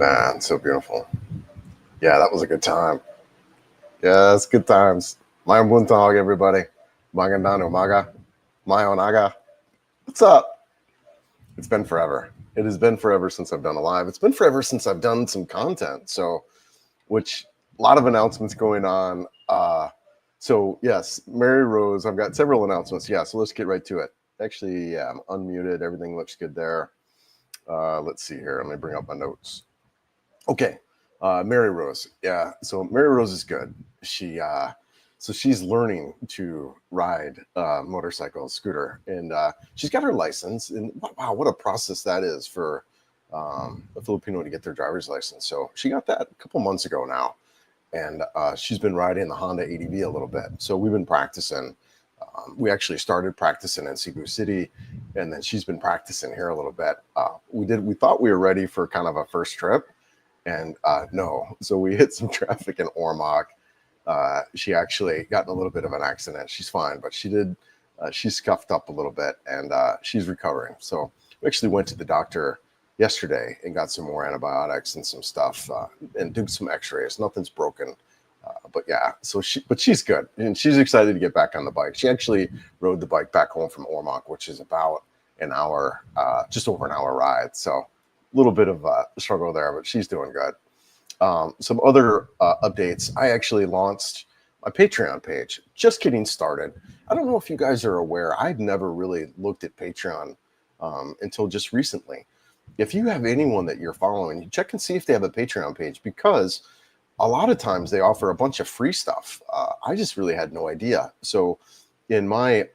Man, so beautiful. Yeah, that was a good time. Yeah, it's good times. Mayang buntag, everybody. Magandang umaga. Mayonaga. What's up? It's been forever. It has been forever since I've done a live. It's been forever since I've done some content. So, which a lot of announcements going on. So yes, Mary Rose. I've got several announcements. Yeah, so let's get right to it. Actually, yeah, I'm unmuted. Everything looks good there. Let's see here. Let me bring up my notes. Okay. Mary Rose. Yeah. So Mary Rose is good. She's learning to ride motorcycle, scooter, and she's got her license. And wow, what a process that is for a Filipino to get their driver's license. So she got that a couple months ago now, and she's been riding the Honda ADV a little bit. So we've been practicing. We actually started practicing in Cebu City, and then she's been practicing here a little bit. We thought we were ready for kind of a first trip. And no, so we hit some traffic in Ormoc. She actually got in a little bit of an accident. She's fine, but she scuffed up a little bit, and she's recovering. So we actually went to the doctor yesterday and got some more antibiotics and some stuff and did some x-rays. Nothing's broken. But yeah, but she's good, and she's excited to get back on the bike. She actually rode the bike back home from Ormoc, which is about an hour, just over an hour ride. So a little bit of a struggle there, but she's doing good. Some other updates. I actually launched my Patreon page, just getting started. I don't know if you guys are aware, I'd never really looked at Patreon until just recently. If you have anyone that you're following, check and see if they have a Patreon page, because a lot of times they offer a bunch of free stuff. I just really had no idea. So in my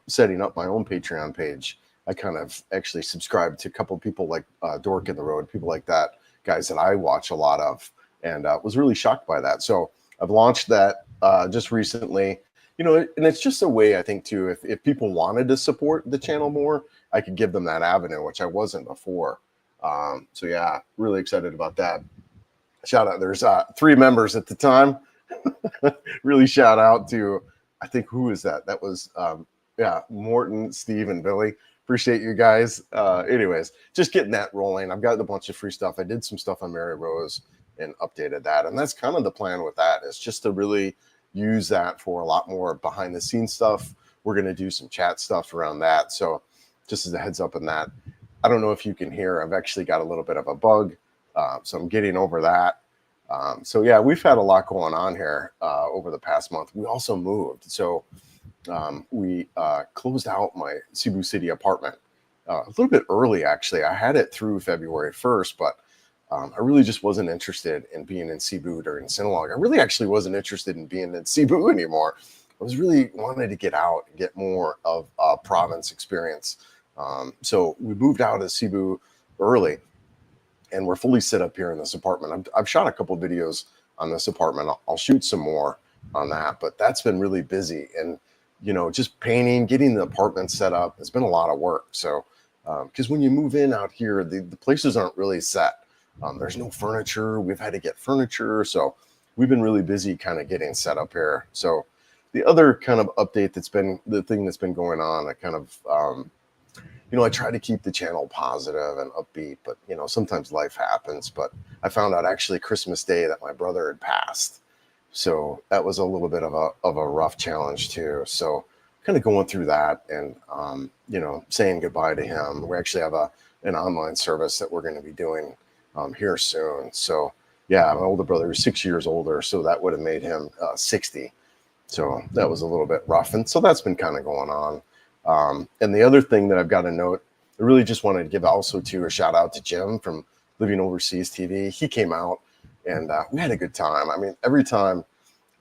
setting up my own Patreon page, I kind of actually subscribed to a couple of people like Dork in the Road, people like that, guys that I watch a lot of, and was really shocked by that. So I've launched that just recently, and it's just a way, I think, too, if people wanted to support the channel more, I could give them that avenue, which I wasn't before. So yeah, really excited about that. Shout out. There's 3 members at the time. Really shout out to, I think, who is that? That was, Morton, Steve, and Billy. Appreciate you guys. Anyways, just getting that rolling. I've got a bunch of free stuff. I did some stuff on Mary Rose and updated that. And that's kind of the plan with that, is just to really use that for a lot more behind the scenes stuff. We're going to do some chat stuff around that. So just as a heads up on that, I don't know if you can hear, I've actually got a little bit of a bug. So I'm getting over that. So yeah, we've had a lot going on here over the past month. We also moved. So we closed out my Cebu City apartment a little bit early, actually. I had it through February 1st, but I really just wasn't interested in being in Cebu during Sinulog. I really actually wasn't interested in being in Cebu anymore. I was really wanting to get out and get more of a province experience. So we moved out of Cebu early, and we're fully set up here in this apartment. I've shot a couple of videos on this apartment. I'll shoot some more on that, but that's been really busy. And just painting, getting the apartment set up, it's been a lot of work. So, because when you move in out here, the places aren't really set. There's no furniture. We've had to get furniture. So we've been really busy kind of getting set up here. So the other kind of update the thing that's been going on, I kind of, I try to keep the channel positive and upbeat, but, sometimes life happens. But I found out actually Christmas Day that my brother had passed. So that was a little bit of a rough challenge too. So kind of going through that and, saying goodbye to him. We actually have an online service that we're going to be doing here soon. So yeah, my older brother is 6 years older, so that would have made him 60. So that was a little bit rough. And so that's been kind of going on. And the other thing that I've got to note, I really just wanted to give also to a shout out to Jim from Living Overseas TV. He came out and we had a good time. I mean, every time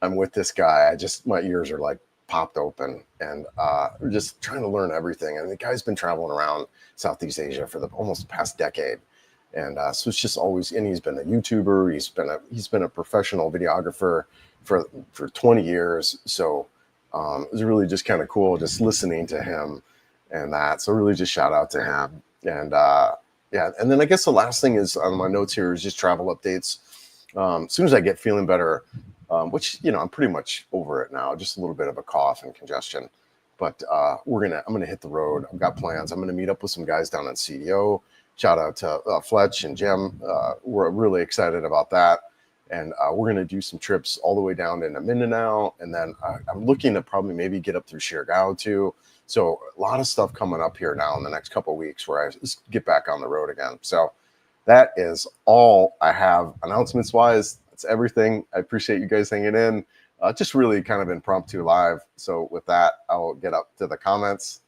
I'm with this guy, my ears are like popped open, and we're just trying to learn everything. And the guy's been traveling around Southeast Asia for the almost past decade. And so it's just always, and he's been a YouTuber. He's been a professional videographer for 20 years. So it was really just kind of cool just listening to him and that. So really just shout out to him. And yeah, and then I guess the last thing is on my notes here is just travel updates. As soon as I get feeling better, which, I'm pretty much over it now, just a little bit of a cough and congestion, but I'm going to hit the road. I've got plans. I'm going to meet up with some guys down in CDO. shout out to Fletch and Jim. We're really excited about that. And we're going to do some trips all the way down into Mindanao. And then I'm looking to probably maybe get up through Siargao too. So a lot of stuff coming up here now in the next couple of weeks where I just get back on the road again. So that is all I have announcements wise. That's everything. I appreciate you guys hanging in. Just really kind of impromptu live. So with that, I'll get up to the comments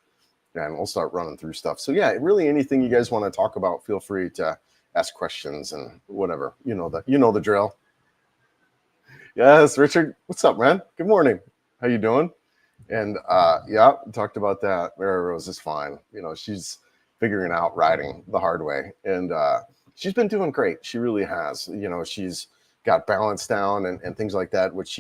and we'll start running through stuff. So yeah, really anything you guys want to talk about, feel free to ask questions and whatever. You know the drill. Yes, Richard, what's up, man? Good morning. How you doing? And yeah, talked about that. Mary Rose is fine. You know, she's figuring out riding the hard way, and she's been doing great. She really has. You know, she's got balance down and things like that. What's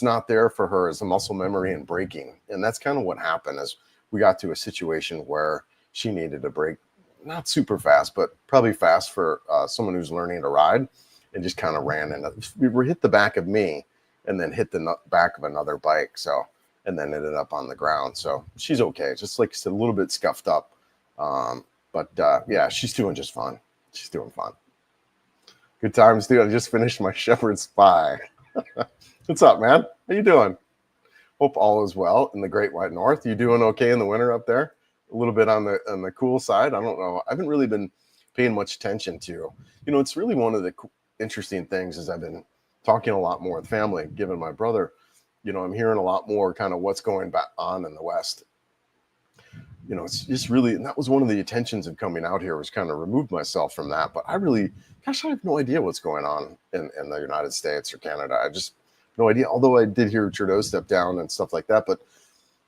not there for her is the muscle memory and braking, and that's kind of what happened. Is we got to a situation where she needed to brake, not super fast, but probably fast for someone who's learning to ride. And just kind of ran into, we hit the back of me and then hit the back of another bike. So, and then ended up on the ground. So she's okay. Just like I said, a little bit scuffed up. But yeah, she's doing just fine. She's doing fine. Good times, dude. I just finished my Shepherd's Pie. What's up, man? How you doing? Hope all is well in the Great White North. You doing okay in the winter up there? A little bit on the cool side. I don't know. I haven't really been paying much attention to. You know, it's really one of the interesting things is I've been talking a lot more with family, given my brother, you know, I'm hearing a lot more kind of what's going on in the West. You know, it's just really, and that was one of the intentions of coming out here was kind of remove myself from that. But I really, gosh, I have no idea what's going on in the United States or Canada. I just no idea. Although I did hear Trudeau step down and stuff like that. But,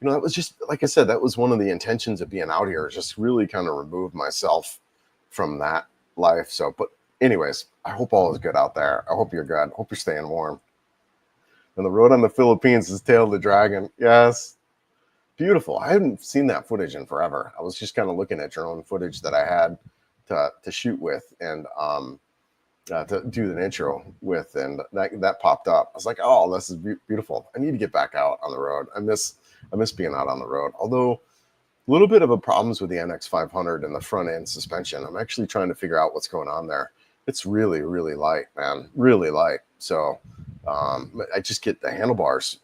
you know, that was just, like I said, that was one of the intentions of being out here, is just really kind of remove myself from that life. So, but anyways, I hope all is good out there. I hope you're good. I hope you're staying warm. And the road on the Philippines is Tail of the Dragon. Yes. Beautiful. I haven't seen that footage in forever. I was just kind of looking at drone footage that I had to shoot with and to do the intro with, and that popped up. I was like, oh, this is beautiful. I need to get back out on the road. I miss being out on the road. Although a little bit of a problems with the NX500 and the front end suspension. I'm actually trying to figure out what's going on there. It's really, really light, man, really light. So I just get the handlebars.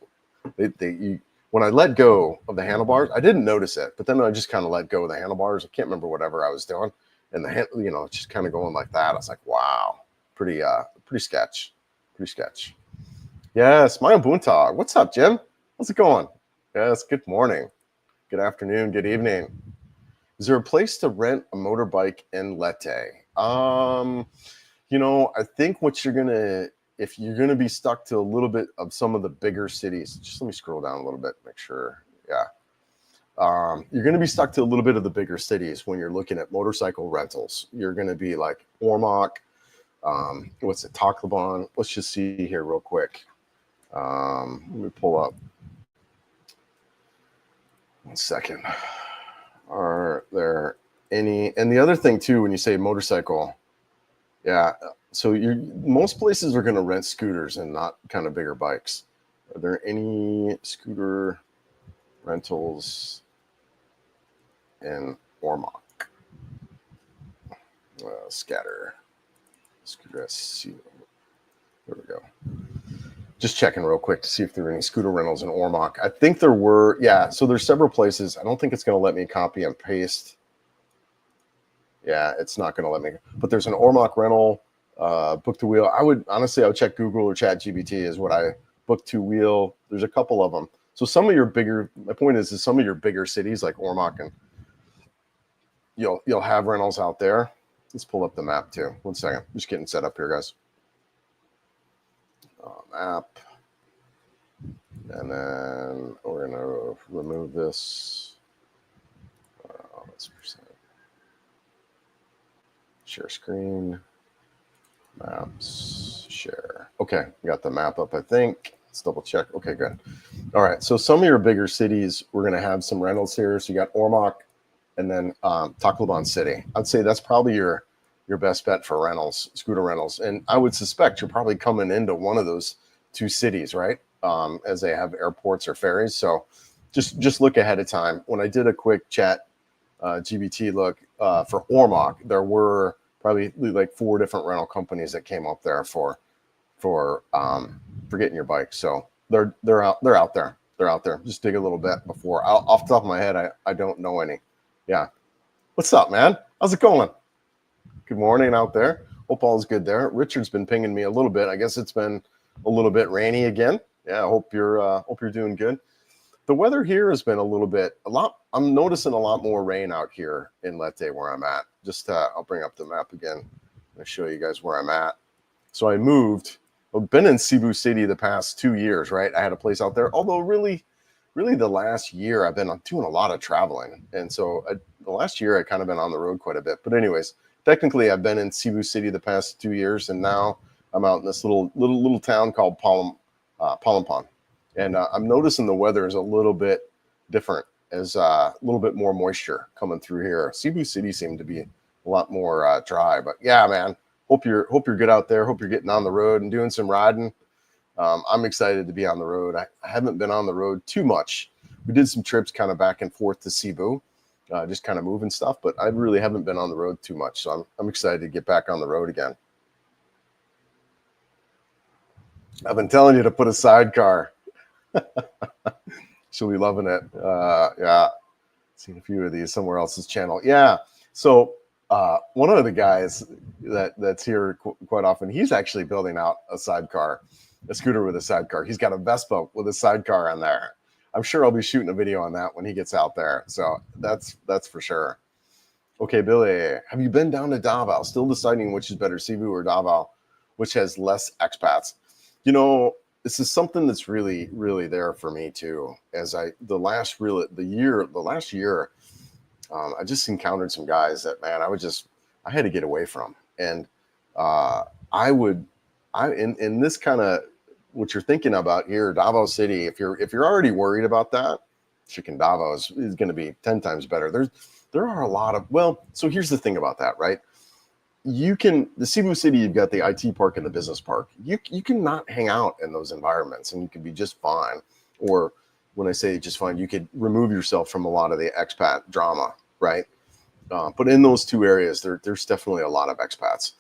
When I let go of the handlebars, I didn't notice it, but then I just kind of let go of the handlebars. I can't remember whatever I was doing, and just kind of going like that. I was like, wow, pretty sketch. Yes, my Ubuntu. What's up, Jim? How's it going? Yes, good morning, good afternoon, good evening. Is there a place to rent a motorbike in Leyte? You know, I think if you're gonna be stuck to a little bit of some of the bigger cities, just let me scroll down a little bit, make sure. Yeah. You're gonna be stuck to a little bit of the bigger cities when you're looking at motorcycle rentals. You're gonna be like Ormoc, Tacloban. Let's just see here real quick. Let me pull up. 1 second. Are there any? And the other thing too, when you say motorcycle, yeah. So most places are going to rent scooters and not kind of bigger bikes. Are there any scooter rentals in Ormoc? Scatter. Scooter SC. There we go. Just checking real quick to see if there are any scooter rentals in Ormoc. I think there were. Yeah, so there's several places. I don't think it's going to let me copy and paste. Yeah, it's not going to let me. But there's an Ormoc rental, book to wheel. I would check Google or Chat GBT is what I book to wheel. There's a couple of them. So some of your bigger, my point is some of your bigger cities like Ormoc, and you'll have rentals out there. Let's pull up the map too. 1 second. Just getting set up here, guys. Map. And then we're going to remove this. Let's percent. Share screen. Maps. Share. Okay, we got the map up, I think. Let's double check. Okay, good. All right, so some of your bigger cities, we're going to have some rentals here. So you got Ormoc and then Tacloban City. I'd say that's probably your best bet for rentals, scooter rentals. And I would suspect you're probably coming into one of those two cities, right? As they have airports or ferries. So just look ahead of time. When I did a quick chat GBT look, for Ormoc, there were probably like 4 different rental companies that came up there for getting your bike. So they're out there. They're out there. Just dig a little bit before. Off the top of my head, I don't know any. Yeah. What's up, man? How's it going? Good morning out there. Hope all's good there. Richard's been pinging me a little bit. I guess it's been a little bit rainy again. Yeah. I hope you're doing good. The weather here has been a lot. I'm noticing a lot more rain out here in Leyte where I'm at. Just I'll bring up the map again. I'll show you guys where I'm at. So I moved. I've been in Cebu City the past 2 years, right? I had a place out there. Although really the last year I've been doing a lot of traveling. And so the last year I kind of been on the road quite a bit. But anyways, technically I've been in Cebu City the past 2 years. And now I'm out in this little town called Palumpan. And I'm noticing the weather is a little bit different. There's a little bit more moisture coming through here. Cebu City seemed to be a lot more dry. But yeah, man. Hope you're good out there. Hope you're getting on the road and doing some riding. I'm excited to be on the road. I haven't been on the road too much. We did some trips kind of back and forth to Cebu, just kind of moving stuff, but I really haven't been on the road too much. So I'm excited to get back on the road again. I've been telling you to put a sidecar. She'll be loving it. Yeah, seen a few of these somewhere else's channel. Yeah. So one of the guys that's here quite often, he's actually building out a sidecar, a scooter with a sidecar. He's got a Vespa with a sidecar on there. I'm sure I'll be shooting a video on that when he gets out there. So that's for sure. Okay, Billy, have you been down to Davao? Still deciding which is better, Cebu or Davao, which has less expats. You know, this is something that's really, really there for me too. As the last year, I just encountered some guys that, man, I had to get away from. And in this kind of what you're thinking about here, Davao City, if you're already worried about that, Chicken Davao is going to be 10 times better. There are a lot of, so here's the thing about that, right? The Cebu City, you've got the IT park and the business park. You can not hang out in those environments and you can be just fine. Or when I say just fine, you could remove yourself from a lot of the expat drama, right? But in those 2 areas, there's definitely a lot of expats.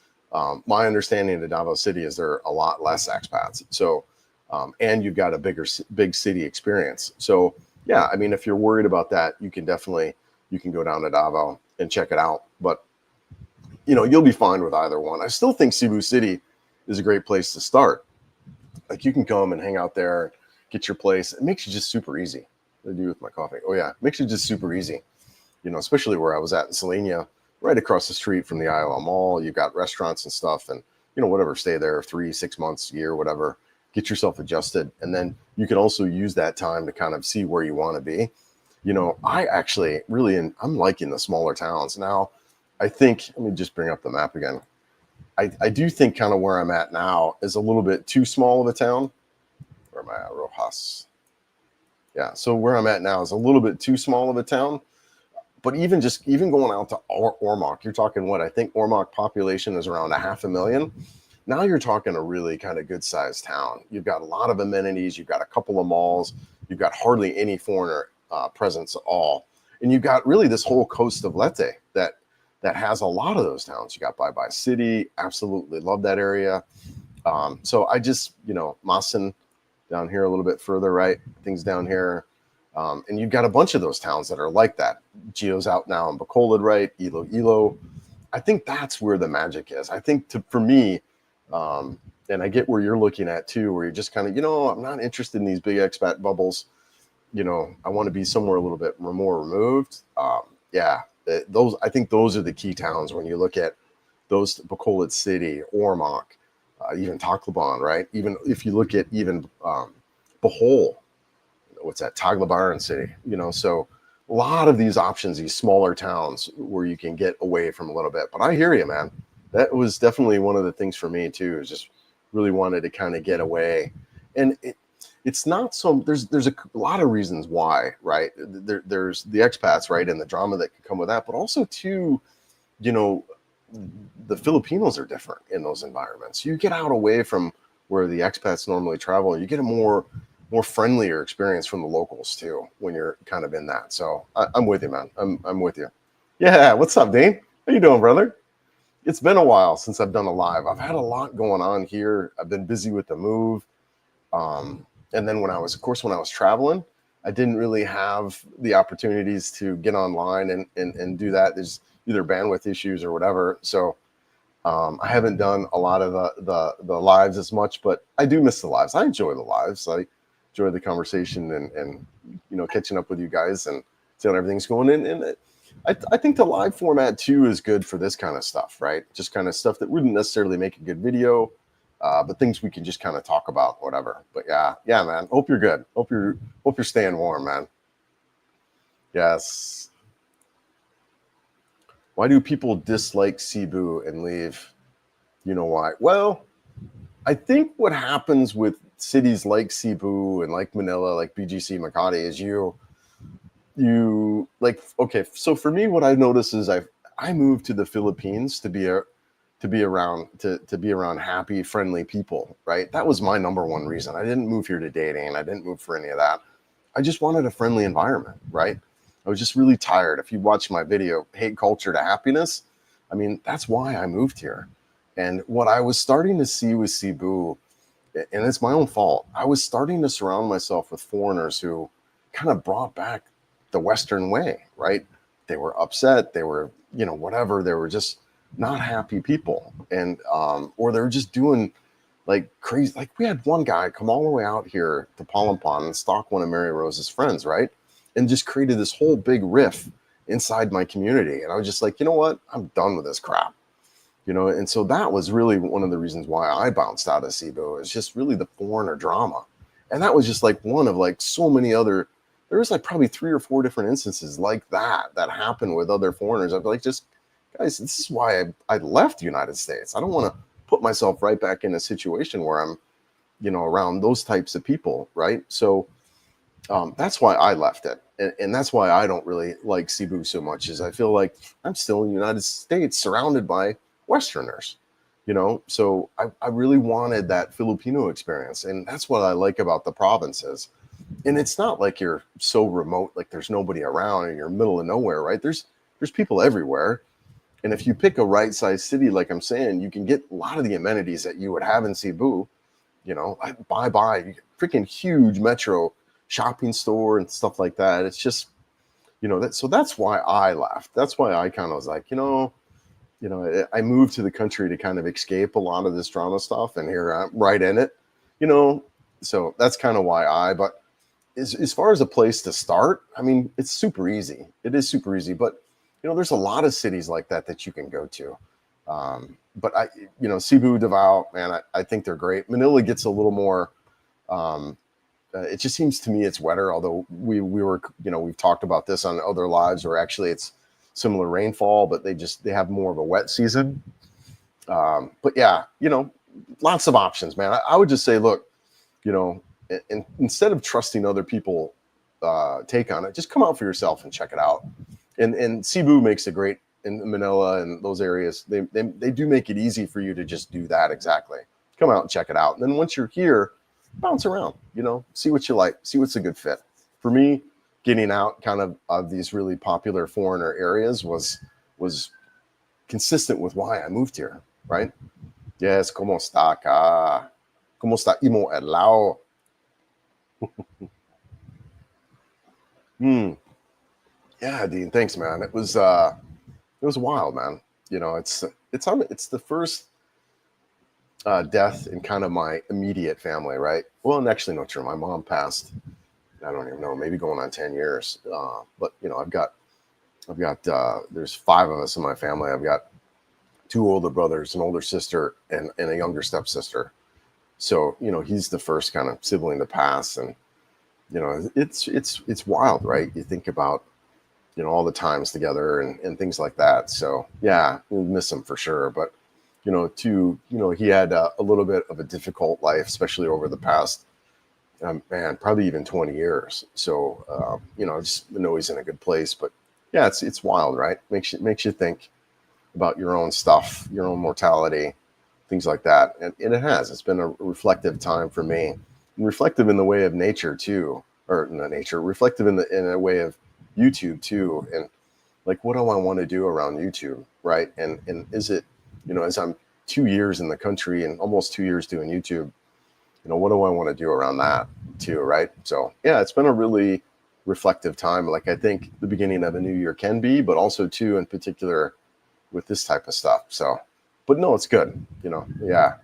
My understanding of Davao City is there are a lot less expats. So, and you've got a big city experience. So yeah, I mean, if you're worried about that, you can go down to Davao and check it out. But you'll be fine with either one. I still think Cebu City is a great place to start. Like you can come and hang out there, get your place. It makes you just super easy. What do I do with my coffee? Oh yeah, it makes you just super easy. Especially where I was at in Selenia, right across the street from the ILM Mall. You've got restaurants and stuff and, whatever, stay there 3-6 months, a year, whatever, get yourself adjusted. And then you can also use that time to kind of see where you want to be. I actually I'm liking the smaller towns. Now, I think, let me just bring up the map again. I do think kind of where I'm at now is a little bit too small of a town. Where am I at? Rojas. Yeah, so where I'm at now is a little bit too small of a town. But even going out to Ormoc, you're talking what? I think Ormoc population is around 500,000. Now you're talking a really kind of good sized town. You've got a lot of amenities. You've got a couple of malls. You've got hardly any foreigner presence at all. And you've got really this whole coast of Leyte that has a lot of those towns. You got Byebye City. Absolutely love that area. So I just, Masin down here a little bit further, right? Things down here. And you've got a bunch of those towns that are like that. Gio's out now in Bacolod, right? Iloilo. I think that's where the magic is. I think for me, and I get where you're looking at too, where you're just kind of, I'm not interested in these big expat bubbles. I want to be somewhere a little bit more removed. Yeah, I think those are the key towns when you look at those, Bacolod City, Ormoc, even Tacloban, right? Even if you look at Bohol, what's that? Tagbilaran City, so a lot of these options, these smaller towns where you can get away from a little bit. But I hear you, man. That was definitely one of the things for me too, is just really wanted to kind of get away. And it's not so, there's a lot of reasons why, right? There's the expats, right? And the drama that can come with that, but also too, the Filipinos are different in those environments. You get out away from where the expats normally travel, you get a more friendlier experience from the locals too when you're kind of in that. So I'm with you, man. I'm with you. Yeah, what's up, Dane? How you doing, brother? It's been a while since I've done a live. I've had a lot going on here. I've been busy with the move. And then when I was traveling, I didn't really have the opportunities to get online and do that. There's either bandwidth issues or whatever. So I haven't done a lot of the lives as much, but I do miss the lives. I enjoy the lives. I enjoy the conversation and catching up with you guys and seeing how everything's going. I think the live format too is good for this kind of stuff, right? Just kind of stuff that wouldn't necessarily make a good video, but things we can just kind of talk about, whatever. But yeah, man. Hope you're good. Hope you're staying warm, man. Yes. Why do people dislike Cebu and leave? You know why? Well, I think what happens with cities like Cebu and like Manila, like BGC Makati, is you like, okay. So for me, what I've noticed is I moved to the Philippines to be around happy, friendly people, right? That was my number one reason. I didn't move here to dating. I didn't move for any of that. I just wanted a friendly environment, right? I was just really tired. If you watch my video, Hate Culture to Happiness, I mean, that's why I moved here. And what I was starting to see with Cebu, and it's my own fault, I was starting to surround myself with foreigners who kind of brought back the Western way, right? They were upset. They were, whatever. They were just not happy people. And, or they were just doing like crazy. Like we had one guy come all the way out here to Palampon and stalk one of Mary Rose's friends, right? And just created this whole big riff inside my community. And I was just like, you know what? I'm done with this crap. And so that was really one of the reasons why I bounced out of Cebu. It's just really the foreigner drama. And that was just like one of like so many other, there was like probably 3 or 4 different instances like that happened with other foreigners. I'd be like, just guys, this is why I left the United States. I don't want to put myself right back in a situation where I'm, around those types of people. Right. So that's why I left it. And that's why I don't really like Cebu so much, is I feel like I'm still in the United States surrounded by Westerners, so I really wanted that Filipino experience. And that's what I like about the provinces. And it's not like you're so remote, like there's nobody around and you're middle of nowhere, right? There's people everywhere. And if you pick a right size city, like I'm saying, you can get a lot of the amenities that you would have in Cebu, like Byebye, freaking huge metro shopping store and stuff like that. It's just, so that's why I left. That's why I kind of was like, I moved to the country to kind of escape a lot of this drama stuff, and here I'm right in it, so that's kind of why but as far as a place to start, I mean, it's super easy. It is super easy, but there's a lot of cities like that you can go to. But Cebu, Davao, man, I think they're great. Manila gets a little more, it just seems to me it's wetter, although we were, we've talked about this on other lives where actually it's similar rainfall, but they have more of a wet season. But yeah, lots of options, man. I would just say, look, and instead of trusting other people take on it, just come out for yourself and check it out. And Cebu makes a great, in Manila and those areas, they do make it easy for you to just do that. Exactly. Come out and check it out. And then once you're here, bounce around, see what you like, see what's a good fit. For me, getting out kind of these really popular foreigner areas was consistent with why I moved here, right? Yes, ¿cómo está acá? ¿Cómo está Imo el lao? Yeah, Dean, thanks, man. It was wild, man. It's the first death in kind of my immediate family, right? Well, and actually, no, true. My mom passed, I don't even know, maybe going on 10 years. But I've got there's 5 of us in my family. I've got 2 older brothers, an older sister, and a younger stepsister. So he's the first kind of sibling to pass, and it's wild, right? You think about all the times together and things like that. So yeah, we'll miss him for sure. But he had a little bit of a difficult life, especially over the past probably even 20 years. So just know he's in a good place. But yeah, it's wild, right? Makes you think about your own stuff, your own mortality, things like that. And it's been a reflective time for me, and reflective in the way of nature too, or not nature, reflective in a way of YouTube too. And like, what do I want to do around YouTube, right? And is it, as I'm 2 years in the country and almost 2 years doing YouTube, what do I want to do around that too, right? So yeah, it's been a really reflective time. Like, I think the beginning of a new year can be, but also too, in particular with this type of stuff. So, but no, it's good. Yeah.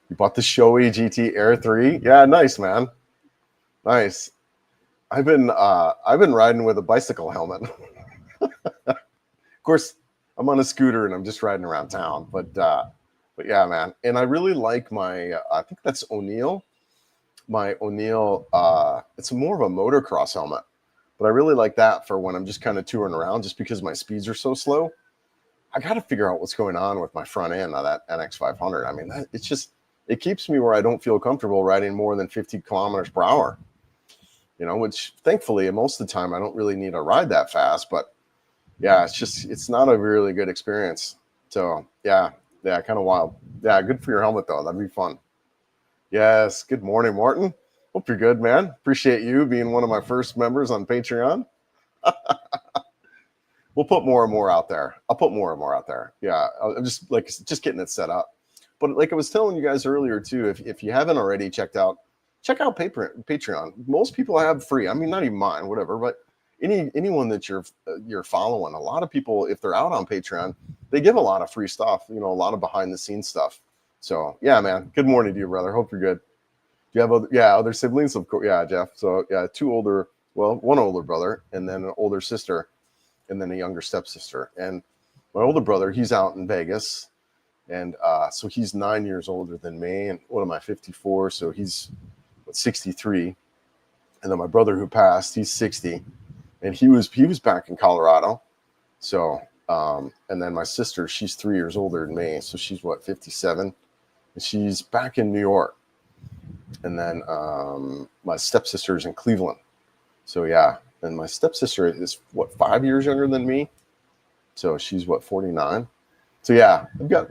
You bought the Shoei GT Air 3. Yeah, nice, man. Nice. I've been riding with a bicycle helmet. Of course, I'm on a scooter and I'm just riding around town. But yeah, man. And I really like my. I think that's O'Neill. My O'Neill. It's more of a motocross helmet, but I really like that for when I'm just kind of touring around, just because my speeds are so slow. I got to figure out what's going on with my front end of that NX500. I mean, it keeps me where I don't feel comfortable riding more than 50 kilometers per hour. Which thankfully most of the time I don't really need to ride that fast, but yeah, it's not a really good experience. So yeah, kind of wild. Yeah, good for your helmet though. That'd be fun. Yes. Good morning, Martin. Hope you're good, man. Appreciate you being one of my first members on Patreon. We'll put more and more out there. I'll put more and more out there. Yeah, I'm just getting it set up. But like I was telling you guys earlier too, if you haven't already check out Patreon. Most people have free. I mean, not even mine, whatever. But anyone that you're following, a lot of people, if they're out on Patreon, they give a lot of free stuff. A lot of behind the scenes stuff. So yeah, man. Good morning to you, brother. Hope you're good. Do you have other siblings? Of course. Yeah, Jeff. So yeah, one older brother, and then an older sister, and then a younger stepsister. And my older brother, he's out in Vegas, and so he's 9 years older than me. And what am I, 54? So he's 63. And then my brother who passed, he's 60, and he was back in Colorado. So and then my sister, she's 3 years older than me, so she's 57, and she's back in New York. And then my stepsister's in Cleveland. So yeah, and my stepsister is 5 years younger than me, so she's 49. So yeah, I've got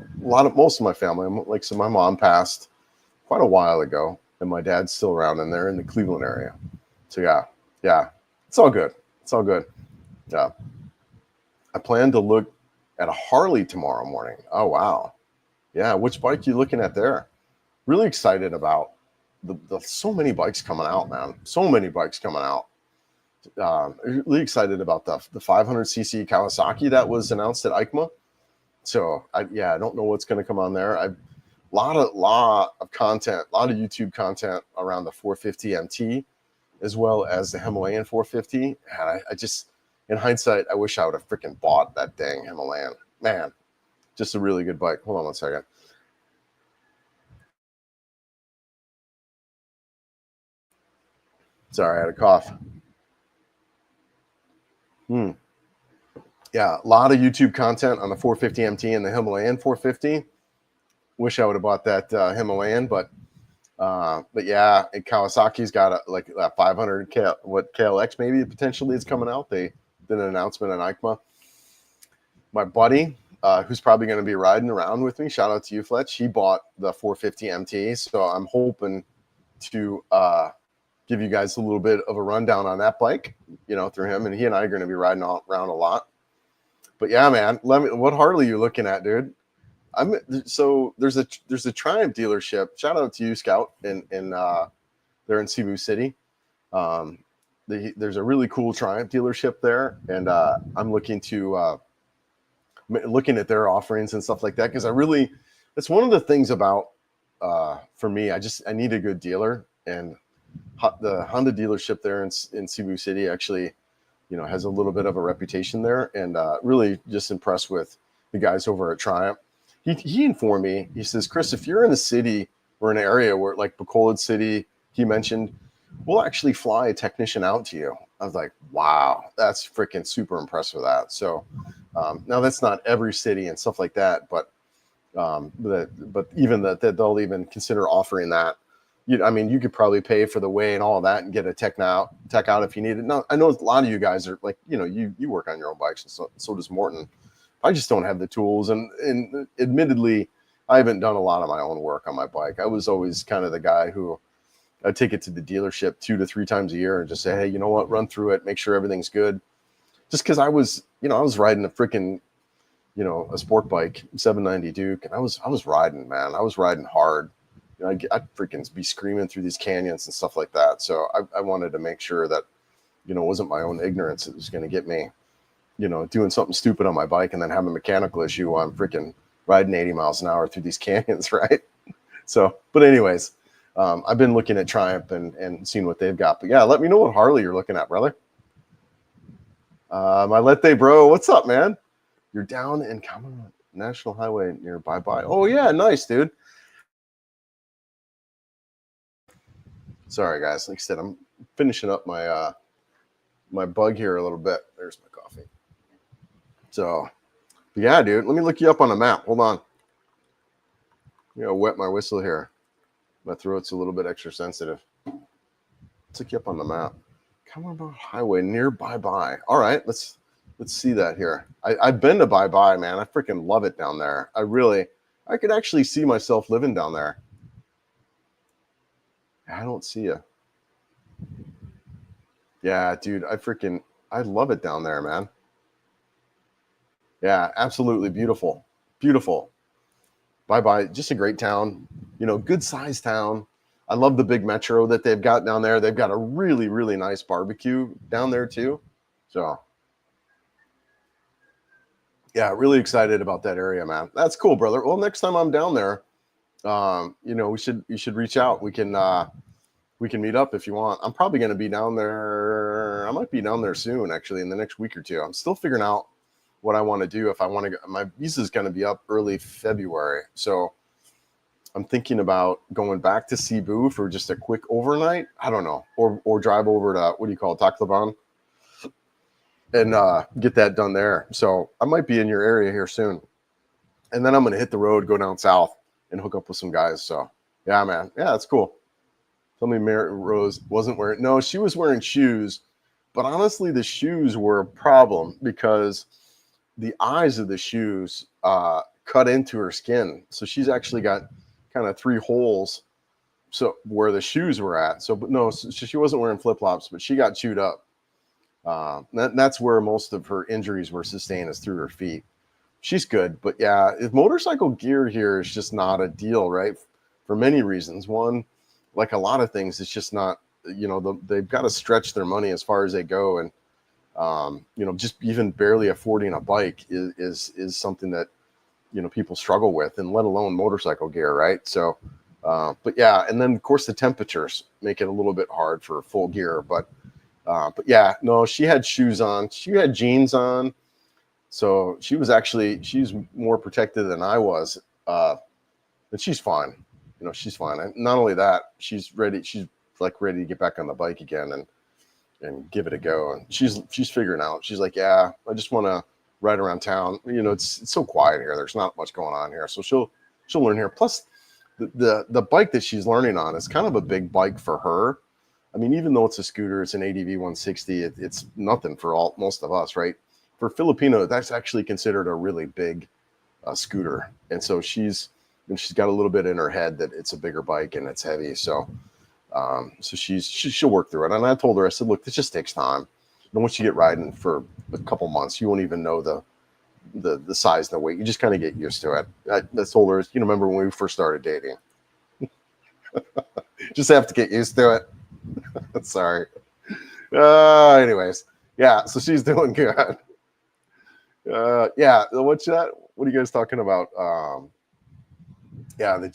most of my family. So my mom passed quite a while ago, and my dad's still around, and they're in the Cleveland area. So yeah, it's all good. It's all good. Yeah, I plan to look at a Harley tomorrow morning. Oh wow, yeah. Which bike are you looking at there? Really excited about the so many bikes coming out, man. So many bikes coming out. Really excited about the 500cc Kawasaki that was announced at EICMA. So I don't know what's going to come on there. A lot of content, a lot of YouTube content around the 450 MT, as well as the Himalayan 450. And I just, in hindsight, I wish I would have freaking bought that dang Himalayan. Man, just a really good bike. Hold on one second. Sorry, I had a cough. Yeah, a lot of YouTube content on the 450 MT and the Himalayan 450. Wish I would have bought that Himalayan, but yeah, Kawasaki's got a 500 KLX maybe potentially is coming out. They did an announcement on EICMA. My buddy, who's probably going to be riding around with me, shout out to you, Fletch. He bought the 450 MT, so I'm hoping to give you guys a little bit of a rundown on that bike, through him, and he and I are going to be riding around a lot. But yeah, man, what Harley you looking at, dude? So there's a Triumph dealership. Shout out to you, Scout, in they're in Cebu City. There's a really cool Triumph dealership there, and I'm looking at their offerings and stuff like that, because it's one of the things about for me. I need a good dealer, and the Honda dealership there in Cebu City actually, has a little bit of a reputation there, and really just impressed with the guys over at Triumph. He informed me, he says, Chris, if you're in a city or an area where, like Bacolod City, he mentioned, we'll actually fly a technician out to you. I was like, wow, that's freaking super impressed with that. So now that's not every city and stuff like that, but even that they'll even consider offering that. You could probably pay for the way and all of that and get a tech out if you need it. No, I know a lot of you guys are like, you work on your own bikes, and so does Morton. I just don't have the tools, and admittedly, I haven't done a lot of my own work on my bike. I was always kind of the guy who I'd take it to the dealership 2 to 3 times a year and just say, hey, you know what, run through it, make sure everything's good, just because I was, I was riding a freaking, a sport bike, 790 Duke, and I was riding, man. I was riding hard. I'd freaking be screaming through these canyons and stuff like that. So I wanted to make sure that, it wasn't my own ignorance that was going to get me, doing something stupid on my bike and then have a mechanical issue while I'm freaking riding 80 miles an hour through these canyons, right? So, but anyways, I've been looking at Triumph and seeing what they've got. But yeah, let me know what Harley you're looking at, brother. My Lete bro, what's up, man? You're down in Cameron National Highway near Byebye. Oh yeah, nice, dude. Sorry, guys. Like I said, I'm finishing up my my bug here a little bit. There's my coffee. So, yeah, dude. Let me look you up on a map. Hold on. Wet my whistle here. My throat's a little bit extra sensitive. Let's look you up on the map. Cameron Highway near Byebye. All right, let's see that here. I've been to Byebye, man. I freaking love it down there. I could actually see myself living down there. I don't see you. Yeah, dude, I love it down there, man. Yeah, absolutely beautiful. Beautiful. Byebye, just a great town, good sized town. I love the big metro that they've got down there. They've got a really, really nice barbecue down there too. So yeah, really excited about that area, man. That's cool, brother. Well, next time I'm down there, you should reach out. We can meet up if you want. I'm probably going to be down there. I might be down there soon, actually, in the next week or two. I'm still figuring out what I want to do. If I want to go, my visa is going to be up early February. So I'm thinking about going back to Cebu for just a quick overnight. I don't know, or drive over to, what do you call it, Tacloban, and get that done there. So I might be in your area here soon. And then I'm going to hit the road, go down south, and hook up with some guys. So yeah, man. Yeah, that's cool. Tell me Mary Rose wasn't wearing, no, she was wearing shoes. But honestly, the shoes were a problem because the eyes of the shoes cut into her skin. So she's actually got kind of 3 holes where the shoes were at. So, but no, so she wasn't wearing flip-flops, but she got chewed up. That's where most of her injuries were sustained, is through her feet. She's good, but yeah, motorcycle gear here is just not a deal, right? For many reasons. One, like a lot of things, it's just not, they've got to stretch their money as far as they go. And, just even barely affording a bike is something that, people struggle with, and let alone motorcycle gear, right? So, but yeah, and then of course the temperatures make it a little bit hard for full gear, but yeah, no, she had shoes on, she had jeans on, so she's more protected than I was, and she's fine. She's fine. And not only that, she's ready to get back on the bike again and give it a go. And she's figuring out. She's like, yeah, I just want to ride around town. It's so quiet here. There's not much going on here. So she'll learn here. Plus the bike that she's learning on is kind of a big bike for her. I mean, even though it's a scooter, it's an ADV 160. It's nothing for most of us, right? For Filipino, that's actually considered a really big scooter. And so she's got a little bit in her head that it's a bigger bike and it's heavy. So she'll work through it. And I told her, I said, look, this just takes time. And once you get riding for a couple months, you won't even know the size and the weight. You just kind of get used to it. I told her, remember when we first started dating? Just have to get used to it. Sorry. Anyways, yeah. So she's doing good. Yeah. What's that? What are you guys talking about? Yeah, the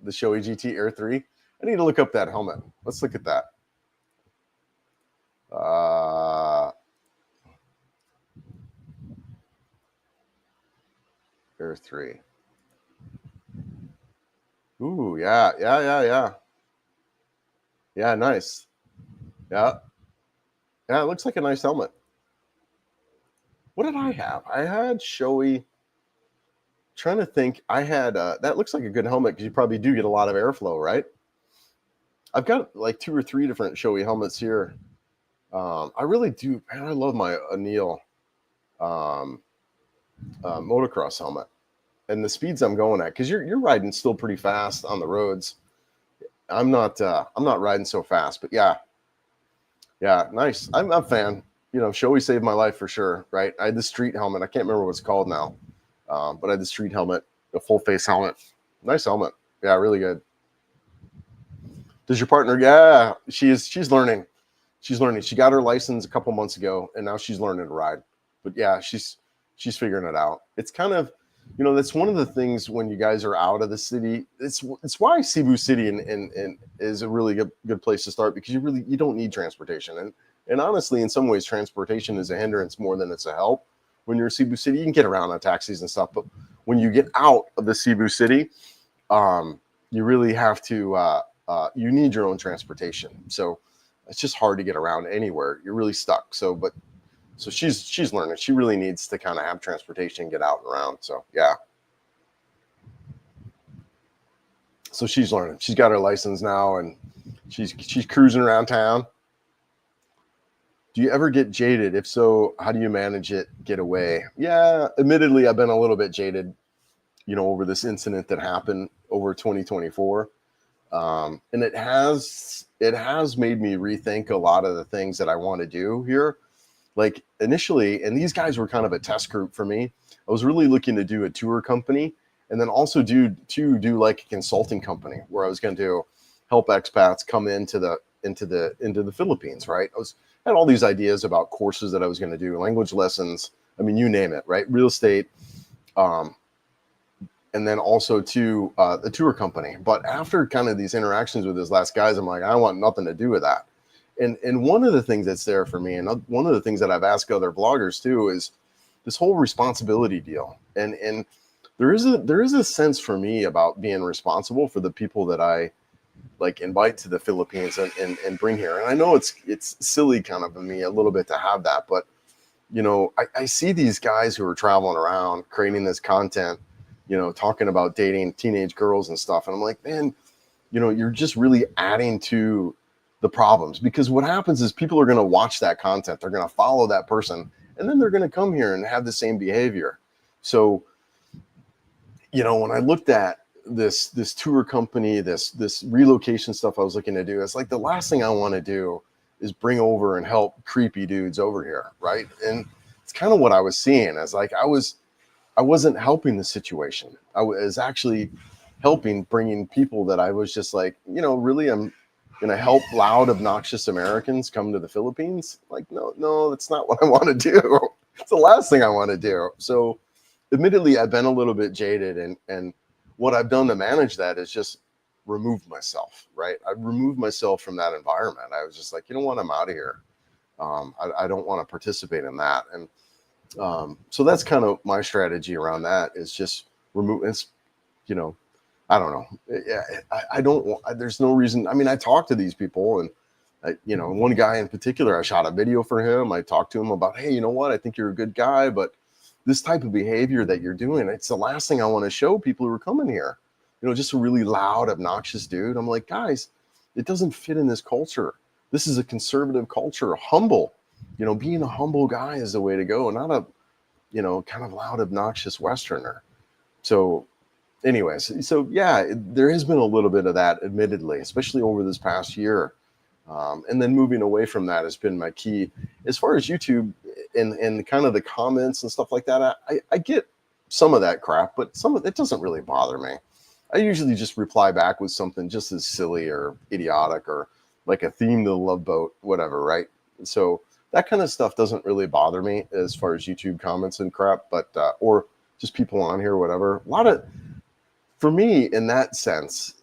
Shoei GT Air 3. I need to look up that helmet. Let's look at that. Air 3. Ooh, yeah. Yeah, nice. Yeah. Yeah, it looks like a nice helmet. What did I have? I had Shoei. Trying to think. I had that looks like a good helmet because you probably do get a lot of airflow, right? I've got like 2 or 3 different Shoei helmets here. I really do, man. I love my O'Neill motocross helmet and the speeds I'm going at, because you're riding still pretty fast on the roads. I'm not riding so fast, but yeah, nice. I'm a fan. Showy saved my life for sure, right? I had the street helmet. I can't remember what it's called now, but I had the street helmet, the full face helmet. Nice helmet. Yeah, really good. Does your partner? Yeah, she's learning. She's learning. She got her license a couple months ago, and now she's learning to ride. But yeah, she's figuring it out. It's kind of, that's one of the things when you guys are out of the city. It's why Cebu City and is a really good place to start, because you don't need transportation, and honestly, in some ways, transportation is a hindrance more than it's a help. When you're in Cebu City, you can get around on taxis and stuff, but when you get out of the Cebu City, you really have to. You need your own transportation, so it's just hard to get around anywhere. You're really stuck. So she's learning. She really needs to kind of have transportation, get out and around. So yeah. So she's learning. She's got her license now, and she's cruising around town. Do you ever get jaded? If so, how do you manage it? Get away? Yeah, admittedly, I've been a little bit jaded, over this incident that happened over 2024. And it has made me rethink a lot of the things that I want to do here. Like initially, and these guys were kind of a test group for me. I was really looking to do a tour company, and then also do like a consulting company where I was going to help expats come into the Philippines. Right? Had all these ideas about courses that I was going to do, language lessons. I mean, you name it. Right? Real estate. And then also to the tour company. But after kind of these interactions with these last guys, I'm like, I want nothing to do with that. And one of the things that's there for me, and one of the things that I've asked other bloggers too, is this whole responsibility deal. And there is a sense for me about being responsible for the people that I like invite to the Philippines and bring here. And I know it's silly kind of me a little bit to have that, but I see these guys who are traveling around creating this content, talking about dating teenage girls and stuff. And I'm like, man, you're just really adding to the problems, because what happens is people are going to watch that content. They're going to follow that person, and then they're going to come here and have the same behavior. So, when I looked at this tour company, this relocation stuff I was looking to do, it's like the last thing I want to do is bring over and help creepy dudes over here. Right. And it's kind of what I was seeing as like, I wasn't helping the situation. I was actually helping bringing people that I was just like, really, I'm going to help loud, obnoxious Americans come to the Philippines. Like, no, that's not what I want to do. It's the last thing I want to do. So admittedly, I've been a little bit jaded, and what I've done to manage that is just remove myself, right? I removed myself from that environment. I was just like, you know what, I'm out of here. I don't want to participate in that. And so that's kind of my strategy around that, is just remove. It's, I don't know. I don't. There's no reason. I mean, I talk to these people, and one guy in particular, I shot a video for him. I talked to him about, hey, you know what? I think you're a good guy, but this type of behavior that you're doing, it's the last thing I want to show people who are coming here. Just a really loud, obnoxious dude. I'm like, guys, it doesn't fit in this culture. This is a conservative culture. Humble. Being a humble guy is the way to go, not a, kind of loud, obnoxious Westerner. So anyways, so yeah, there has been a little bit of that, admittedly, especially over this past year. And then moving away from that has been my key. As far as YouTube and kind of the comments and stuff like that, I get some of that crap, but some of it doesn't really bother me. I usually just reply back with something just as silly or idiotic, or like a theme to the Love Boat, whatever, right? So that kind of stuff doesn't really bother me as far as YouTube comments and crap, but or just people on here, whatever. For me, in that sense,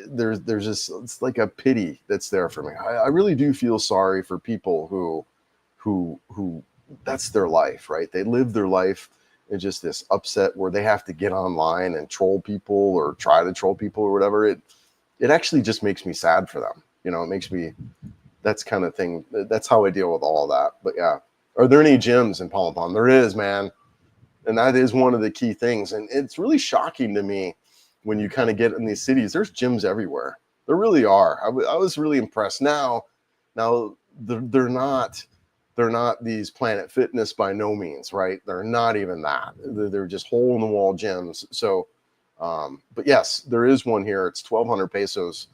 there's just, it's like a pity that's there for me. I really do feel sorry for people who that's their life, right? They live their life in just this upset where they have to get online and troll people or try to troll people or whatever. It actually just makes me sad for them. It makes me, that's kind of thing. That's how I deal with all that. But yeah, are there any gyms in Palm? There is, man. And that is one of the key things. And it's really shocking to me when you kind of get in these cities, there's gyms everywhere. There really are. I was really impressed. Now they're not these Planet Fitness by no means, right? They're not even that. They're just hole in the wall gyms. So, but yes, there is one here. It's 1,200 pesos.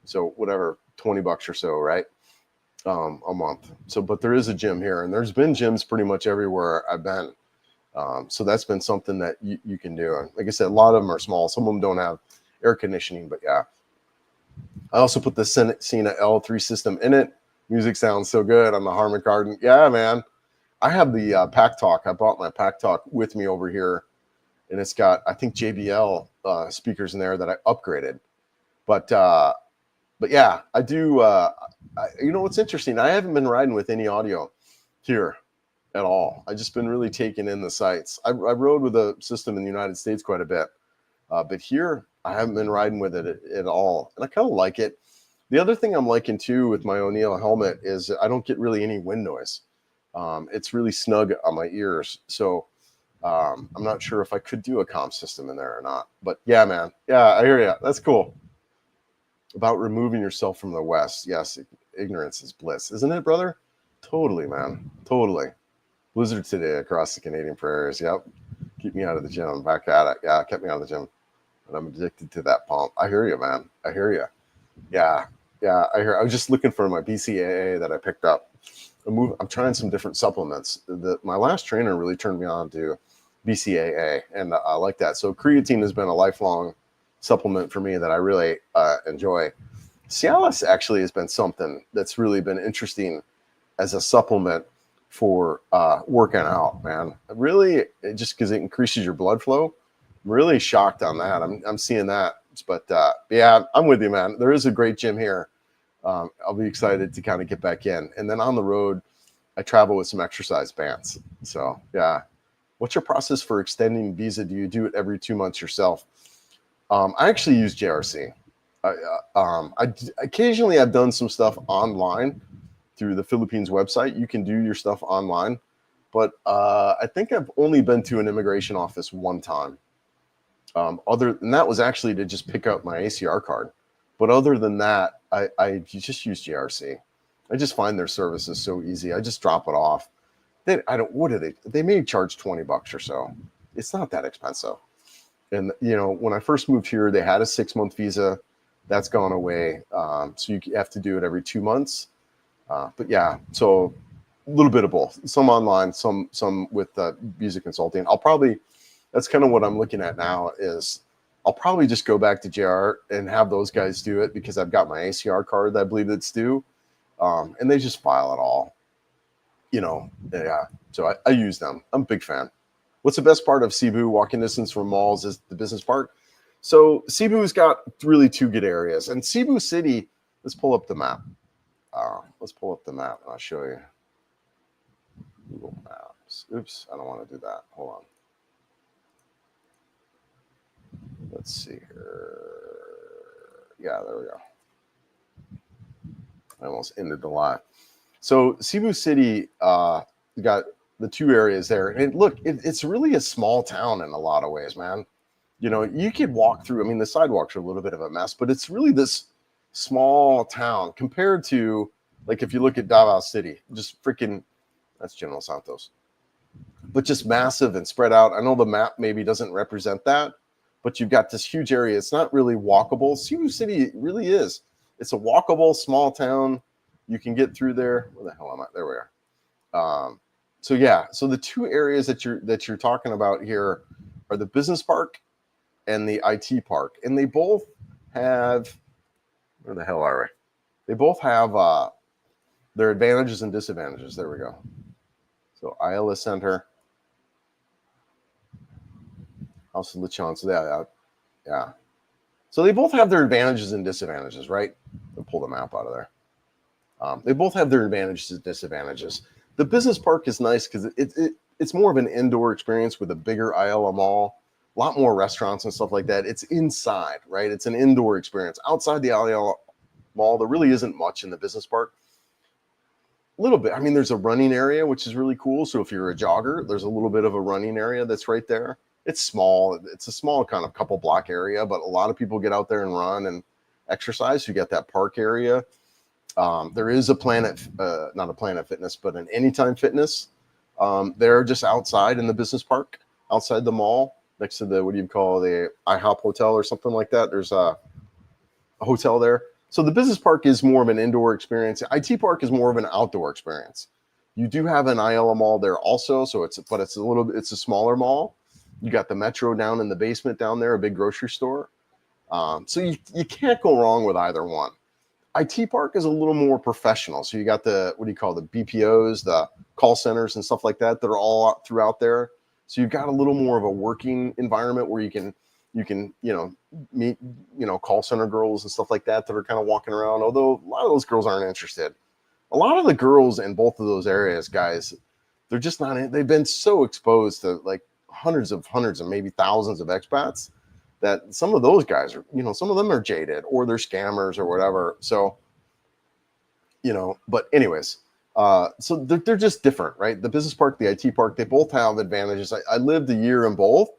So whatever, $20 or so, right? a month. So, but there is a gym here, and there's been gyms pretty much everywhere I've been. So that's been something that you can do. And like I said, a lot of them are small. Some of them don't have air conditioning, but yeah. I also put the Cena L3 system in it. Music sounds so good on the Harman Kardon. Yeah, man. I have the Pack Talk. I brought my Pack Talk with me over here, and it's got, I think, JBL speakers in there that I upgraded. But yeah, I do. You know what's interesting? I haven't been riding with any audio here at all. I just been really taking in the sights. I rode with a system in the United States quite a bit, but here I haven't been riding with it at all, and I kind of like it. The other thing I'm liking too with my O'Neill helmet is I don't get really any wind noise. It's really snug on my ears, so I'm not sure if I could do a comm system in there or not. But yeah, man, yeah, I hear you. That's cool. About removing yourself from the West. Yes, ignorance is bliss, isn't it, brother? Totally, man. Totally. Blizzard today across the Canadian prairies. Yep. Keep me out of the gym. Back at it. Yeah, kept me out of the gym. And I'm addicted to that pump. I hear you, man. I hear you. Yeah. Yeah, I hear. I was just looking for my BCAA that I picked up. I'm trying some different supplements. My last trainer really turned me on to BCAA, and I like that. So creatine has been a lifelong supplement for me that I really enjoy. Cialis actually has been something that's really been interesting as a supplement for working out, man. Really, just because it increases your blood flow. I'm really shocked on that. I'm seeing that. But yeah, I'm with you, man. There is a great gym here. I'll be excited to kind of get back in. And then on the road, I travel with some exercise bands. So yeah. What's your process for extending visa? Do you do it every 2 months yourself? I actually use JRC. Occasionally I've done some stuff online through the Philippines website. You can do your stuff online, but I think I've only been to an immigration office one time. Other than that was actually to just pick up my ACR card. But other than that, I just use JRC. I just find their services so easy. I just drop it off. What do they? They may charge $20 or so. It's not that expensive. And you know, when I first moved here, they had a 6-month visa. That's gone away. So you have to do it every 2 months. But yeah, so a little bit of both. Some online, some with visa consulting. That's kind of what I'm looking at now. Is I'll probably just go back to JR and have those guys do it because I've got my ACR card that I believe that's due, and they just file it all. You know, yeah. So I use them. I'm a big fan. What's the best part of Cebu? Walking distance from malls is the business park. So Cebu's got really two good areas. And Cebu City, let's pull up the map. Let's pull up the map and I'll show you. Google Maps. Oops, I don't want to do that. Hold on. Let's see here. Yeah, there we go. I almost ended the live. So Cebu City got the two areas there. And look, it's really a small town in a lot of ways, man. You know, you could walk through. I mean, the sidewalks are a little bit of a mess, but it's really this small town compared to, like, if you look at Davao City, just freaking, that's General Santos, but just massive and spread out. I know the map maybe doesn't represent that, but you've got this huge area. It's not really walkable. Cebu City really is. It's a walkable small town. You can get through there. Where the hell am I? There we are. So yeah, so the two areas that you're talking about here are the business park and the IT park, and they both have, where the hell are we? They both have their advantages and disadvantages. There we go. So Ayala Center, House of Lechon. So yeah. So they both have their advantages and disadvantages, right? I'll pull the map out of there. They both have their advantages and disadvantages. The business park is nice because it's more of an indoor experience with a bigger Ayala mall, a lot more restaurants and stuff like that. It's inside, right? It's an indoor experience. Outside the Ayala mall, there really isn't much in the business park. A little bit. I mean, there's a running area, which is really cool. So if you're a jogger, there's a little bit of a running area that's right there. It's small. It's a small kind of couple block area, but a lot of people get out there and run and exercise. You got that park area. There is a not a Planet Fitness, but an Anytime Fitness. They're just outside in the business park, outside the mall, next to the, what do you call, the IHOP hotel or something like that. There's a hotel there. So the business park is more of an indoor experience. IT park is more of an outdoor experience. You do have an ILM mall there also, so it's a smaller mall. You got the Metro down in the basement down there, a big grocery store. So you can't go wrong with either one. IT Park is a little more professional. So you got the, what do you call the BPOs, the call centers and stuff like that that are all throughout there. So you've got a little more of a working environment where you can meet call center girls and stuff like that are kind of walking around. Although a lot of those girls aren't interested. A lot of the girls in both of those areas, guys, they're just not. They've been so exposed to like hundreds and maybe thousands of expats that some of those guys are, some of them are jaded or they're scammers or whatever. So, but anyways, so they're just different, right? The business park, the IT park, they both have advantages. I lived a year in both.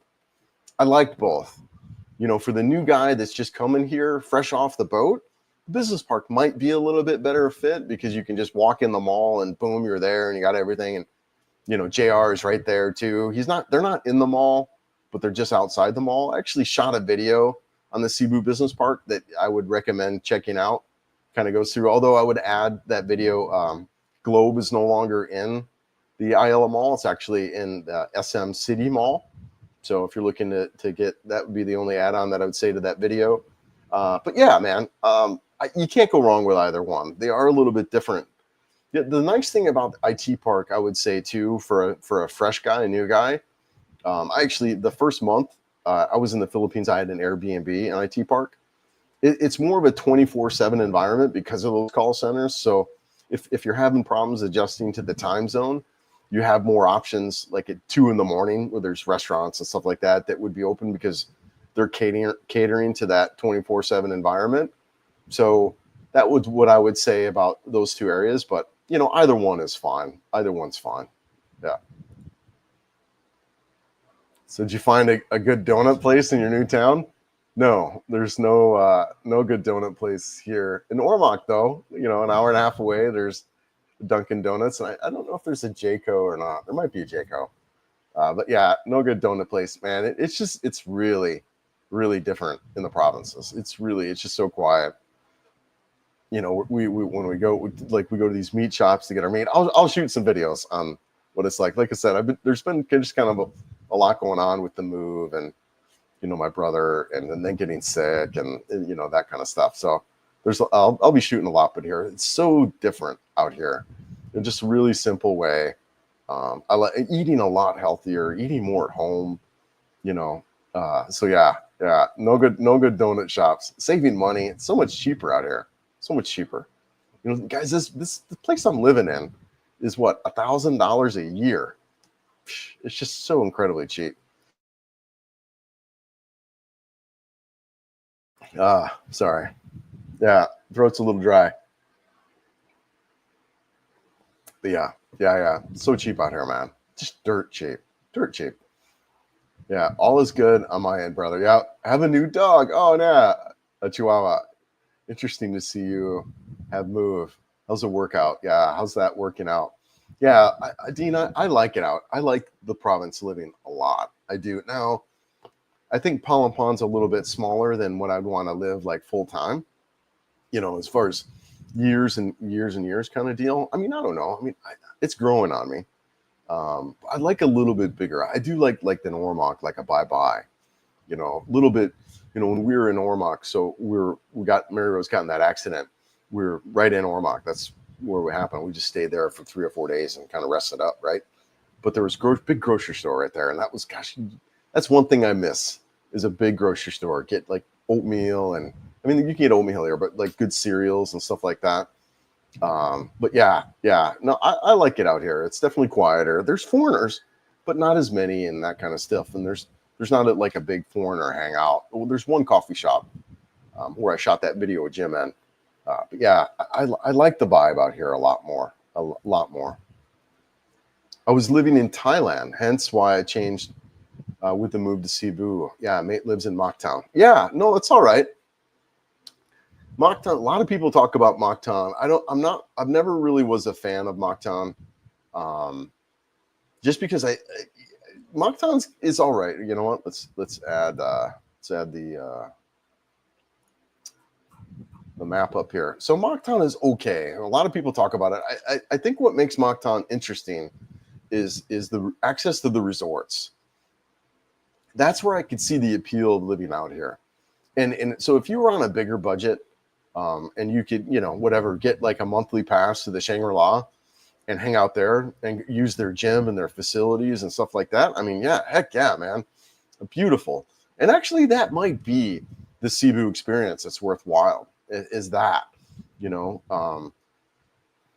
I liked both. For the new guy that's just coming here fresh off the boat, the business park might be a little bit better fit because you can just walk in the mall and boom, you're there and you got everything. And, JR is right there too. They're not in the mall, but they're just outside the mall. I actually shot a video on the Cebu Business Park that I would recommend checking out. Kind of goes through, although I would add that video, Globe is no longer in the ILM Mall. It's actually in the SM City Mall. So if you're looking to get, that would be the only add-on that I would say to that video. But yeah, man, you can't go wrong with either one. They are a little bit different. The nice thing about the IT Park, I would say too, for a fresh guy, a new guy, the first month I was in the Philippines, I had an Airbnb in IT Park. It's more of a 24/7 environment because of those call centers. So if you're having problems adjusting to the time zone, you have more options like at 2 a.m. where there's restaurants and stuff like that would be open because they're catering to that 24/7 environment. So that was what I would say about those two areas. But, either one is fine. Either one's fine. Yeah. So did you find a good donut place in your new town? No, there's no good donut place here. In Ormoc, though, an hour and a half away, there's Dunkin' Donuts. And I don't know if there's a Jayco or not. There might be a Jayco. But yeah, no good donut place, man. It's really, really different in the provinces. It's just so quiet. We when we go to these meat shops to get our meat. I'll shoot some videos on what it's like. Like I said, there's been just kind of a lot going on with the move and my brother and then getting sick and that kind of stuff. So I'll be shooting a lot, but here it's so different out here in just a really simple way. I like eating a lot healthier, eating more at home. So yeah, no good donut shops. Saving money. It's so much cheaper out here. So much cheaper. Guys, this the place I'm living in is what, $1,000 a year. It's just so incredibly cheap. Sorry. Yeah, throat's a little dry. But yeah. So cheap out here, man. Just dirt cheap. Dirt cheap. Yeah, all is good on my end, brother. Yeah, I have a new dog. Oh, yeah, a Chihuahua. Interesting to see you have moved. How's the workout? Yeah, how's that working out? Yeah, Dina, I like it out. I like the province living a lot. I do. Now, I think Palampong's a little bit smaller than what I'd want to live like full time. As far as years and years and years kind of deal. I mean, I don't know. I mean, it's growing on me. I like a little bit bigger. I do like the Ormoc, like a Byebye. A little bit. When we were in Ormoc, so Mary Rose got in that accident. We were right in Ormoc. That's where it happened. We just stayed there for 3 or 4 days and kind of rested up, right? But there was big grocery store right there, and that was, gosh, that's one thing I miss is a big grocery store. Get like oatmeal, and I mean you can get oatmeal here, but like good cereals and stuff like that. But yeah, no, I like it out here. It's definitely quieter. There's foreigners, but not as many and that kind of stuff. And there's not like a big foreigner hangout. Well, there's one coffee shop where I shot that video with Jim in. But yeah, I like the vibe out here a lot more. I was living in Thailand, hence why I changed with the move to Cebu. Yeah, mate lives in Mactan. Yeah, no, it's all right. Mactan, a lot of people talk about Mactan. I've never really was a fan of Mactan. Just because Mactan is all right. You know what? Let's add the the map up here. So Mocktown is okay. A lot of people talk about it. I think what makes Mocktown interesting is the access to the resorts. That's where I could see the appeal of living out here. And so if you were on a bigger budget, and you could, whatever, get like a monthly pass to the Shangri-La and hang out there and use their gym and their facilities and stuff like that. I mean, yeah, heck yeah, man. Beautiful. And actually that might be the Cebu experience that's worthwhile, is that,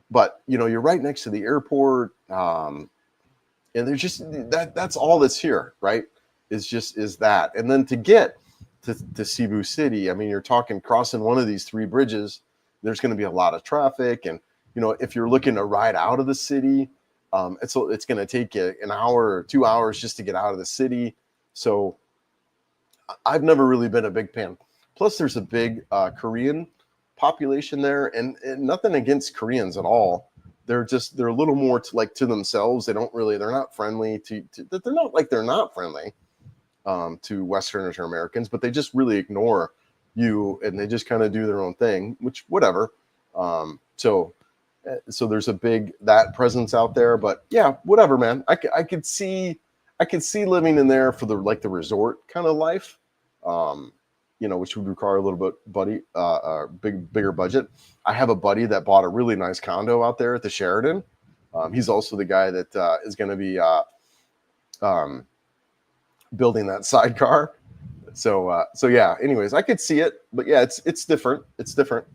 but you're right next to the airport. And there's just that's all that's here, right? Is that. And then to get to Cebu City, I mean, you're talking crossing one of these 3 bridges, there's going to be a lot of traffic. And, if you're looking to ride out of the city, it's going to take you an hour or 2 hours just to get out of the city. So I've never really been a big fan. Plus, there's a big Korean population there, and nothing against Koreans at all. They're a little more to themselves. They're not friendly they're not friendly to Westerners or Americans, but they just really ignore you and they just kind of do their own thing, which whatever. So there's a big that presence out there, but yeah, whatever, man. I could see living in there for the resort kind of life, which would require a little bit bigger budget. I have a buddy that bought a really nice condo out there at the Sheraton. He's also the guy that is going to be building that sidecar. So yeah. Anyways, I could see it, but yeah, it's different. It's different.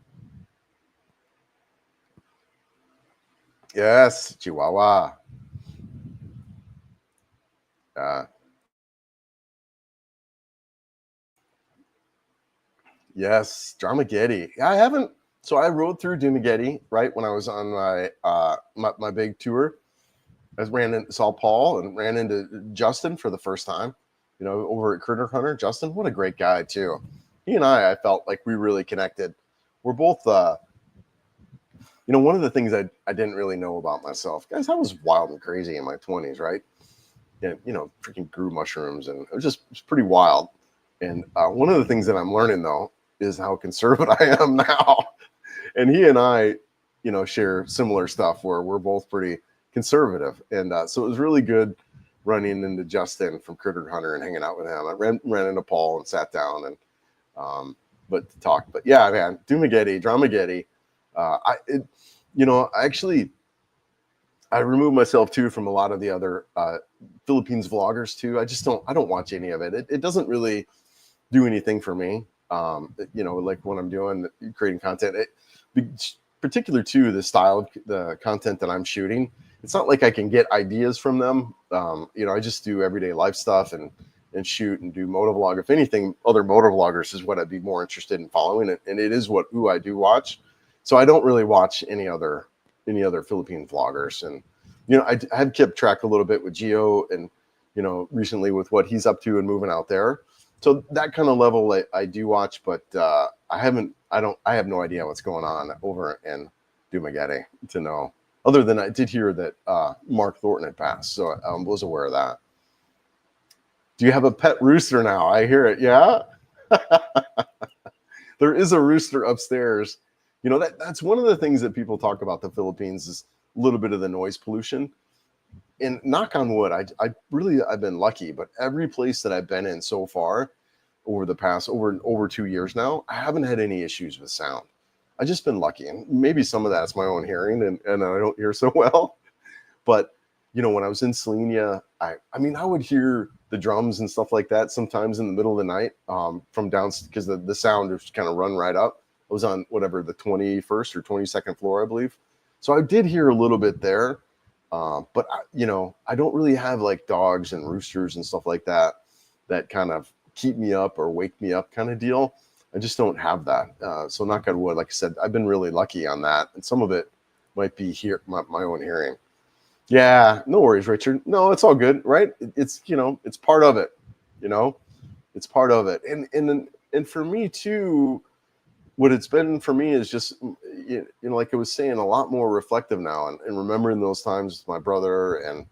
Yes, Chihuahua. Yes, Dramageddon. Yeah, I haven't. So I rode through Dumageddon right when I was on my big tour. I saw Paul and ran into Justin for the first time, over at Critter Hunter. Justin, what a great guy too. He and I felt like we really connected. We're both, one of the things I didn't really know about myself, guys, I was wild and crazy in my 20s, right? And, freaking grew mushrooms, and it was pretty wild. And one of the things that I'm learning though is how conservative I am now. And he and I, share similar stuff where we're both pretty conservative. And so it was really good running into Justin from Critter Hunter and hanging out with him. I ran into Paul and sat down and but to talk. But yeah, man, Dramageddon. I removed myself too from a lot of the other Philippines vloggers too. I don't watch any of it. It doesn't really do anything for me. Like when I'm creating content, particular to the style of the content that I'm shooting. It's not like I can get ideas from them. I just do everyday life stuff and shoot and do motovlog. If anything, other motovloggers is what I'd be more interested in following, and it is who I do watch. So I don't really watch any other Philippine vloggers. And I have kept track a little bit with Gio, and recently with what he's up to and moving out there. So that kind of level I do watch, but I have no idea what's going on over in Dumageddon to know. Other than I did hear that Mark Thornton had passed, so I was aware of that. Do you have a pet rooster now? I hear it. Yeah, there is a rooster upstairs. That's one of the things that people talk about the Philippines is a little bit of the noise pollution. And knock on wood, I've been lucky, but every place that I've been in so far over the past over 2 years now, I haven't had any issues with sound. I've just been lucky, and maybe some of that's my own hearing, and I don't hear so well. But when I was in Selenia, I would hear the drums and stuff like that sometimes in the middle of the night from down, because the sound just kind of run right up. I was on whatever the 21st or 22nd floor, I believe. So I did hear a little bit there, but I don't really have like dogs and roosters and stuff like that kind of keep me up or wake me up kind of deal. I just don't have that. So knock on wood, like I said, I've been really lucky on that. And some of it might be my own hearing. Yeah, no worries, Richard. No, it's all good, right? It's, it's part of it, it's part of it. And for me too, what it's been for me is just, like I was saying, a lot more reflective now and remembering those times with my brother. And,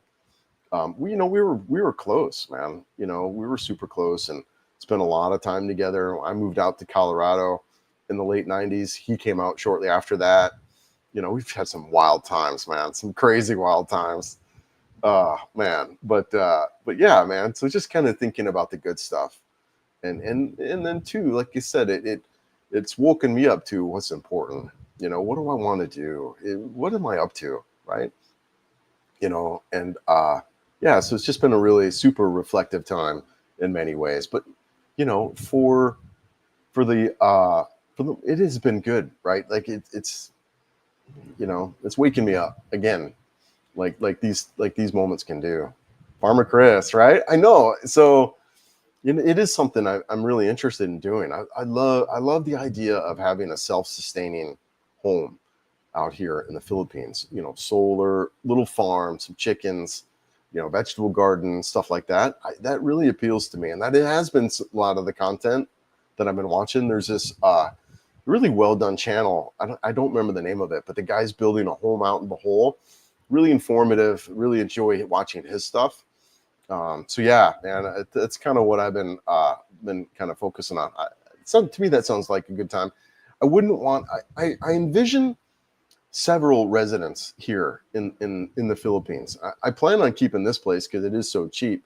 we were close, man. We were super close and spent a lot of time together. I moved out to Colorado in the late 90s. He came out shortly after that. We've had some wild times, man, some crazy wild times. Man. But yeah, man. So just kind of thinking about the good stuff. And then too, like you said, it's woken me up to what's important. What do I want to do? What am I up to? Right. And yeah, so it's just been a really super reflective time in many ways. But for the it has been good, right? Like it's waking me up again, like these moments can do. Farmer Chris, right? I know. So it is something I'm really interested in doing. I love the idea of having a self-sustaining home out here in the Philippines. Solar, little farm, some chickens, vegetable garden, stuff like that. That really appeals to me, and that it has been a lot of the content that I've been watching. There's this really well done channel. I don't remember the name of it, but the guy's building a home out in the hole. Really informative. Really enjoy watching his stuff. So yeah, man, that's kind of what I've been kind of focusing on. To me, that sounds like a good time. I wouldn't want. I envision several residents here in the Philippines. I plan on keeping this place because it is so cheap.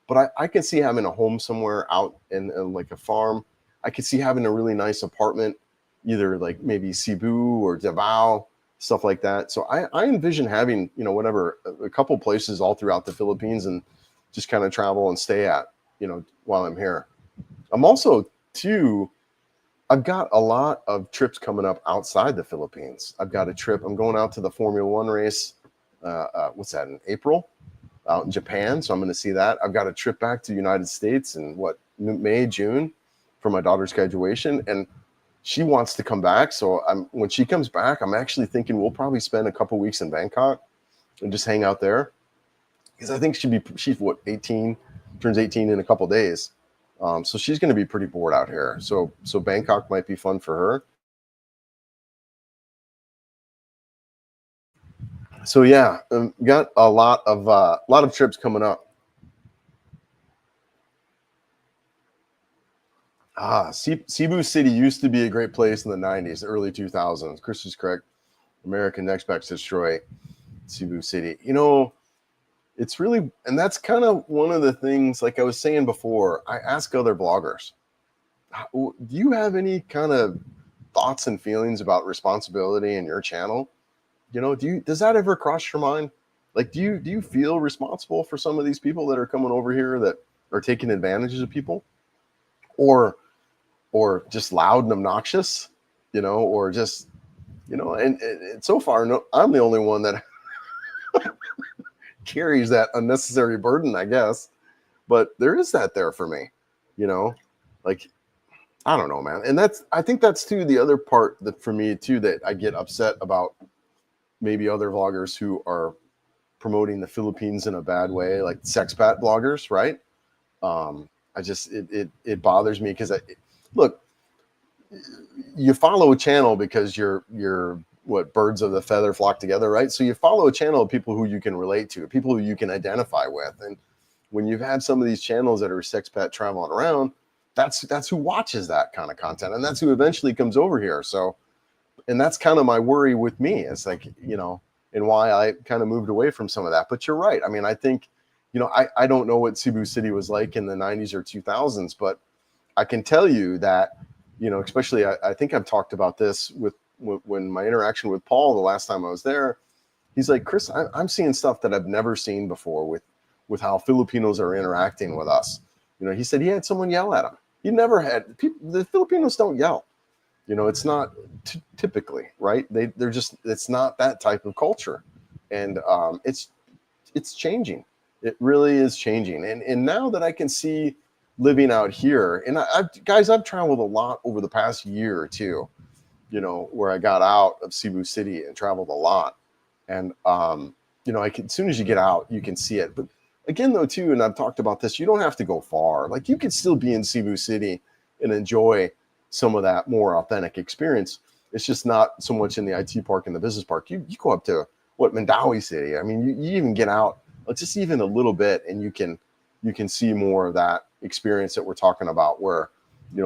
But I can see having a home somewhere out in like a farm. I could see having a really nice apartment, either like maybe Cebu or Davao, stuff like that. So I envision having, whatever, a couple places all throughout the Philippines and just kind of travel and stay at, while I'm here. I'm also, too, I've got a lot of trips coming up outside the Philippines. I've got a trip. I'm going out to the Formula One race. What's that, in April? Out in Japan. So I'm going to see that. I've got a trip back to the United States in May, June for my daughter's graduation. And she wants to come back. So when she comes back, I'm actually thinking we'll probably spend a couple weeks in Bangkok and just hang out there. Because I think she's 18, turns 18 in a couple days. So she's going to be pretty bored out here. So Bangkok might be fun for her. So yeah, got a lot of trips coming up. Cebu City used to be a great place in the 90s, early 2000s. Chris is correct. American Next Back to Detroit, Cebu City. It's really, and that's kind of one of the things, like I was saying before, I ask other bloggers, do you have any kind of thoughts and feelings about responsibility in your channel? Does that ever cross your mind? Like, do you feel responsible for some of these people that are coming over here that are taking advantages of people, or just loud and obnoxious, or just, and so far, no, I'm the only one that carries that unnecessary burden, I guess. But there is that there for me, like, I don't know, man. And I think that's too the other part that for me too, that I get upset about maybe other vloggers who are promoting the Philippines in a bad way, like sexpat bloggers, right? It bothers me because look, you follow a channel because you're what, birds of the feather flock together, right? So you follow a channel of people who you can relate to, people who you can identify with. And when you've had some of these channels that are sexpat traveling around, that's who watches that kind of content, and that's who eventually comes over here. So, and that's kind of my worry with me. It's like, and why I kind of moved away from some of that. But you're right. I mean, I think, I don't know what Cebu City was like in the 90s or 2000s, but I can tell you that, especially I think I've talked about this when my interaction with Paul the last time I was there. He's like, Chris, I'm seeing stuff that I've never seen before with how Filipinos are interacting with us. He said he had someone yell at him. He never had people. The Filipinos don't yell. It's not typically, right. They're just, it's not that type of culture, and it's changing. It really is changing. And now that I can see living out here, and I've traveled a lot over the past year or two, where I got out of Cebu City and traveled a lot. And, as soon as you get out, you can see it. But again, though, too, and I've talked about this, you don't have to go far. Like, you could still be in Cebu City and enjoy some of that more authentic experience. It's just not so much in the IT park and the business park. You go up to Mandawi City. I mean, you even get out just even a little bit, and you can see more of that experience that we're talking about, where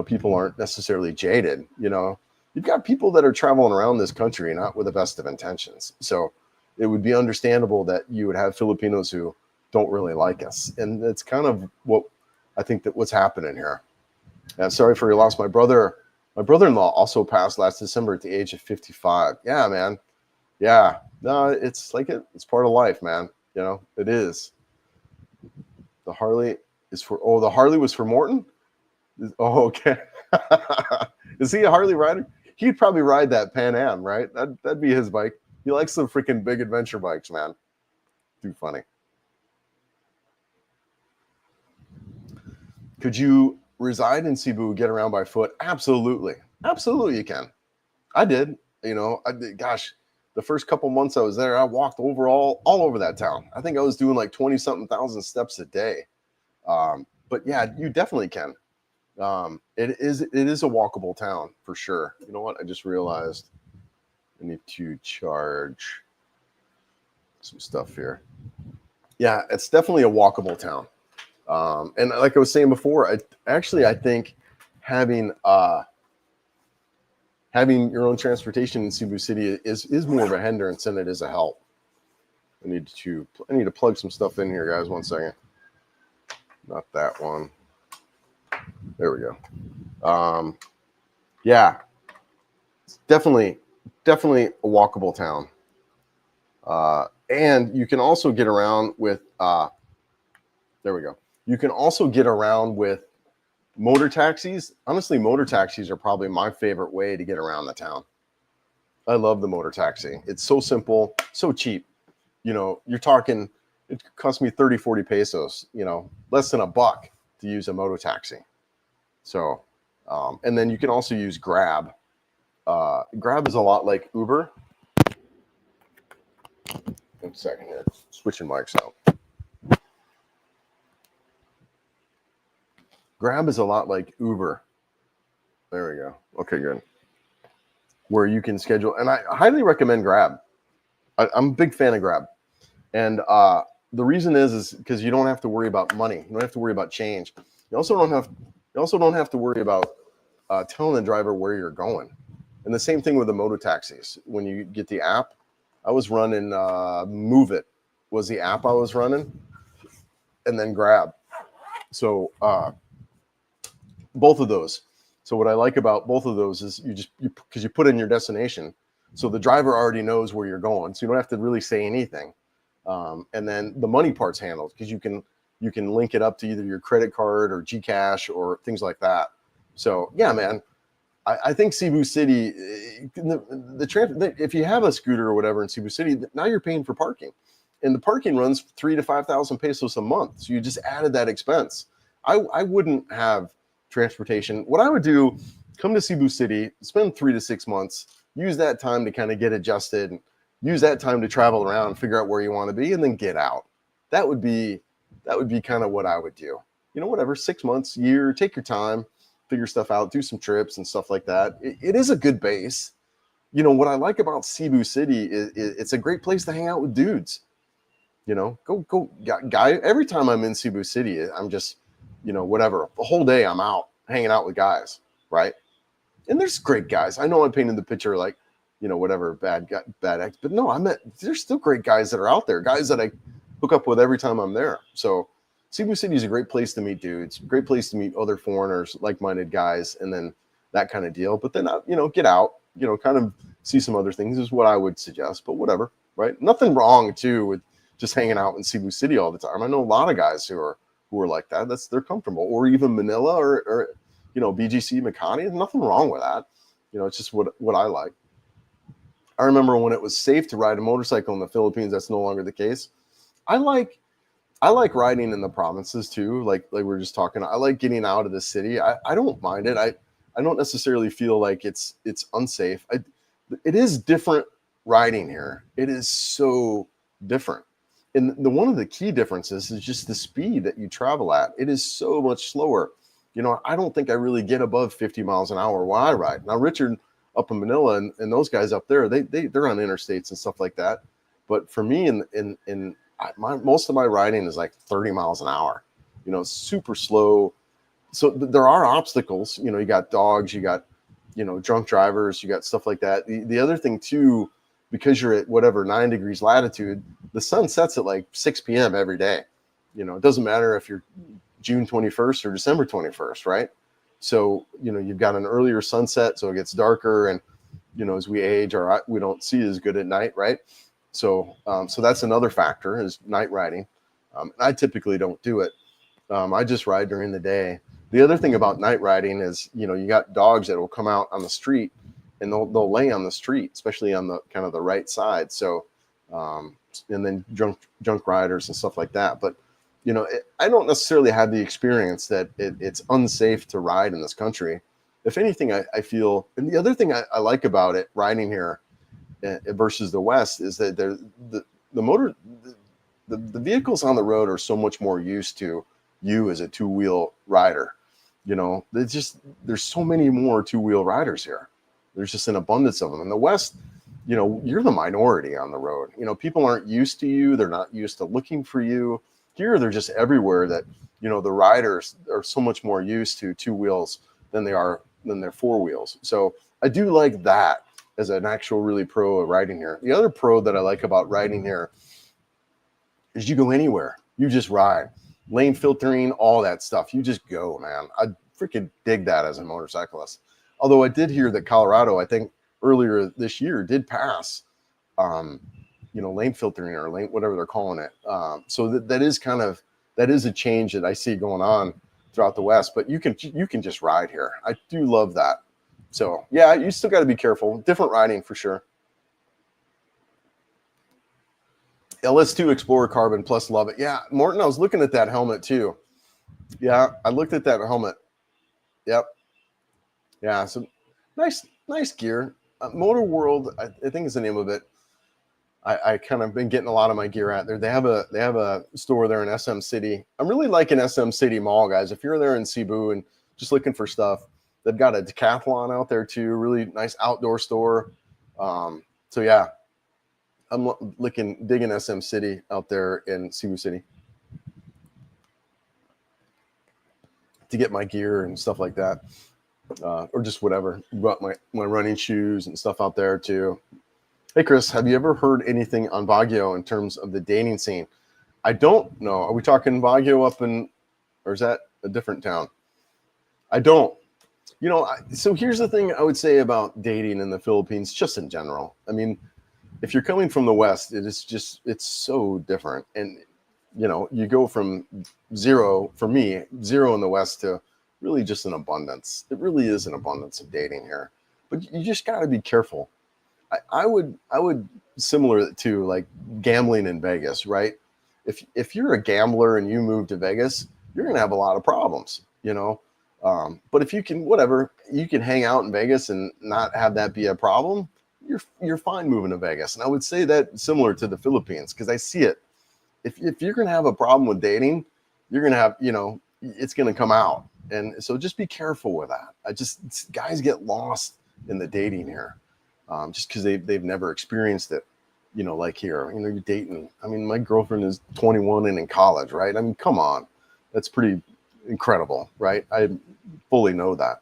people aren't necessarily jaded. you've got people that are traveling around this country not with the best of intentions. So it would be understandable that you would have Filipinos who don't really like us. And it's kind of what I think that what's happening here. And I'm sorry for your loss. My brother-in-law also passed last December at the age of 55. Yeah, man. Yeah. No, it's like it's part of life, man. You know, it is. The Harley the Harley was for Morton? Oh, okay. Is he a Harley rider? He'd probably ride that Pan Am, right? That'd be his bike. He likes some freaking big adventure bikes, man. Too funny. Could you reside in Cebu, get around by foot? Absolutely. Absolutely you can. I did. You know, gosh, the first couple months I was there, I walked all over that town. I think I was doing like 20-something thousand steps a day. But yeah, you definitely can. It is a walkable town for sure. You know what? I just realized I need to charge some stuff here. Yeah, it's definitely a walkable town. And like I was saying before, I think having your own transportation in Cebu City is more of a hindrance than it is a help. I need to plug some stuff in here, guys. 1 second. Not that one. There we go. Yeah, it's definitely a walkable town. And you can also get around with there we go. You can also get around with motor taxis. Honestly, motor taxis are probably my favorite way to get around the town. I love the motor taxi. It's so simple, so cheap. You know, you're talking, it cost me 30, 40 pesos, you know, less than $1 to use a motor taxi. So, and then you can also use Grab. Grab is a lot like Uber. 1 second here, switching mics out. Grab is a lot like Uber. There we go. Okay, good. Where you can schedule, and I highly recommend Grab. I'm a big fan of Grab. And the reason is because you don't have to worry about money. You don't have to worry about change. You also don't have to worry about telling the driver where you're going. And the same thing with the motor taxis. When you get the app, I was running Move It was the app I was running, and then Grab. So both of those. So what I like about both of those is because you put in your destination, so the driver already knows where you're going, so you don't have to really say anything. And then the money part's handled because you can link it up to either your credit card or Gcash or things like that. So yeah, man, I think Cebu City, if you have a scooter or whatever in Cebu City, now you're paying for parking, and the parking runs 3,000 to 5,000 pesos a month. So you just added that expense. I wouldn't have transportation. What I would do, come to Cebu City, spend 3 to 6 months, use that time to kind of get adjusted, use that time to travel around, figure out where you want to be, and then get out. That would be kind of what I would do. You know, whatever, 6 months, year, take your time, figure stuff out, do some trips and stuff like that. It is a good base. You know, what I like about Cebu City is it's a great place to hang out with dudes. You know, go guy. Every time I'm in Cebu City, I'm just, you know, whatever. The whole day I'm out hanging out with guys, right? And there's great guys. I know I'm painting the picture like, you know, whatever, bad ex, but no, there's still great guys that are out there, guys that I hook up with every time I'm there. So Cebu City is a great place to meet dudes, great place to meet other foreigners, like-minded guys, and then that kind of deal. But then, you know, get out, you know, kind of see some other things is what I would suggest, but whatever, right? Nothing wrong too with just hanging out in Cebu City all the time. I know a lot of guys who are like that. They're comfortable, or even Manila or you know, BGC, Makati. There's nothing wrong with that. You know, it's just what I like. I remember when it was safe to ride a motorcycle in the Philippines. That's no longer the case. I like riding in the provinces too. Like we were just talking. I like getting out of the city. I don't mind it. I don't necessarily feel like it's unsafe. It is different riding here. It is so different. And one of the key differences is just the speed that you travel at. It is so much slower. You know, I don't think I really get above 50 miles an hour while I ride. Now, Richard up in Manila and those guys up there, they're on interstates and stuff like that. But for me, most of my riding is like 30 miles an hour. You know, super slow. So there are obstacles. You know, you got dogs, you got drunk drivers, you got stuff like that. The other thing too, because you're at whatever 9 degrees latitude, the sun sets at like 6 p.m. every day. It doesn't matter if you're June 21st or December 21st, right? So, you've got an earlier sunset, so it gets darker, and, as we age, we don't see as good at night, right? So, so that's another factor, is night riding. I typically don't do it. I just ride during the day. The other thing about night riding is, you got dogs that will come out on the street, and they'll lay on the street, especially on the kind of the right side. So, and then drunk riders and stuff like that. But, I don't necessarily have the experience that it's unsafe to ride in this country. If anything, I feel, and the other thing I like about it, riding here versus the West, is that the vehicles on the road are so much more used to you as a two-wheel rider. There's so many more two-wheel riders here. There's just an abundance of them. In the West, you're the minority on the road. People aren't used to you. They're not used to looking for you. Here, they're just everywhere. That, the riders are so much more used to two wheels than their four wheels. So I do like that as an actual really pro of riding here. The other pro that I like about riding here is you go anywhere. You just ride. Lane filtering, all that stuff. You just go, man. I freaking dig that as a motorcyclist. Although I did hear that Colorado, I think earlier this year, did pass lane filtering, or lane, whatever they're calling it. So that is a change that I see going on throughout the West. But you can just ride here. I do love that. So yeah, you still got to be careful. Different riding for sure. LS2 Explorer Carbon Plus, love it. Yeah, Morton, I was looking at that helmet too. Yeah, I looked at that helmet. Yep. Yeah, so nice gear. Motor World, I think is the name of it. I kind of been getting a lot of my gear at there. They have a store there in SM City. I'm really liking SM City Mall, guys. If you're there in Cebu and just looking for stuff, they've got a Decathlon out there too. Really nice outdoor store. So yeah, I'm digging SM City out there in Cebu City to get my gear and stuff like that, or just whatever. Brought my running shoes and stuff out there too. Hey, Chris, have you ever heard anything on Baguio in terms of the dating scene? I don't know. Are we talking Baguio or is that a different town? I don't. So here's the thing I would say about dating in the Philippines, just in general. I mean, if you're coming from the West, it's so different. And, you go from zero in the West to really just an abundance. It really is an abundance of dating here. But you just got to be careful. I would similar to like gambling in Vegas, right? If you're a gambler and you move to Vegas, you're going to have a lot of problems, but if you can hang out in Vegas and not have that be a problem, you're fine moving to Vegas. And I would say that similar to the Philippines, because I see it. If you're going to have a problem with dating, you're going to have, it's going to come out. And so just be careful with that. Guys get lost in the dating here. Just because they've never experienced it, like here, you're dating. I mean, my girlfriend is 21 and in college, right? I mean, come on, that's pretty incredible, right? I fully know that.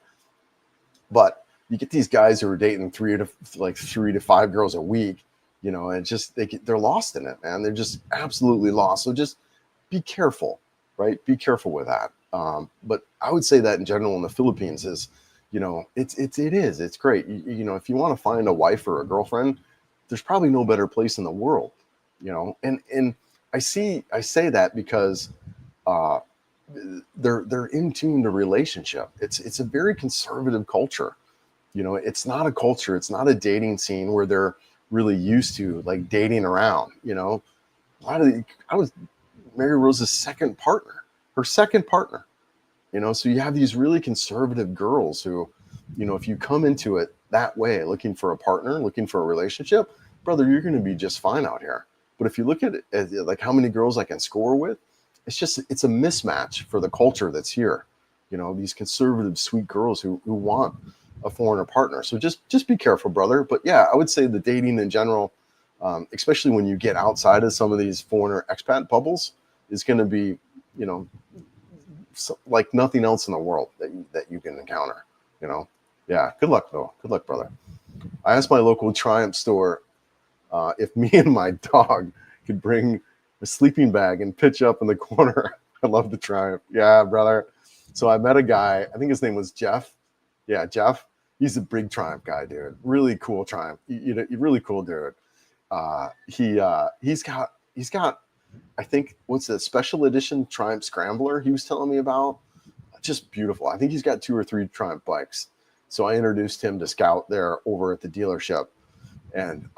But you get these guys who are dating 3 to 5 girls a week, and they're lost in it, man. They're just absolutely lost. So just be careful, right? Be careful with that. But I would say that in general in the Philippines is, it's great. If you want to find a wife or a girlfriend, there's probably no better place in the world, and I say that because they're in tune to relationship. It's a very conservative culture. It's not a culture. It's not a dating scene where they're really used to like dating around. I was Mary Rose's second partner, so you have these really conservative girls who, if you come into it that way, looking for a partner, looking for a relationship, brother, you're going to be just fine out here. But if you look at it as like how many girls I can score with, it's a mismatch for the culture that's here. These conservative, sweet girls who want a foreigner partner. So just be careful, brother. But yeah, I would say the dating in general, especially when you get outside of some of these foreigner expat bubbles, is going to be, like nothing else in the world that you can encounter. Yeah, good luck though. Good luck, brother. I asked my local Triumph store if me and my dog could bring a sleeping bag and pitch up in the corner. I love the Triumph. Yeah, brother. So I met a guy, I think his name was Jeff. Yeah, Jeff. He's a big Triumph guy, dude. Really cool Triumph. Really cool dude. He's got I think what's the special edition Triumph Scrambler he was telling me about. Just beautiful. I think he's got 2 or 3 Triumph bikes. So I introduced him to Scout there over at the dealership. And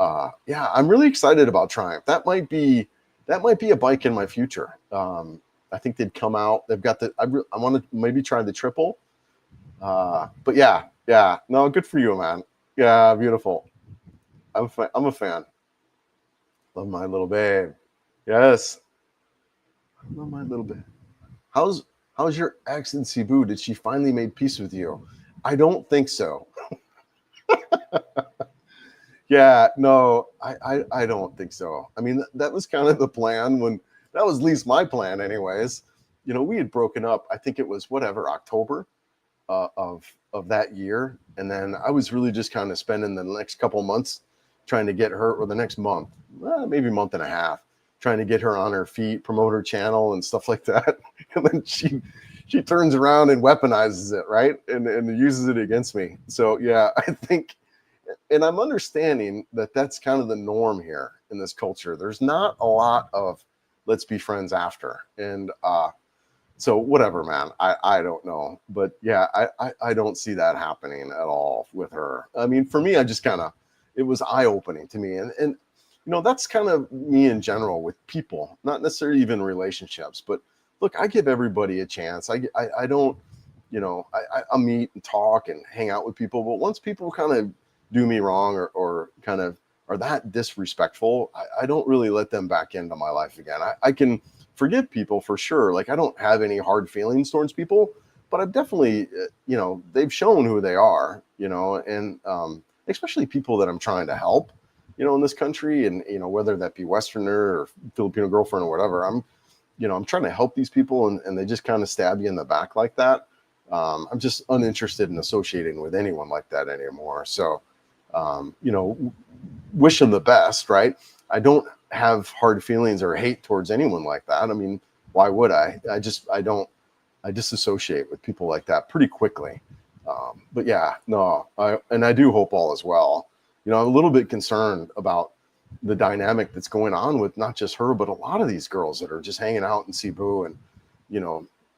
yeah, I'm really excited about Triumph. That might be a bike in my future. I think they'd come out. They've got I want to maybe try the triple. But yeah, no, good for you, man. Yeah, beautiful. I'm a fan. Love my little babe. Yes, I love my little babe. How's your ex in Cebu? Did she finally make peace with you? I don't think so. Yeah, no, I don't think so. I mean, that was kind of the plan that was at least my plan anyways. We had broken up, I think it was whatever, October of that year. And then I was really just kind of spending the next couple months trying to get her, or the next month, maybe month and a half, trying to get her on her feet, promote her channel and stuff like that. And then she turns around and weaponizes it, right? And uses it against me. So yeah, I think, and I'm understanding that that's kind of the norm here in this culture. There's not a lot of let's be friends after. And so whatever, man, I don't know. But yeah, I don't see that happening at all with her. I mean, for me, I just kind of, it was eye-opening to me. And that's kind of me in general with people, not necessarily even relationships, but look, I give everybody a chance. I don't, I'll meet and talk and hang out with people. But once people kind of do me wrong or kind of are that disrespectful, I don't really let them back into my life again. I can forgive people for sure. Like I don't have any hard feelings towards people, but I've definitely, they've shown who they are, and especially people that I'm trying to help, in this country, and whether that be Westerner or Filipino girlfriend or whatever, I'm trying to help these people, and they just kind of stab you in the back like that. I'm just uninterested in associating with anyone like that anymore. So, wish them the best, right? I don't have hard feelings or hate towards anyone like that. I mean, why would I? I disassociate with people like that pretty quickly. But yeah, no, I do hope all is well. I'm a little bit concerned about the dynamic that's going on with not just her, but a lot of these girls that are just hanging out in Cebu, and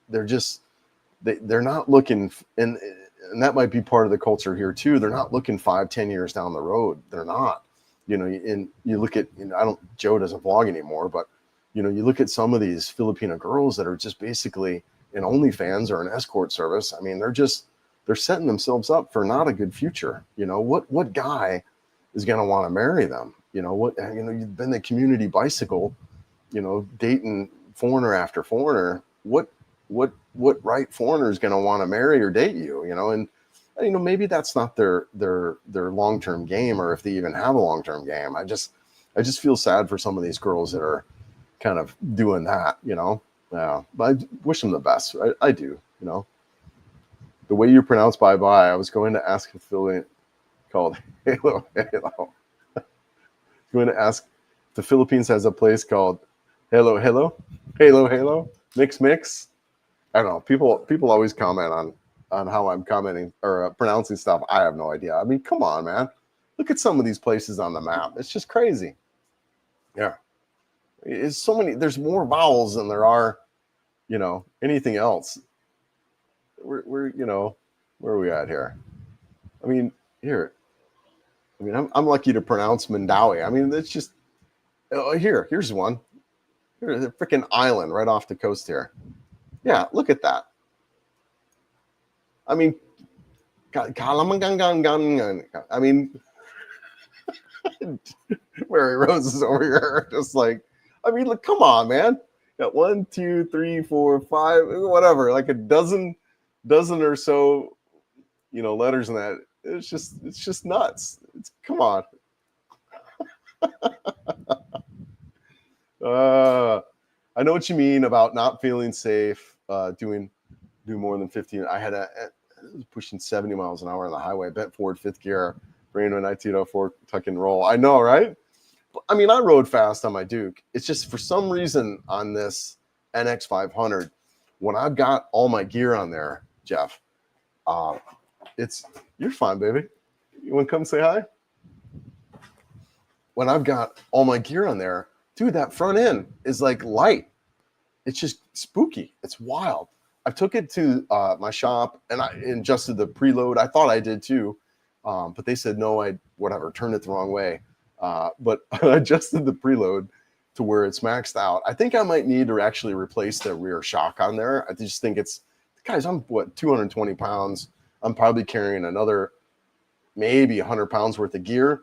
they're just they're not looking, and that might be part of the culture here too. They're not looking 5-10 years down the road. They're not. And you look at, Joe doesn't vlog anymore, but you look at some of these Filipino girls that are just basically an OnlyFans or an escort service. I mean, they're setting themselves up for not a good future. What guy is going to want to marry them? You've been the community bicycle, dating foreigner after foreigner. What right foreigner is going to want to marry or date you? And maybe that's not their long-term game, or if they even have a long-term game. I just feel sad for some of these girls that are kind of doing that. Yeah, but I wish them the best. I do. The way you pronounce Byebye, I was going to ask a affiliate called Halo. Going to ask if the Philippines has a place called Halo, Mix. I don't know. People always comment on how I'm commenting or pronouncing stuff. I have no idea. I mean, come on, man. Look at some of these places on the map. It's just crazy. Yeah. It's so many. There's more vowels than there are, anything else. We're where are we at here? I mean, here. I mean, I'm lucky to pronounce Mandawi. I mean, it's just here's one. Here's a freaking island right off the coast here. Yeah, look at that. I mean, I mean, Mary Rose is over here, just like, I mean, look, come on, man. Got 1, 2, 3, 4, 5, whatever, like a dozen or so, letters in that. It's just nuts. Come on. I know what you mean about not feeling safe, do more than 15. I had pushing 70 miles an hour on the highway, bent forward fifth gear, Reno 1904 tuck and roll. I know, right? I mean, I rode fast on my Duke. It's just for some reason on this NX 500, when I've got all my gear on there, Jeff, you're fine, baby. You want to come say hi? When I've got all my gear on there, dude, that front end is like light. It's just spooky. It's wild. I took it to my shop and I adjusted the preload. I thought I did too, but they said no. I turned it the wrong way. But I adjusted the preload to where it's maxed out. I think I might need to actually replace the rear shock on there. I just think guys, I'm 220 pounds. I'm probably carrying another maybe 100 pounds worth of gear.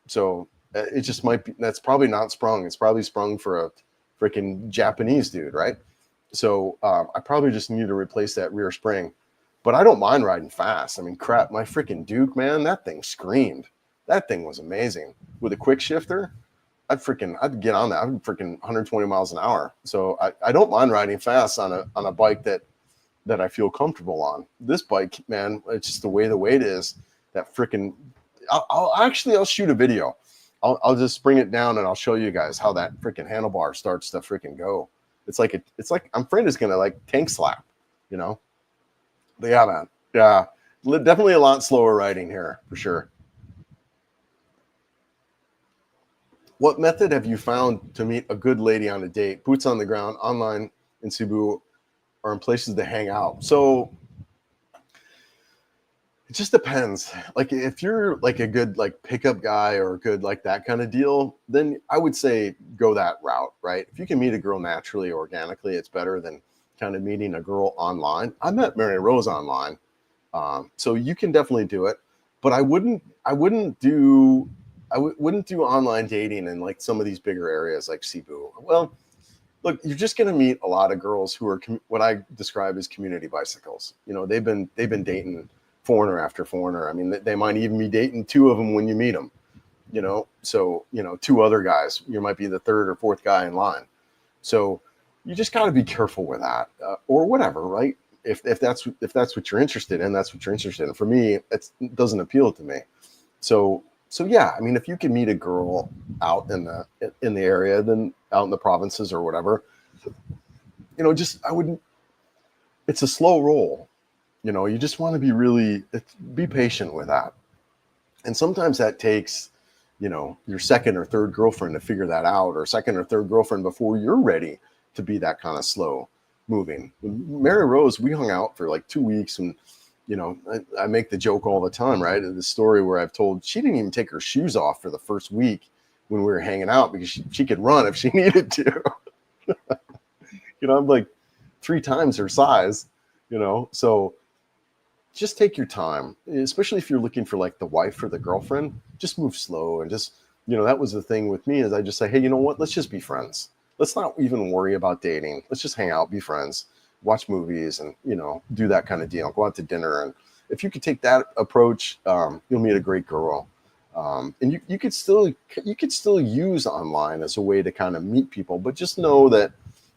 So it just might be, that's probably not sprung. It's probably sprung for a freaking Japanese dude, right? So I probably just need to replace that rear spring. But I don't mind riding fast. I mean, crap, my freaking Duke, man, that thing screamed. That thing was amazing. With a quick shifter, I'd get on that. I'm freaking 120 miles an hour. So I don't mind riding fast on a bike that I feel comfortable on. This bike, man, it's just the way the weight is. That freaking, I'll shoot a video. I'll just bring it down and I'll show you guys how that freaking handlebar starts to freaking go. It's like I'm afraid it's gonna like tank slap, you know. But yeah, man, yeah, definitely a lot slower riding here for sure. What method have you found to meet a good lady on a date? Boots on the ground, online in Cebu, or in places to hang out? So it just depends. Like if you're like a good like pickup guy or a good like that kind of deal, then I would say go that route, right? If you can meet a girl naturally, organically, it's better than kind of meeting a girl online. I met Mary Rose online, so you can definitely do it. But I wouldn't do online dating in like some of these bigger areas like Cebu. Well, look, you're just going to meet a lot of girls who are what I describe as community bicycles. You know, they've been dating foreigner after foreigner. I mean, they might even be dating two of them when you meet them. You know, so two other guys. You might be the third or fourth guy in line. So you just got to be careful with that, or whatever, right? If that's what you're interested in, that's what you're interested in. For me, it doesn't appeal to me. So yeah, I mean, if you can meet a girl out in the area, then out in the provinces or whatever, it's a slow roll. You just want to be patient with that. And sometimes that takes, your second or third girlfriend to figure that out, or second or third girlfriend before you're ready to be that kind of slow moving. Mary Rose, we hung out for like 2 weeks, and I make the joke all the time, right? The story where I've told she didn't even take her shoes off for the first week when we were hanging out because she could run if she needed to. I'm like 3 times her size, so just take your time, especially if you're looking for like the wife or the girlfriend. Just move slow and just, that was the thing with me, is I just say, hey, you know what? Let's just be friends. Let's not even worry about dating. Let's just hang out, be friends, watch movies, and do that kind of deal. Go out to dinner, and if you could take that approach, you'll meet a great girl. And you could still use online as a way to kind of meet people, but just know that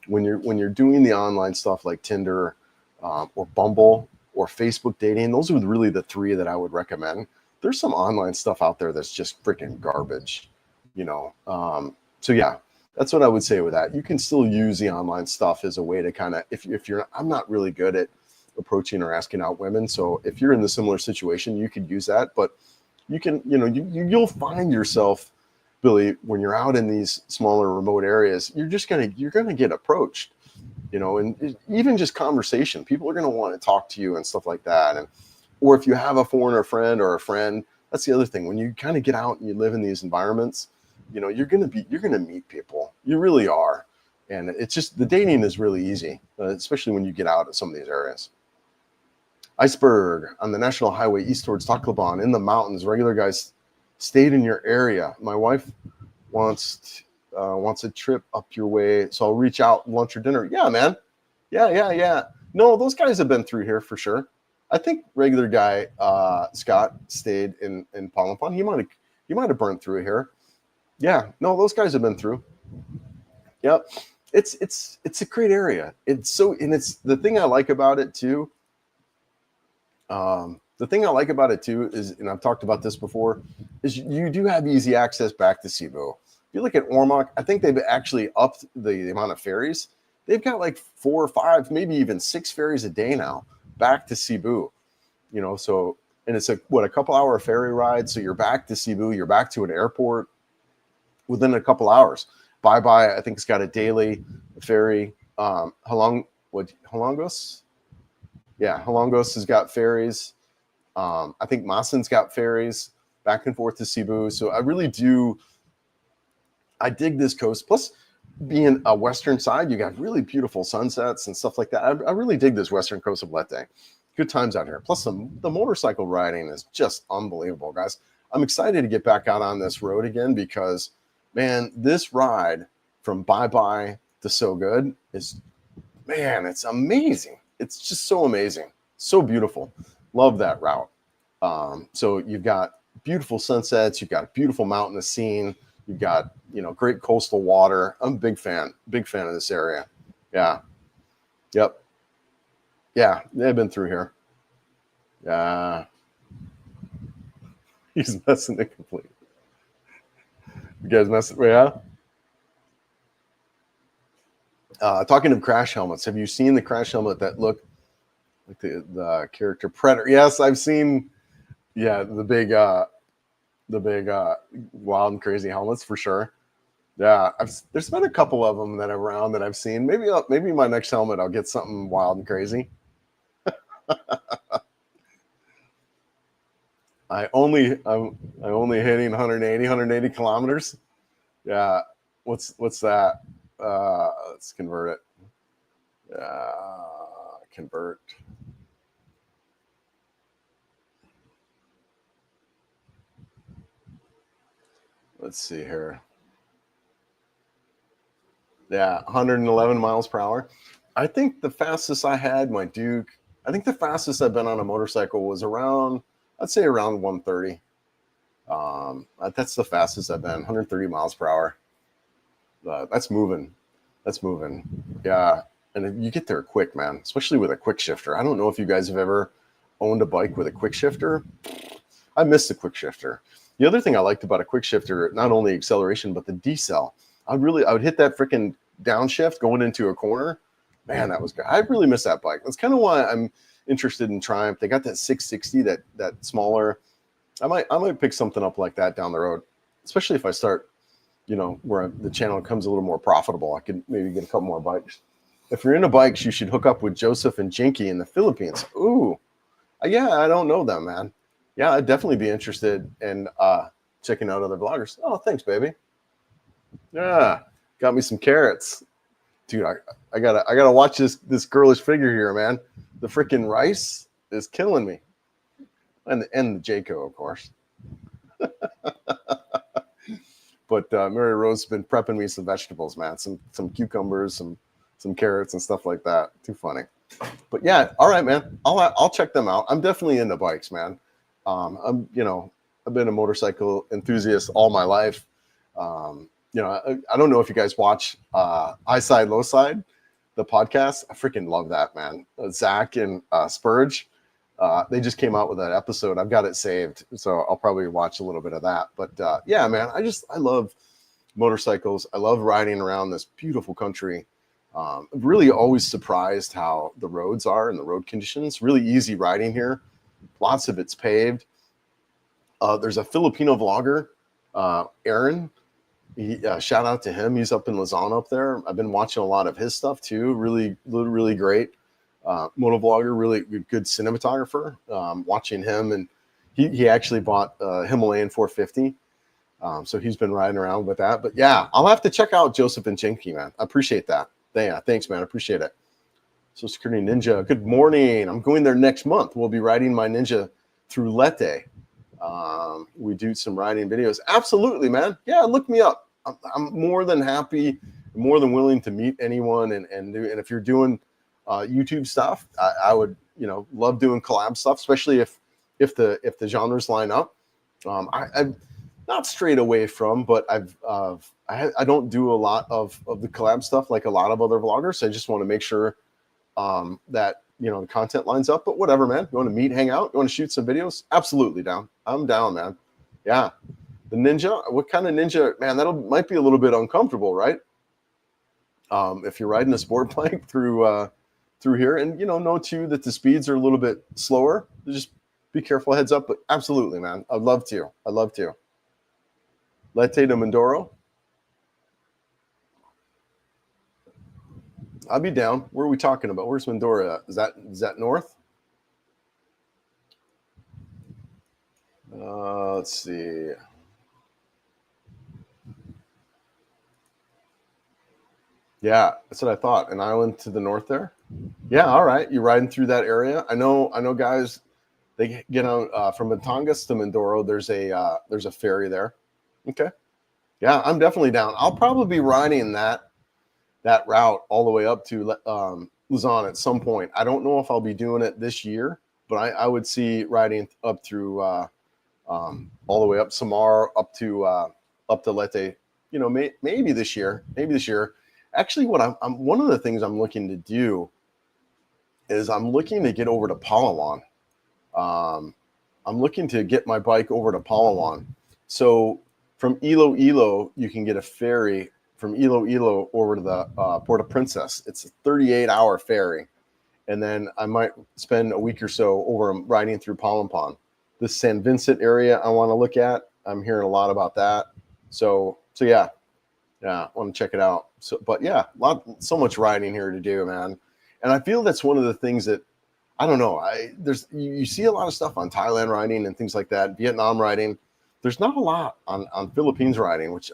when you're doing the online stuff like Tinder or Bumble or Facebook dating, those are really the 3 that I would recommend. There's some online stuff out there that's just freaking garbage, so yeah. That's what I would say with that. You can still use the online stuff as a way to kind of, I'm not really good at approaching or asking out women. So if you're in the similar situation, you could use that, but you can, you'll find yourself, Billy, when you're out in these smaller remote areas, you're going to get approached, and even just conversation, people are going to want to talk to you and stuff like that. Or if you have a foreigner friend or a friend, that's the other thing. When you kind of get out and you live in these environments, you're going to meet people. You really are. And it's just, the dating is really easy, especially when you get out of some of these areas. Iceberg on the National Highway east towards Tacloban in the mountains. Regular guys stayed in your area. My wife wants a trip up your way, so I'll reach out, lunch or dinner. Yeah, man. Yeah. No, those guys have been through here for sure. I think regular guy Scott stayed in Palawan. He might have burned through here. Yeah, no, those guys have been through. Yep. It's a great area. It's the thing I like about it too The thing I like about it too is, and I've talked about this before, is you do have easy access back to Cebu. If you look at Ormoc, I think they've actually upped the amount of ferries. They've got like 4 or 5, maybe even 6 ferries a day now back to Cebu. So, and it's a couple hour ferry ride. So you're back to Cebu, you're back to an airport within a couple hours. Byebye, I think, it's got a daily ferry. Halongos? Yeah, Halongos has got ferries. I think Masin's got ferries back and forth to Cebu. So I dig this coast. Plus, being a western side, you got really beautiful sunsets and stuff like that. I really dig this western coast of Leyte. Good times out here. Plus, the motorcycle riding is just unbelievable, guys. I'm excited to get back out on this road again because, man, this ride from Byebye to So Good is, man, it's amazing. It's just so amazing. So beautiful. Love that route. So you've got beautiful sunsets. You've got a beautiful mountainous scene. You've got, great coastal water. I'm a big fan of this area. Yeah. Yep. Yeah, they've been through here. Yeah. He's messing it complete. You guys messing? Yeah. Talking of crash helmets, have you seen the crash helmet that look like the character Predator? Yes, I've seen. Yeah, the big wild and crazy helmets for sure. Yeah, there's been a couple of them that are around that I've seen. Maybe my next helmet I'll get something wild and crazy. I'm only hitting 180 kilometers. Yeah, what's that? Let's convert it. Convert. Let's see here. Yeah, 111 miles per hour. I think the fastest I had my Duke. I think the fastest I've been on a motorcycle was I'd say around 130. That's the fastest I've been, 130 miles per hour. That's moving. Yeah, and you get there quick, man, especially with a quick shifter. I don't know if you guys have ever owned a bike with a quick shifter. I miss the quick shifter. The other thing I liked about a quick shifter, not only acceleration, but the decel. I would hit that freaking downshift going into a corner. Man, that was good. I really miss that bike. That's kind of why I'm interested in Triumph. They got that 660, that smaller. I might pick something up like that down the road, especially if I start, where the channel becomes a little more profitable. I could maybe get a couple more bikes. If you're into bikes, you should hook up with Joseph and Jinky in the Philippines. Ooh, yeah, I don't know them, man. Yeah, I'd definitely be interested in checking out other vloggers. Oh, thanks, baby. Yeah, got me some carrots, dude. I gotta watch this girlish figure here, man. The freaking rice is killing me, and the Jayco, of course. But Mary Rose has been prepping me some vegetables, man. Some cucumbers, some carrots and stuff like that. Too funny. But yeah, all right, man. I'll check them out. I'm definitely into bikes, man. I've been a motorcycle enthusiast all my life. I don't know if you guys watch High Side, Low Side, the podcast. I freaking love that, man. Zach and Spurge, they just came out with that episode. I've got it saved, so I'll probably watch a little bit of that. But yeah, man, I love motorcycles. I love riding around this beautiful country. I'm really always surprised how the roads are and the road conditions. Really easy riding here. Lots of it's paved. There's a Filipino vlogger, Aaron. Shout out to him. He's up in Luzon up there. I've been watching a lot of his stuff too. Really, really great motovlogger. Really good cinematographer. Watching him, and he actually bought a Himalayan 450. So he's been riding around with that. But yeah, I'll have to check out Joseph and Jinky, man. I appreciate that. Yeah, thanks, man. I appreciate it. So Security Ninja, good morning. I'm going there next month. We'll be riding my Ninja through Leyte. We do some riding videos. Absolutely, man. Yeah, look me up. I'm more than happy, more than willing to meet anyone. And if you're doing YouTube stuff, I would, love doing collab stuff, especially if the genres line up. I'm not straight away from, but I don't do a lot of the collab stuff like a lot of other vloggers. So I just want to make sure that the content lines up. But whatever, man. You want to meet, hang out? You want to shoot some videos? Absolutely down. I'm down, man. Yeah. The Ninja. What kind of Ninja? Man, might be a little bit uncomfortable, right? If you're riding a sport bike through here, and know too that the speeds are a little bit slower. Just be careful, heads up. But absolutely, man. I'd love to. Latte de Mindoro. I'll be down. Where are we talking about? Where's Mindoro at? Is that north? Let's see. Yeah, that's what I thought. An island to the north there. Yeah, all right. You're riding through that area. I know guys. They get on from Batangas to Mindoro. There's a ferry there. Okay. Yeah, I'm definitely down. I'll probably be riding that route all the way up to Luzon at some point. I don't know if I'll be doing it this year, but I would see riding up through all the way up Samar up to Leyte. Maybe this year. Actually, what I'm one of the things I'm looking to do is I'm looking to get over to Palawan. I'm looking to get my bike over to Palawan. So from Iloilo, you can get a ferry from Iloilo over to the Port of Princess. It's a 38-hour ferry. And then I might spend a week or so over riding through Palawan. The San Vincent area I want to look at. I'm hearing a lot about that. So yeah, I want to check it out. But yeah, so much riding here to do, man. And I feel that's one of the things that, I don't know. You see a lot of stuff on Thailand riding and things like that, Vietnam riding. There's not a lot on Philippines riding, which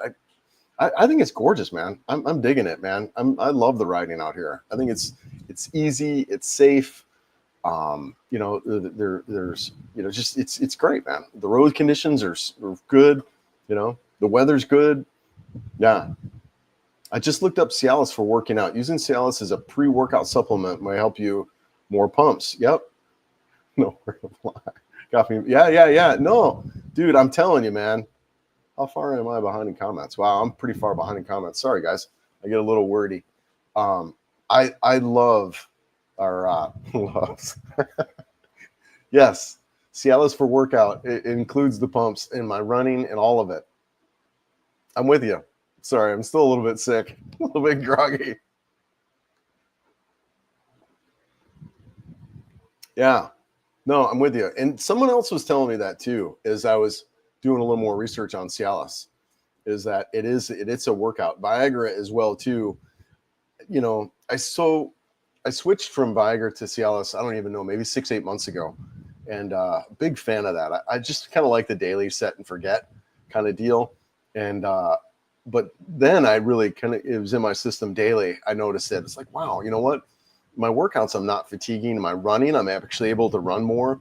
I think it's gorgeous, man. I'm digging it, man. I love the riding out here. I think it's easy, it's safe. There's just it's great, man. The road conditions are good. The weather's good. Yeah. I just looked up Cialis for working out. Using Cialis as a pre-workout supplement might help you more pumps. Yep. No, got me. Yeah. No, dude, I'm telling you, man. How far am I behind in comments? Wow, I'm pretty far behind in comments. Sorry, guys. I get a little wordy. I love our loves. Yes, Cialis for workout. It includes the pumps in my running and all of it. I'm with you. Sorry, I'm still a little bit sick, a little bit groggy. Yeah, no, I'm with you. And someone else was telling me that too, as I was doing a little more research on Cialis, is that it's a workout. Viagra as well too. I switched from Viagra to Cialis, I don't even know, maybe 6-8 months ago. And big fan of that. I just kind of like the daily set and forget kind of deal. And but then I really it was in my system daily. I noticed it. It's like, wow, you know what? My workouts, I'm not fatiguing. My running, I'm actually able to run more.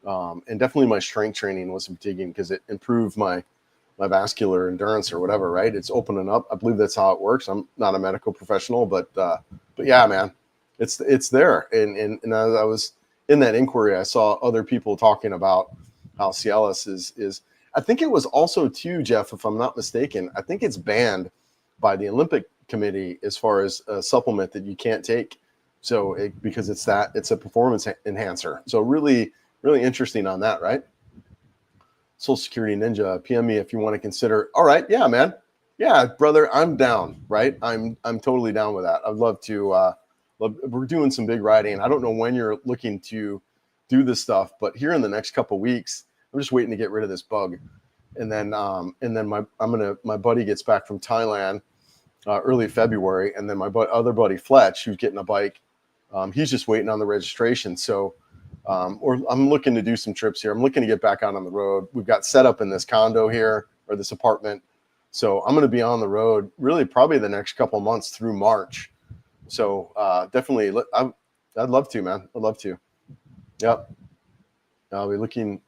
And definitely my strength training wasn't fatiguing because it improved my vascular endurance or whatever, right? It's opening up. I believe that's how it works. I'm not a medical professional, but yeah, man, it's there. And as I was in that inquiry, I saw other people talking about how Cialis is. I think it was also too, Jeff, if I'm not mistaken, I think it's banned by the Olympic Committee as far as a supplement that you can't take. So because it's a performance enhancer. So really, really interesting on that, right? Social Security Ninja, PM me if you want to consider. All right, yeah, man, yeah, brother, I'm down. Right, I'm totally down with that. I'd love to. We're doing some big riding. I don't know when you're looking to do this stuff, but here in the next couple weeks, I'm just waiting to get rid of this bug, and then my buddy gets back from Thailand early February, and then my other buddy Fletch, who's getting a bike, he's just waiting on the registration. So. Or I'm looking to do some trips here. I'm looking to get back out on the road. We've got set up in this condo here or this apartment. So I'm going to be on the road really probably the next couple of months through March. So definitely, I'd love to, man. I'd love to. Yep. I'll be looking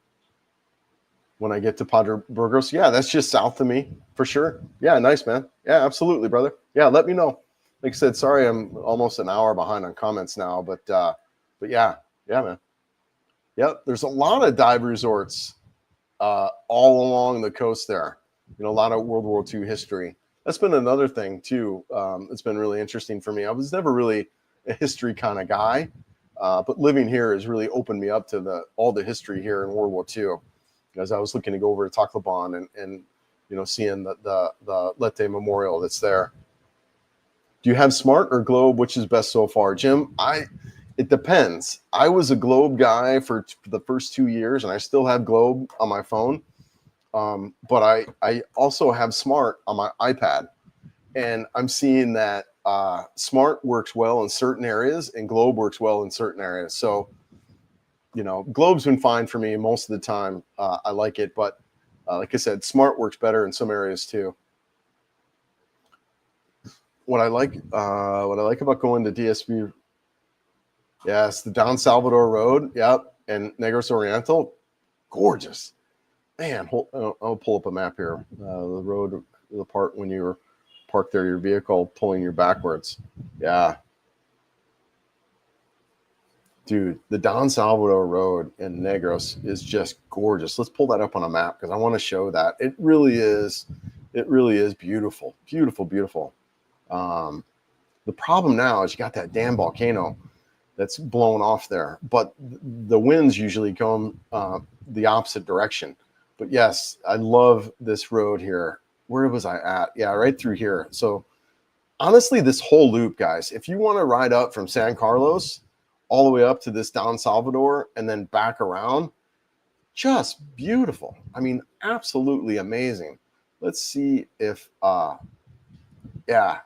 when I get to Padre Burgos. Yeah, that's just south of me for sure. Yeah, nice, man. Yeah, absolutely, brother. Yeah, let me know. Like I said, sorry, I'm almost an hour behind on comments now, but yeah, man. Yep, there's a lot of dive resorts all along the coast there. A lot of World War II history. That's been another thing too. It's been really interesting for me. I was never really a history kind of guy. But living here has really opened me up to all the history here in World War II. As I was looking to go over to Tacloban and seeing the Lete Memorial that's there. Do you have Smart or Globe? Which is best so far, Jim? It depends. I was a Globe guy for the first 2 years, and I still have Globe on my phone. But I also have Smart on my iPad, and I'm seeing that Smart works well in certain areas, and Globe works well in certain areas. So, Globe's been fine for me most of the time. I like it, but like I said, Smart works better in some areas too. What I like about going to DSB, yes, the Don Salvador Road, yep, and Negros Oriental, gorgeous, man. I'll pull up a map here. The road, the part when you were parked there, your vehicle pulling you backwards, yeah. Dude, the Don Salvador Road in Negros is just gorgeous. Let's pull that up on a map because I want to show that. It really is beautiful, beautiful, beautiful. The problem now is you got that damn volcano that's blown off there, but the winds usually come the opposite direction. But yes, I love this road here. Where was I at? Yeah, right through here. So honestly, this whole loop, guys, if you want to ride up from San Carlos all the way up to this Don Salvador and then back around, just beautiful. I mean, absolutely amazing. Let's see if, yeah,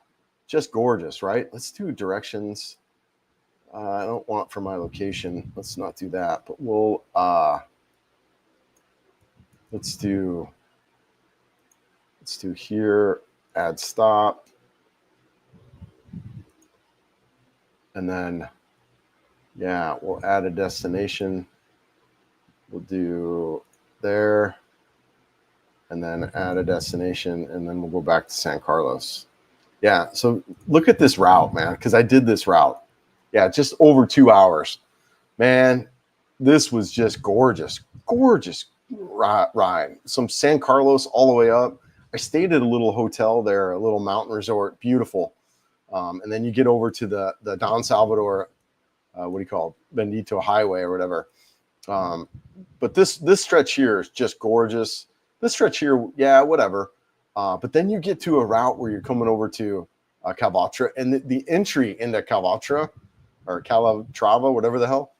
just gorgeous, right? Let's do directions. I don't want for my location. Let's not do that, but we'll, let's do here, add stop. And then, yeah, we'll add a destination. We'll do there, and then add a destination, and then we'll go back to San Carlos. Yeah, so look at this route, man, because I did this route. Yeah, just over 2 hours. Man, this was just gorgeous, gorgeous ride. Some San Carlos all the way up. I stayed at a little hotel there, a little mountain resort, beautiful. And then you get over to the Don Salvador, what do you call it? Bendito Highway or whatever. But this stretch here is just gorgeous. This stretch here, yeah, whatever. But then you get to a route where you're coming over to Calvatra, and the entry into Calvatra or Calatrava, whatever the hell,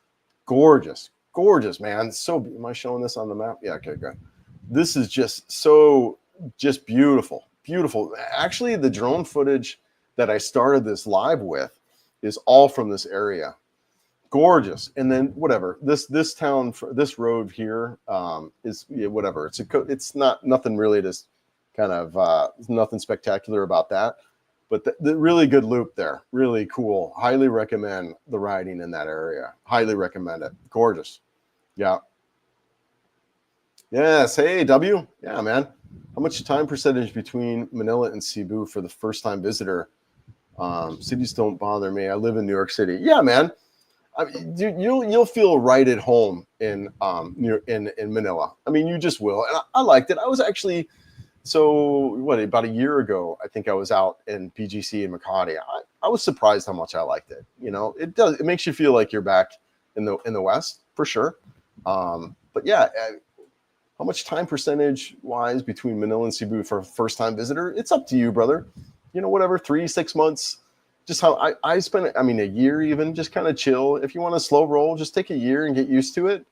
gorgeous, gorgeous, man. So, am I showing this on the map? Yeah, okay, good. This is just just beautiful, beautiful. Actually, the drone footage that I started this live with is all from this area. Gorgeous. And then whatever, this town, this road here is whatever. It's not nothing really to kind of nothing spectacular about that, but the really good loop there, really cool. Highly recommend the riding in that area. Highly recommend it. Gorgeous. Yeah. Yes. Hey, W. Yeah, man. How much time percentage between Manila and Cebu for the first time visitor? Cities don't bother me. I live in New York City. Yeah, man. I mean, you'll feel right at home in Manila. I mean, you just will. And I liked it. I was actually, about a year ago, I think I was out in PGC in Makati. I was surprised how much I liked it. It makes you feel like you're back in the West for sure. But yeah, how much time percentage wise between Manila and Cebu for a first time visitor? It's up to you, brother. Whatever, 3-6 months. Just how I spent it. I mean, a year even, just kind of chill. If you want a slow roll, just take a year and get used to it.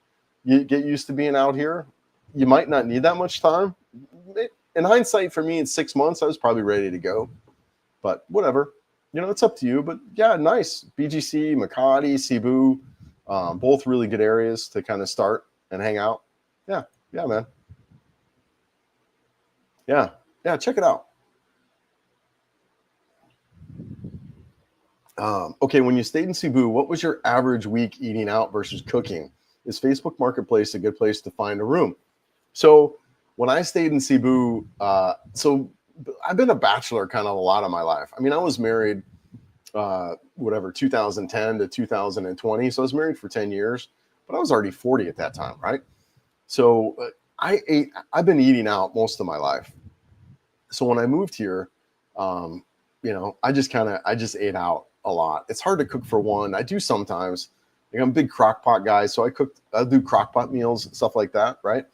You get used to being out here. You might not need that much time. In hindsight, for me, in 6 months, I was probably ready to go. But whatever. It's up to you. But yeah, nice. BGC, Makati, Cebu, both really good areas to kind of start and hang out. Yeah, man. Yeah, check it out. Okay, when you stayed in Cebu, what was your average week eating out versus cooking? Is Facebook Marketplace a good place to find a room? So when I stayed in Cebu, so I've been a bachelor kind of a lot of my life. I mean, I was married, 2010 to 2020. So I was married for 10 years, but I was already 40 at that time, right? So I've been eating out most of my life. So when I moved here, I just ate out a lot. It's hard to cook for one. I do sometimes, I'm a big crock pot guy, so I do crock pot meals and stuff like that, right?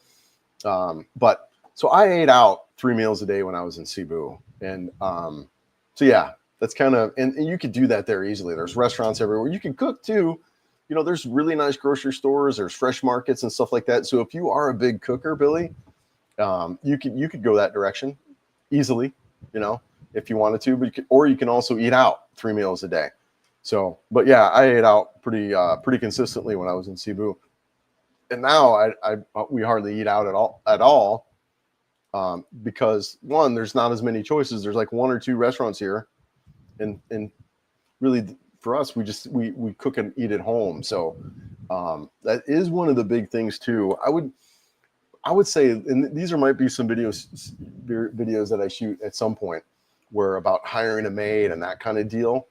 But so I ate out 3 meals a day when I was in Cebu, and so yeah, that's kind of, and you could do that there easily. There's restaurants everywhere. You can cook too. You know, there's really nice grocery stores. There's fresh markets and stuff like that. So if you are a big cooker, Billy, you could go that direction easily. You know, if you wanted to, but you can also eat out 3 meals a day. So, but yeah, I ate out pretty consistently when I was in Cebu, and now we hardly eat out at all because one, there's not as many choices. There's like 1 or 2 restaurants here, and really for us, we cook and eat at home. So that is one of the big things too. I would say, and these might be some videos that I shoot at some point, where about hiring a maid and that kind of deal.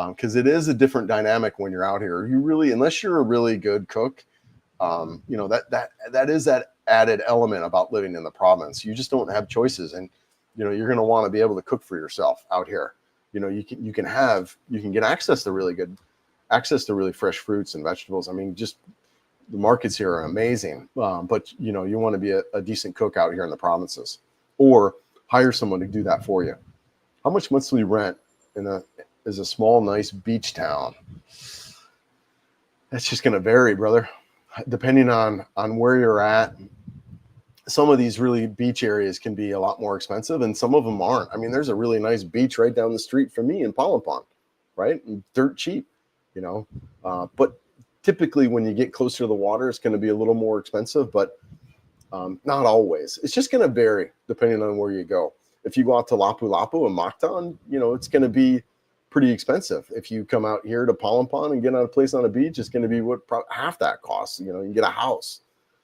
Because it is a different dynamic when you're out here. You really, unless you're a really good cook, you know, that is that added element about living in the province. You just don't have choices, and you know, you're going to want to be able to cook for yourself out here. You know, you can get access to really fresh fruits and vegetables. I mean, just the markets here are amazing. But you know, you want to be a decent cook out here in the provinces, or hire someone to do that for you. How much monthly rent is a small, nice beach town? That's just going to vary, brother, depending on where you're at. Some of these really beach areas can be a lot more expensive, and some of them aren't. I mean, there's a really nice beach right down the street from me in Palampan, right? And dirt cheap, you know. But typically, when you get closer to the water, it's going to be a little more expensive, but not always. It's just going to vary depending on where you go. If you go out to Lapu-Lapu and Mactan, you know, it's going to be pretty expensive. If you come out here to Palampan and get on a place on a beach, it's going to be half that costs. You know, you get a house.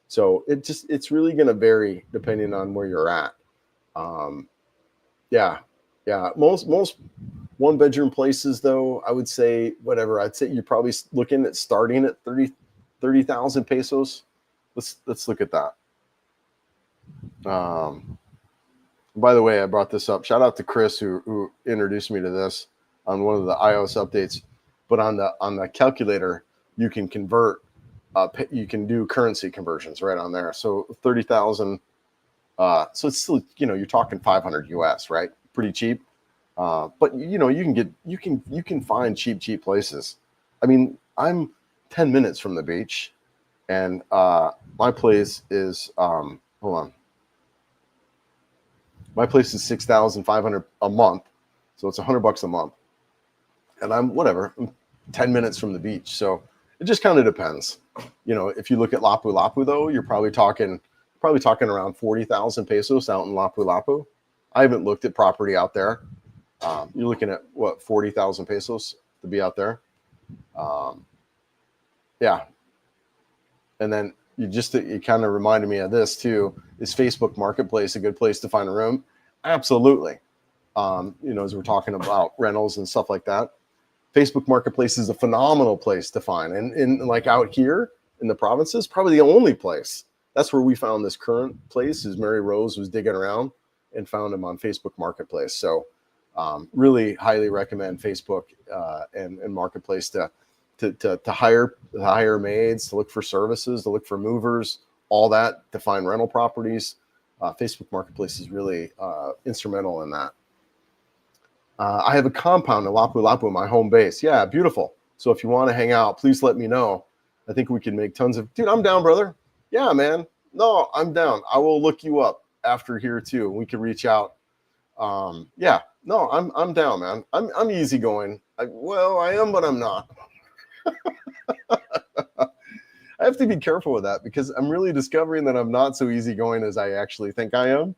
So it's really going to vary depending on where you're at. Yeah. Most 1-bedroom places, though, I would say whatever. I'd say you're probably looking at starting at 30,000 pesos. Let's look at that. By the way, I brought this up. Shout out to Chris who introduced me to this on one of the iOS updates. But on the calculator, you can convert. You can do currency conversions right on there. So 30,000. So it's still, you know, you're talking 500 US, right? Pretty cheap. But you know, you can find cheap places. I mean, I'm 10 minutes from the beach, and my place is hold on. My place is 6,500 a month, so it's $100 a month, and I'm 10 minutes from the beach. So it just kind of depends. You know, if you look at Lapu-Lapu, though, you're probably talking around 40,000 pesos out in Lapu-Lapu. I haven't looked at property out there. You're looking at 40,000 pesos to be out there. Yeah, and then it kind of reminded me of this too. Is Facebook Marketplace a good place to find a room? Absolutely. You know, as we're talking about rentals and stuff like that, Facebook Marketplace is a phenomenal place to find. And like out here in the provinces, probably the only place. That's where we found this current place. Is Mary Rose was digging around and found him on Facebook Marketplace. So really highly recommend Facebook and Marketplace to hire maids, to look for services, to look for movers, all that, to find rental properties. Facebook Marketplace is really instrumental in that. I have a compound in Lapu-Lapu, my home base. Yeah, beautiful. So if you want to hang out, please let me know. I think we can make tons of. Dude, I'm down, brother. Yeah, man. No, I'm down. I will look you up after here too. We can reach out. Yeah. No, I'm down, man. I'm easygoing. I am, but I'm not. I have to be careful with that because I'm really discovering that I'm not so easygoing as I actually think I am.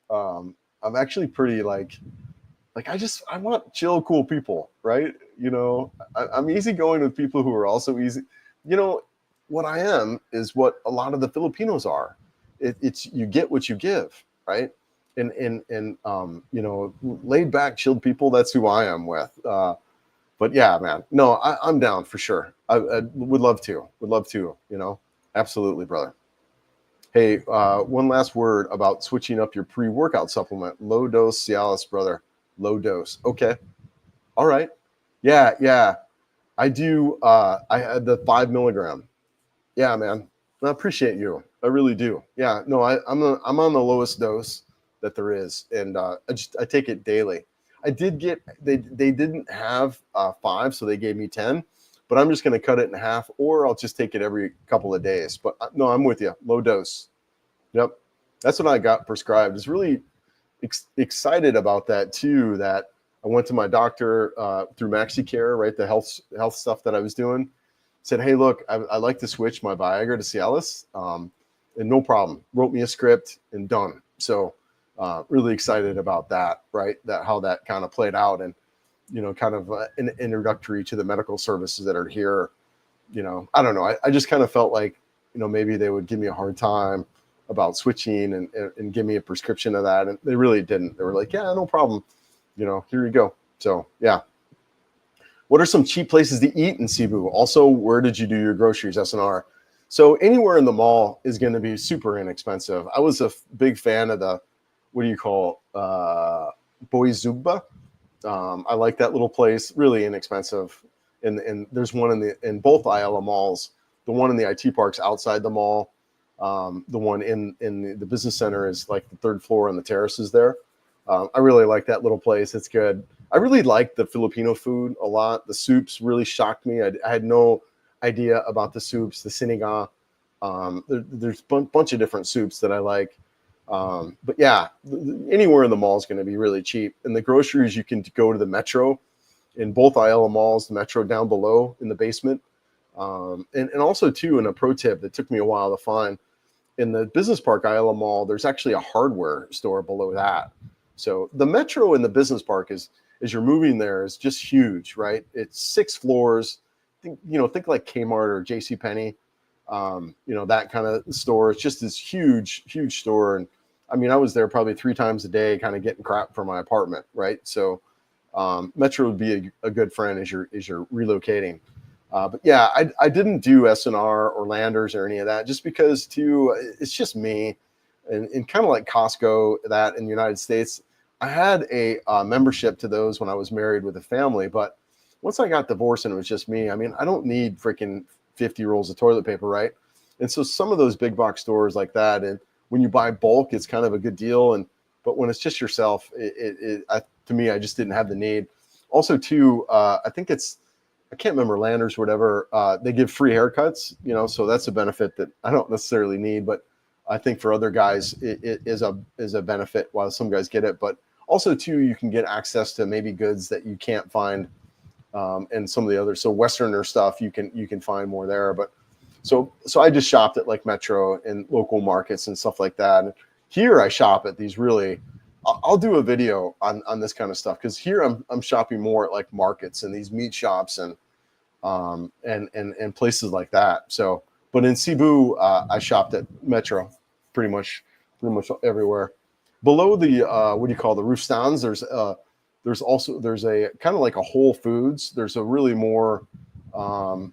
I'm actually pretty I want chill, cool people, right? You know, I'm easygoing with people who are also easy. You know, what I am is what a lot of the Filipinos are. It's you get what you give, right? And you know, laid back, chilled people. That's who I am with. But yeah, man, no, I'm down for sure. I would love to, you know, absolutely, brother. Hey, one last word about switching up your pre-workout supplement. Low dose Cialis, brother. Low dose. Okay. All right. Yeah. I do. I had the 5 milligram. Yeah, man. I appreciate you. I really do. Yeah. No, I'm on the lowest dose that there is, and I take it daily. I did get they didn't have 5, so they gave me 10, but I'm just going to cut it in half, or I'll just take it every couple of days. But no, I'm with you. Low dose. Yep. That's what I got prescribed. Is really excited about that too. That I went to my doctor through MaxiCare, right? The health stuff that I was doing. Said, hey, look, I like to switch my Viagra to Cialis, and no problem. Wrote me a script and done. So really excited about that, right? That how that kind of played out, and kind of an introductory to the medical services that are here. I don't know. I just kind of felt like maybe they would give me a hard time about switching and give me a prescription of that, and they really didn't. They were like, yeah, no problem. Here you go. So yeah. What are some cheap places to eat in Cebu? Also, where did you do your groceries, SNR? So anywhere in the mall is going to be super inexpensive. I was a big fan of the, what do you call, Boy. I like that little place, really inexpensive. And there's one in both Ayala malls. The one in the IT park's outside the mall. The one in the business center is like the third floor on the terraces there. I really like that little place. It's good. I really like the Filipino food a lot. The soups really shocked me. I had no idea about the soups, the sinigang. There's a bunch of different soups that I like. But yeah, anywhere in the mall is going to be really cheap. And the groceries, you can go to the Metro in both Ayala malls, the Metro down below in the basement. And also, too, in a pro tip that took me a while to find, in the Business Park Ayala Mall, there's actually a hardware store below that. So the Metro in the Business Park as you're moving there is just huge, right? It's 6 floors. Think like Kmart or JCPenney, that kind of store. It's just this huge, huge store. And I mean, I was there probably 3 times a day, kind of getting crap for my apartment, right? So Metro would be a good friend as you're relocating. But yeah, I didn't do SNR or Landers or any of that, just because it's just me, and kind of like Costco that in the United States. I had a membership to those when I was married with a family, but once I got divorced and it was just me, I mean, I don't need freaking 50 rolls of toilet paper, right? And so some of those big box stores like that, and when you buy bulk, it's kind of a good deal. But when it's just yourself, to me, I just didn't have the need. Also, too, I think I can't remember Landers or whatever. They give free haircuts, so that's a benefit that I don't necessarily need, but I think for other guys it is a benefit while some guys get it. But also, too, you can get access to maybe goods that you can't find in some of the others. So Westerner stuff you can find more there. But so I just shopped at like Metro and local markets and stuff like that. And here I shop at these really. I'll do a video on this kind of stuff, because here I'm shopping more at like markets and these meat shops and places like that. So, but in Cebu, I shopped at Metro pretty much everywhere. Below the what do you call the roof stands? There's a kind of like a Whole Foods. There's a really more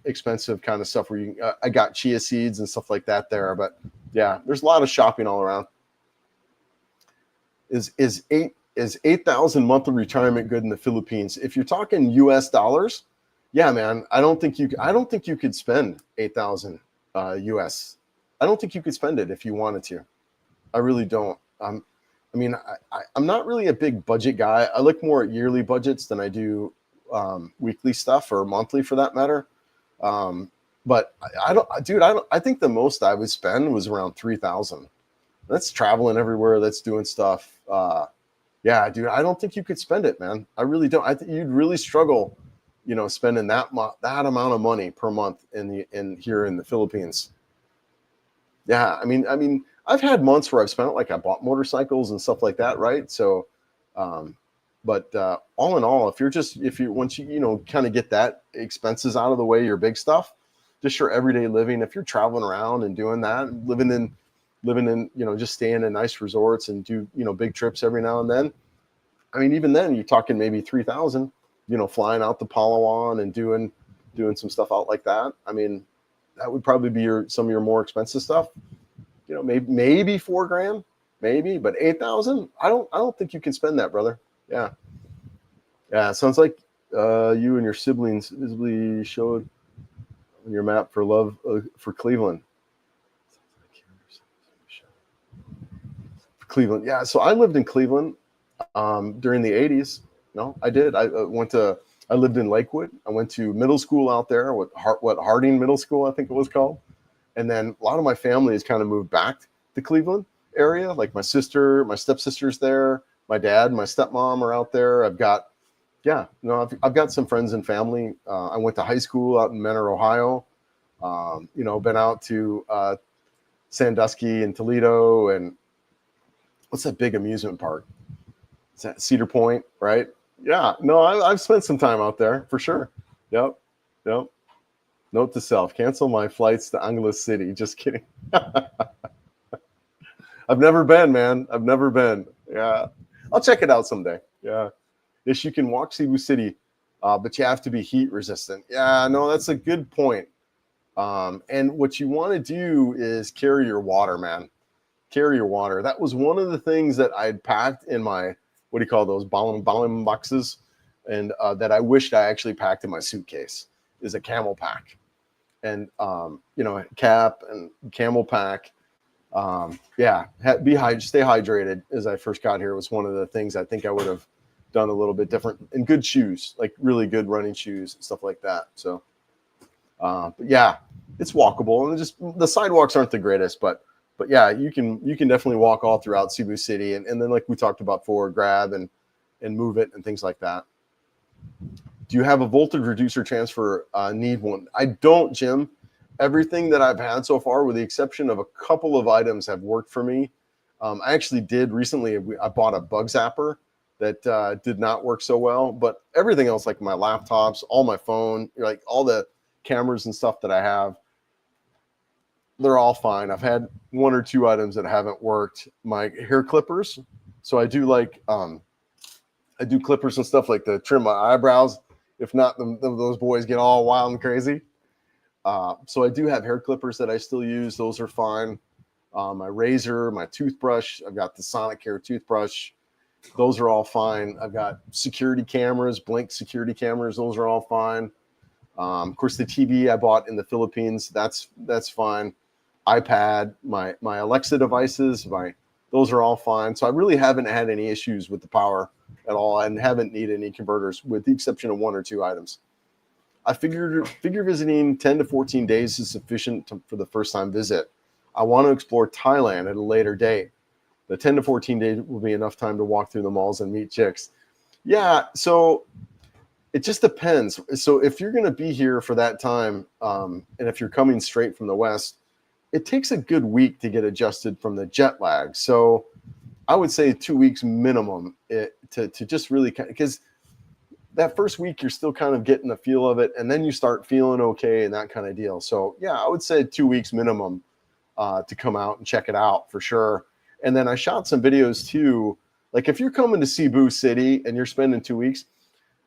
expensive kind of stuff where I got chia seeds and stuff like that there. But yeah, there's a lot of shopping all around. Is 8,000 monthly retirement good in the Philippines? If you're talking US dollars, yeah, man, I don't think you could spend 8,000 US. I don't think you could spend it if you wanted to. I really don't. I'm not really a big budget guy. I look more at yearly budgets than I do weekly stuff, or monthly for that matter. But I think the most I would spend was around 3,000. That's traveling everywhere. That's doing stuff. Yeah, dude, I don't think you could spend it, man. I really don't. I think you'd really struggle, spending that amount of money per month here in the Philippines. Yeah, I mean, I've had months where I've spent it, like I bought motorcycles and stuff like that, right? So, but all in all, once you kind of get that expenses out of the way, your big stuff, just your everyday living. If you're traveling around and doing that, living in just staying in nice resorts and do big trips every now and then. I mean, even then, you're talking maybe 3,000. Flying out to Palawan and doing some stuff out like that. I mean, that would probably be some of your more expensive stuff. Maybe $4,000, maybe, but 8,000. I don't think you can spend that, brother. Yeah. Sounds like You and your siblings visibly showed on your map for love for Cleveland. Cleveland, yeah. So I lived in Cleveland during the 80s. No, I did. I lived in Lakewood. I went to middle school out there, what Harding Middle School, I think it was called. And then a lot of my family has kind of moved back to Cleveland area. Like my sister, my stepsister's there. My dad, my stepmom are out there. I've got some friends and family. I went to high school out in Menor, Ohio. Been out to Sandusky and Toledo, and what's that big amusement park? Is that Cedar Point, right? Yeah, no, I've spent some time out there for sure. Yep. Note to self: cancel my flights to Angeles City. Just kidding. I've never been, man. I've never been. Yeah, I'll check it out someday. Yeah, yes, you can walk Cebu City, but you have to be heat resistant. Yeah, no, that's a good point. And what you want to do is carry your water, man. Carry your water. That was one of the things that I'd packed in my, what do you call those, balloon boxes, and that I wished I actually packed in my suitcase, is a camel pack. And cap and camel pack. Stay hydrated. As I first got here, was one of the things I think I would have done a little bit different. And good shoes, like really good running shoes and stuff like that. So but yeah, it's walkable, and just the sidewalks aren't the greatest, but yeah, you can definitely walk all throughout Cebu City, and then, like we talked about before, grab and move it and things like that. Do you have a voltage reducer transfer? Need one? I don't, Jim. Everything that I've had so far, with the exception of a couple of items, have worked for me. I actually did recently. I bought a bug zapper that did not work so well, but everything else, like my laptops, all my phone, like all the cameras and stuff that I have, they're all fine. I've had one or two items that haven't worked. My hair clippers. So I do I do clippers and stuff like to trim my eyebrows. If not, those boys get all wild and crazy. So I do have hair clippers that I still use. Those are fine. My razor, my toothbrush. I've got the Sonic Hair toothbrush. Those are all fine. I've got security cameras, Blink security cameras. Those are all fine. Of course, the TV I bought in the Philippines, that's fine. iPad, my Alexa devices, those are all fine. So I really haven't had any issues with the power at all, and haven't needed any converters, with the exception of one or two items. I figure visiting 10 to 14 days is sufficient for the first time visit. I want to explore Thailand at a later date. The 10 to 14 days will be enough time to walk through the malls and meet chicks. Yeah, so it just depends. So if you're going to be here for that time, and if you're coming straight from the West, it takes a good week to get adjusted from the jet lag. So I would say 2 weeks minimum to just really, because that first week you're still kind of getting the feel of it, and then you start feeling okay and that kind of deal. So yeah, I would say 2 weeks minimum to come out and check it out for sure. And then I shot some videos too. Like if you're coming to Cebu City and you're spending 2 weeks,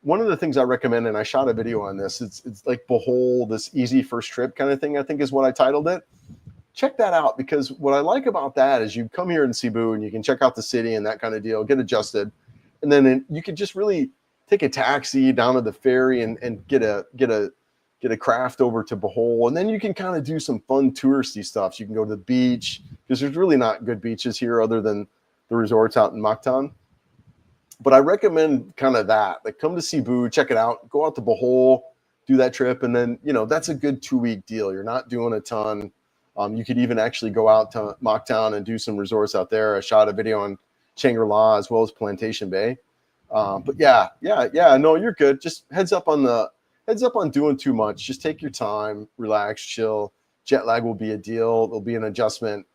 one of the things I recommend, and I shot a video on this, it's like Behold, this easy first trip kind of thing, I think is what I titled it. Check that out, because what I like about that is you come here in Cebu and you can check out the city and that kind of deal, get adjusted, and then you could just really take a taxi down to the ferry and get a craft over to Behold, and then you can kind of do some fun touristy stuff. So you can go to the beach, because there's really not good beaches here other than the resorts out in Mactan. But I recommend kind of that. Like, come to Cebu, check it out, go out to Bohol, do that trip, and then, that's a good 2 week deal. You're not doing a ton. You could even actually go out to Mactan and do some resorts out there. I shot a video on Shangri-La as well as Plantation Bay. But yeah, no, you're good. Just heads up on doing too much. Just take your time, relax, chill. Jet lag will be a deal. There'll be an adjustment.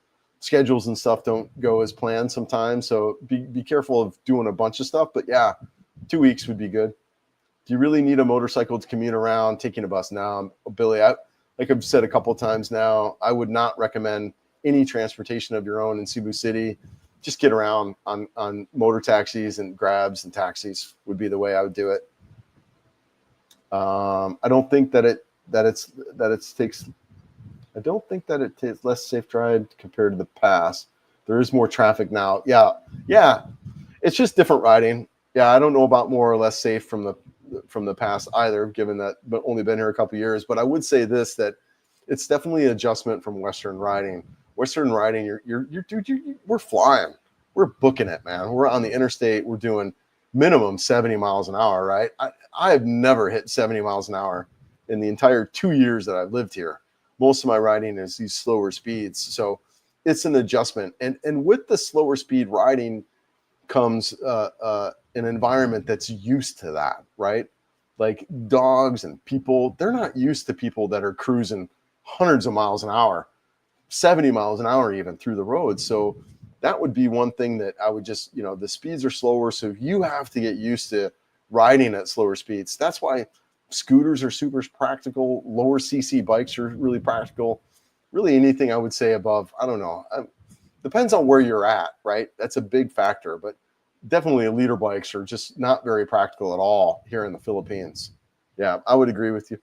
Schedules and stuff don't go as planned sometimes, so be careful of doing a bunch of stuff. But yeah, 2 weeks would be good. Do you really need a motorcycle to commute around? Taking a bus now, Billy, like I've said a couple of times now, I would not recommend any transportation of your own in Cebu City. Just get around on motor taxis and grabs and taxis would be the way I would do it. I don't think that it takes less safe ride compared to the past. There is more traffic now. Yeah. It's just different riding. Yeah, I don't know about more or less safe from from the past either, given that I've only been here a couple years. But I would say this, that it's definitely an adjustment from Western riding. Western riding, we're flying, we're booking it, man. We're on the interstate, we're doing minimum 70 miles an hour, right? I have never hit 70 miles an hour in the entire 2 years that I've lived here. Most of my riding is these slower speeds, so it's an adjustment. And with the slower speed riding comes an environment that's used to that, right? Like dogs and people, they're not used to people that are cruising hundreds of miles an hour, 70 miles an hour even through the road. So that would be one thing that I would just, the speeds are slower, so you have to get used to riding at slower speeds. That's why scooters are super practical. Lower CC bikes are really practical. Really anything I would say above, I don't know. Depends on where you're at, right? That's a big factor, but definitely leader bikes are just not very practical at all here in the Philippines. Yeah, I would agree with you.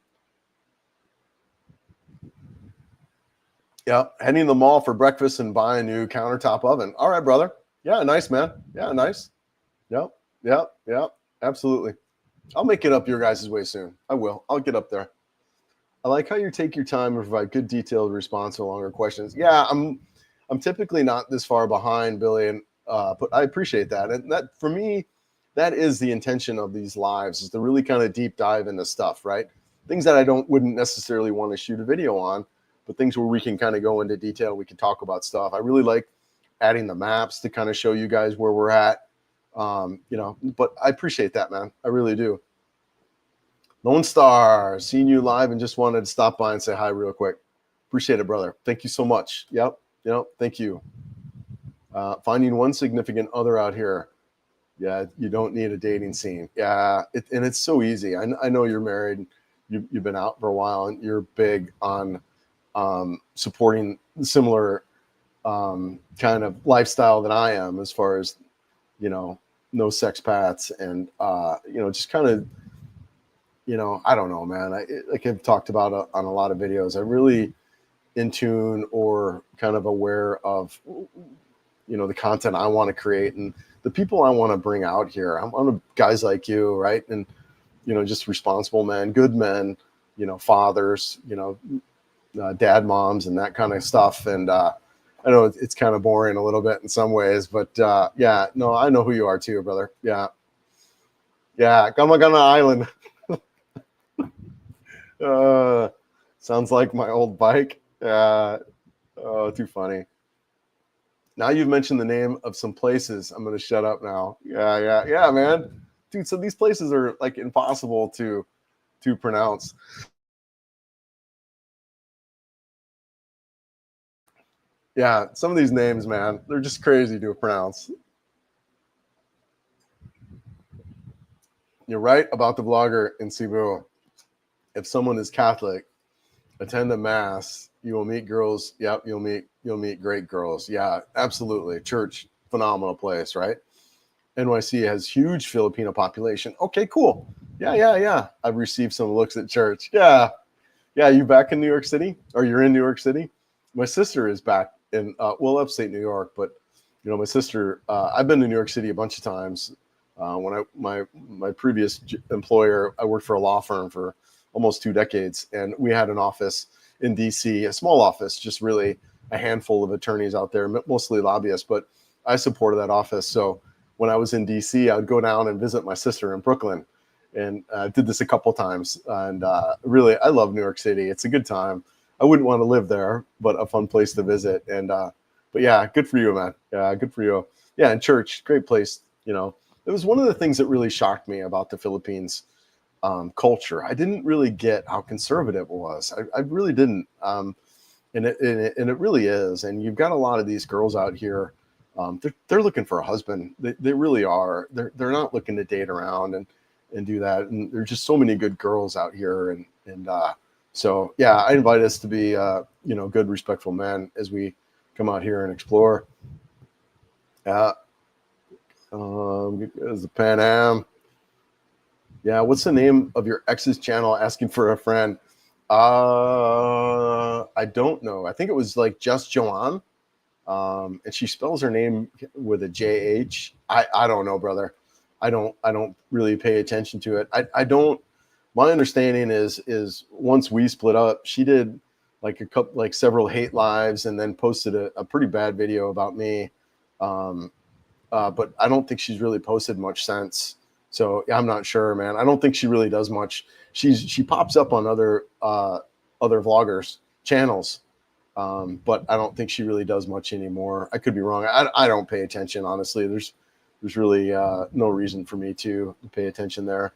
Yeah, heading to the mall for breakfast and buy a new countertop oven. All right, brother. Yeah, nice, man. Yeah, nice. Yep, yep, yep, absolutely. I'll make it up your guys' way soon. I will. I'll get up there. I like how you take your time and provide good detailed response to longer questions. Yeah, I'm typically not this far behind, Billy, and but I appreciate that. And that, for me, that is the intention of these lives, is to really kind of deep dive into stuff, right? Things that I wouldn't necessarily want to shoot a video on, but things where we can kind of go into detail. We can talk about stuff. I really like adding the maps to kind of show you guys where we're at. But I appreciate that, man. I really do. Lone Star, seeing you live and just wanted to stop by and say hi real quick. Appreciate it, brother. Thank you so much. Yep. Thank you. Finding one significant other out here. Yeah, you don't need a dating scene. Yeah, and it's so easy. I know you're married. You've been out for a while, and you're big on supporting similar kind of lifestyle that I am, as far as, no sex pats and, just kind of, I don't know, man. Like I've talked about on a lot of videos, I'm really in tune or kind of aware of, the content I want to create and the people I want to bring out here. I'm on guys like you, right? And, just responsible men, good men, fathers, dad, moms, and that kind of stuff. And I know it's kind of boring a little bit in some ways, but yeah, no, I know who you are too, brother. Yeah. Gamagana Island. Sounds like my old bike. Oh, too funny. Now you've mentioned the name of some places. I'm going to shut up now. Yeah, man. Dude, so these places are like impossible to pronounce. Yeah, some of these names, man, they're just crazy to pronounce. You're right about the vlogger in Cebu. If someone is Catholic, attend a mass, you will meet girls. Yep, you'll meet great girls. Yeah, absolutely. Church, phenomenal place, right? NYC has huge Filipino population. Okay, cool. Yeah. I've received some looks at church. Yeah. You back in New York City, or you're in New York City? My sister is back in upstate New York, but my sister. I've been to New York City a bunch of times. When my previous employer, I worked for a law firm for almost 2 decades, and we had an office in DC, a small office, just really a handful of attorneys out there, mostly lobbyists, but I supported that office. So when I was in DC, I would go down and visit my sister in Brooklyn, and did this a couple times. And really, I love New York City. It's a good time. I wouldn't want to live there, but a fun place to visit. And but yeah, good for you, man. Yeah, good for you. Yeah, and church, great place. It was one of the things that really shocked me about the Philippines culture. I didn't really get how conservative it was. I really didn't. And it really is. And you've got a lot of these girls out here. They're looking for a husband. They really are. They're not looking to date around and do that. And there's just so many good girls out here. And so yeah, I invite us to be good, respectful men as we come out here and explore. As the Pan Am. Yeah, what's the name of your ex's channel? Asking for a friend. I don't know. I think it was like Just Joanne. And she spells her name with a JH. I don't know, brother. I don't really pay attention to it. I don't. My understanding is once we split up, she did like several hate lives and then posted a pretty bad video about me. But I don't think she's really posted much since. So I'm not sure, man. I don't think she really does much. She pops up on other vloggers channels, but I don't think she really does much anymore. I could be wrong. I don't pay attention, honestly. There's really no reason for me to pay attention there.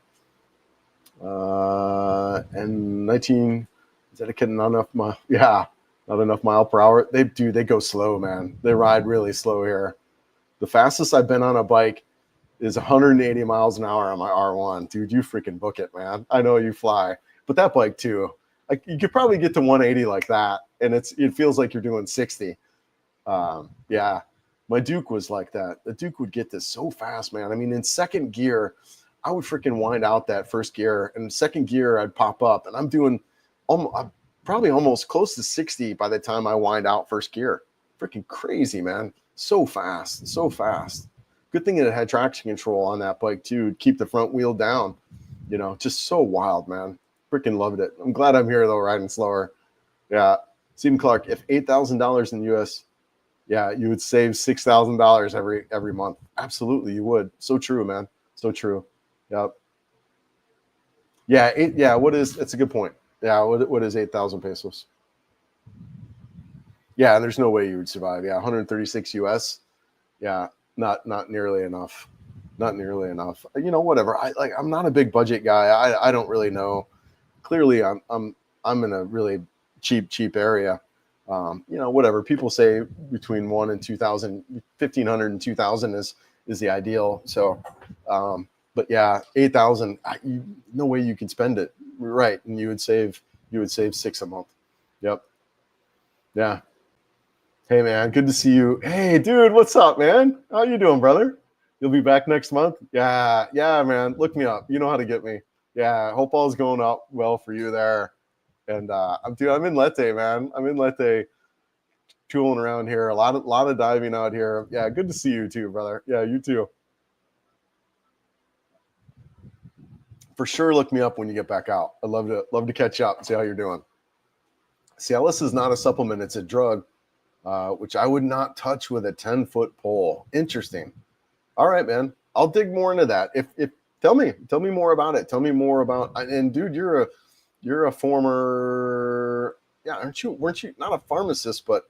And 19, is that a kid? Not enough mile? Yeah, not enough mile per hour. They go slow, man. They ride really slow here. The fastest I've been on a bike is 180 miles an hour on my R1. Dude, you freaking book it, man. I know you fly, but that bike too. Like you could probably get to 180 like that, and it feels like you're doing 60. Yeah, my Duke was like that. The Duke would get this so fast, man. I mean, in second gear, I would freaking wind out that first gear, and second gear I'd pop up, and I'm doing probably almost close to 60 by the time I wind out first gear. Freaking crazy, man. So fast, so fast. Good thing it had traction control on that bike too, keep the front wheel down. You know, just so wild, man. Freaking loved it. I'm glad I'm here though, riding slower. Yeah. Stephen Clark, if $8,000 in the US, yeah, you would save $6,000 every month. Absolutely, you would. So true, man. So true. Yep. Yeah, that's a good point. Yeah, what is 8,000 pesos? Yeah, and there's no way you would survive. Yeah, 136 US. Yeah, not nearly enough. Not nearly enough. You know, whatever. I'm not a big budget guy. I don't really know. Clearly, I'm in a really cheap area. You know, whatever. People say between 1 and 2,000, 1,500 and 2,000 is the ideal. So, but yeah, 8,000. No way you can spend it. Right, and you would save $6 a month. Yep. Yeah. Hey man, good to see you. Hey dude, what's up, man? How you doing, brother? You'll be back next month? Yeah, man. Look me up. You know how to get me. Yeah, hope all's going out well for you there. And I'm in Leyte, man. I'm in Leyte, tooling around here. A lot of diving out here. Yeah, good to see you too, brother. Yeah, you too. For sure, look me up when you get back out. I'd love to catch up and see how you're doing. Cialis is not a supplement; it's a drug. Which I would not touch with a 10-foot pole. Interesting. All right, man. I'll dig more into that. If tell me more about it. Tell me more about. And dude, you're a former. Yeah, weren't you not a pharmacist, but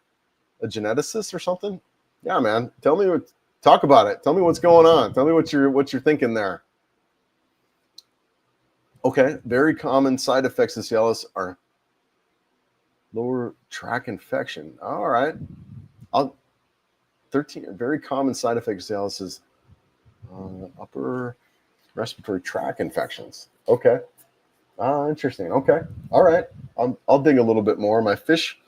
a geneticist or something? Yeah, man. Talk about it. Tell me what's going on. Tell me what you're thinking there. Okay. Very common side effects of Cialis are lower tract infection. All right. 13 very common side effects of Cialis is upper respiratory tract infections. Okay. Interesting. Okay. All right. I'll dig a little bit more. My fish,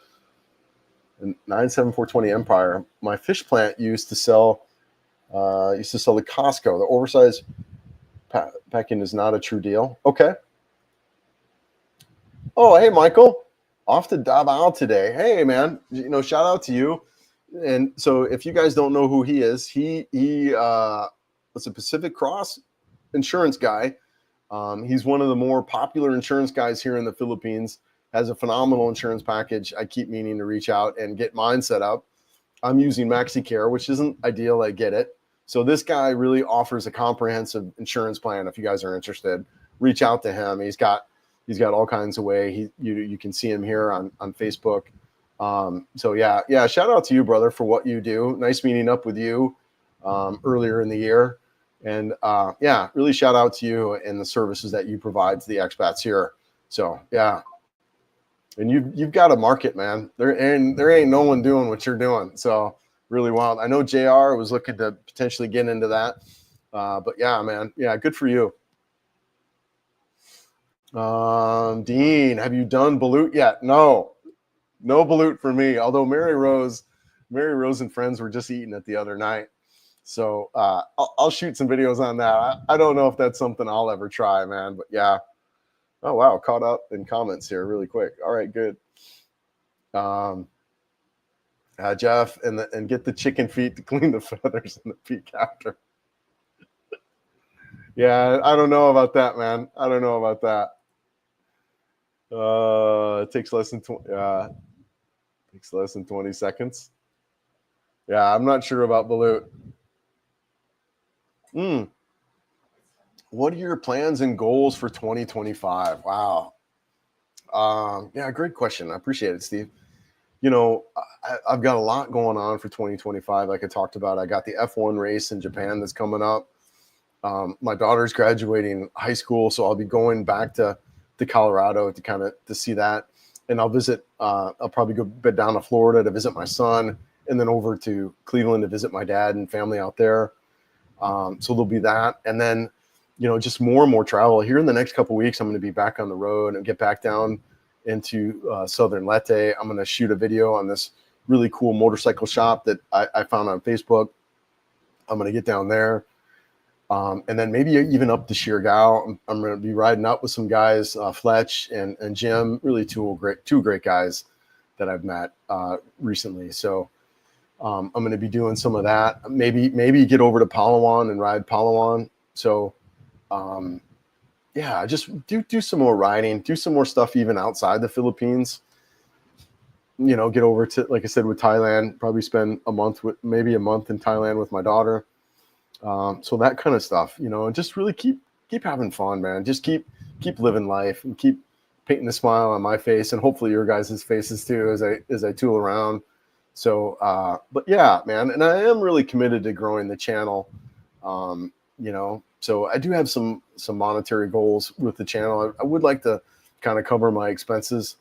97420 Empire, my fish plant used to sell the Costco. The oversized packing is not a true deal. Okay. Oh, hey, Michael. Off to Davao today. Hey, man. You know, shout out to you. And so if you guys don't know who he is, he was a Pacific Cross insurance guy. He's one of the more popular insurance guys here in the Philippines, has a phenomenal insurance package. I keep meaning to reach out and get mine set up. I'm using MaxiCare, which isn't ideal. I get it. So this guy really offers a comprehensive insurance plan. If you guys are interested, reach out to him. He's got all kinds of way. You can see him here on Facebook. So yeah, shout out to you, brother, for what you do. Nice meeting up with you earlier in the year. And yeah, really shout out to you and the services that you provide to the expats here. So yeah. And you've got a market, man. There ain't no one doing what you're doing. So really wild. I know JR was looking to potentially get into that. But yeah, man. Yeah, good for you. Dean, have you done balut yet? No balut for me. Although Mary Rose and friends were just eating it the other night. So I'll shoot some videos on that. I don't know if that's something I'll ever try, man. But yeah. Oh wow, caught up in comments here really quick. All right, good. Jeff, and get the chicken feet to clean the feathers and the peak after. Yeah, I don't know about that, man. I don't know about that. It takes less than 20 seconds. Yeah, I'm not sure about Balut. What are your plans and goals for 2025? Wow. Yeah, great question. I appreciate it, Steve. You know, I've got a lot going on for 2025. Like I talked about, I got the F1 race in Japan that's coming up. My daughter's graduating high school, so I'll be going back to Colorado to see that, and I'll visit. I'll probably go down to Florida to visit my son, and then over to Cleveland to visit my dad and family out there. So there'll be that, and then just more and more travel here in the next couple of weeks. I'm going to be back on the road and get back down into Southern Leyte. I'm going to shoot a video on this really cool motorcycle shop that I found on Facebook. I'm going to get down there. And then maybe even up to Siargao. I'm going to be riding up with some guys, Fletch and Jim, really two great guys that I've met recently. So I'm going to be doing some of that. Maybe get over to Palawan and ride Palawan. So yeah, just do some more riding, do some more stuff even outside the Philippines. Get over to, like I said, with Thailand, probably spend maybe a month in Thailand with my daughter. So that kind of stuff, and just really keep having fun, man. Just keep living life and keep painting a smile on my face and hopefully your guys' faces too as I tool around. So, but yeah, man, and I am really committed to growing the channel. So I do have some monetary goals with the channel. I would like to kind of cover my expenses,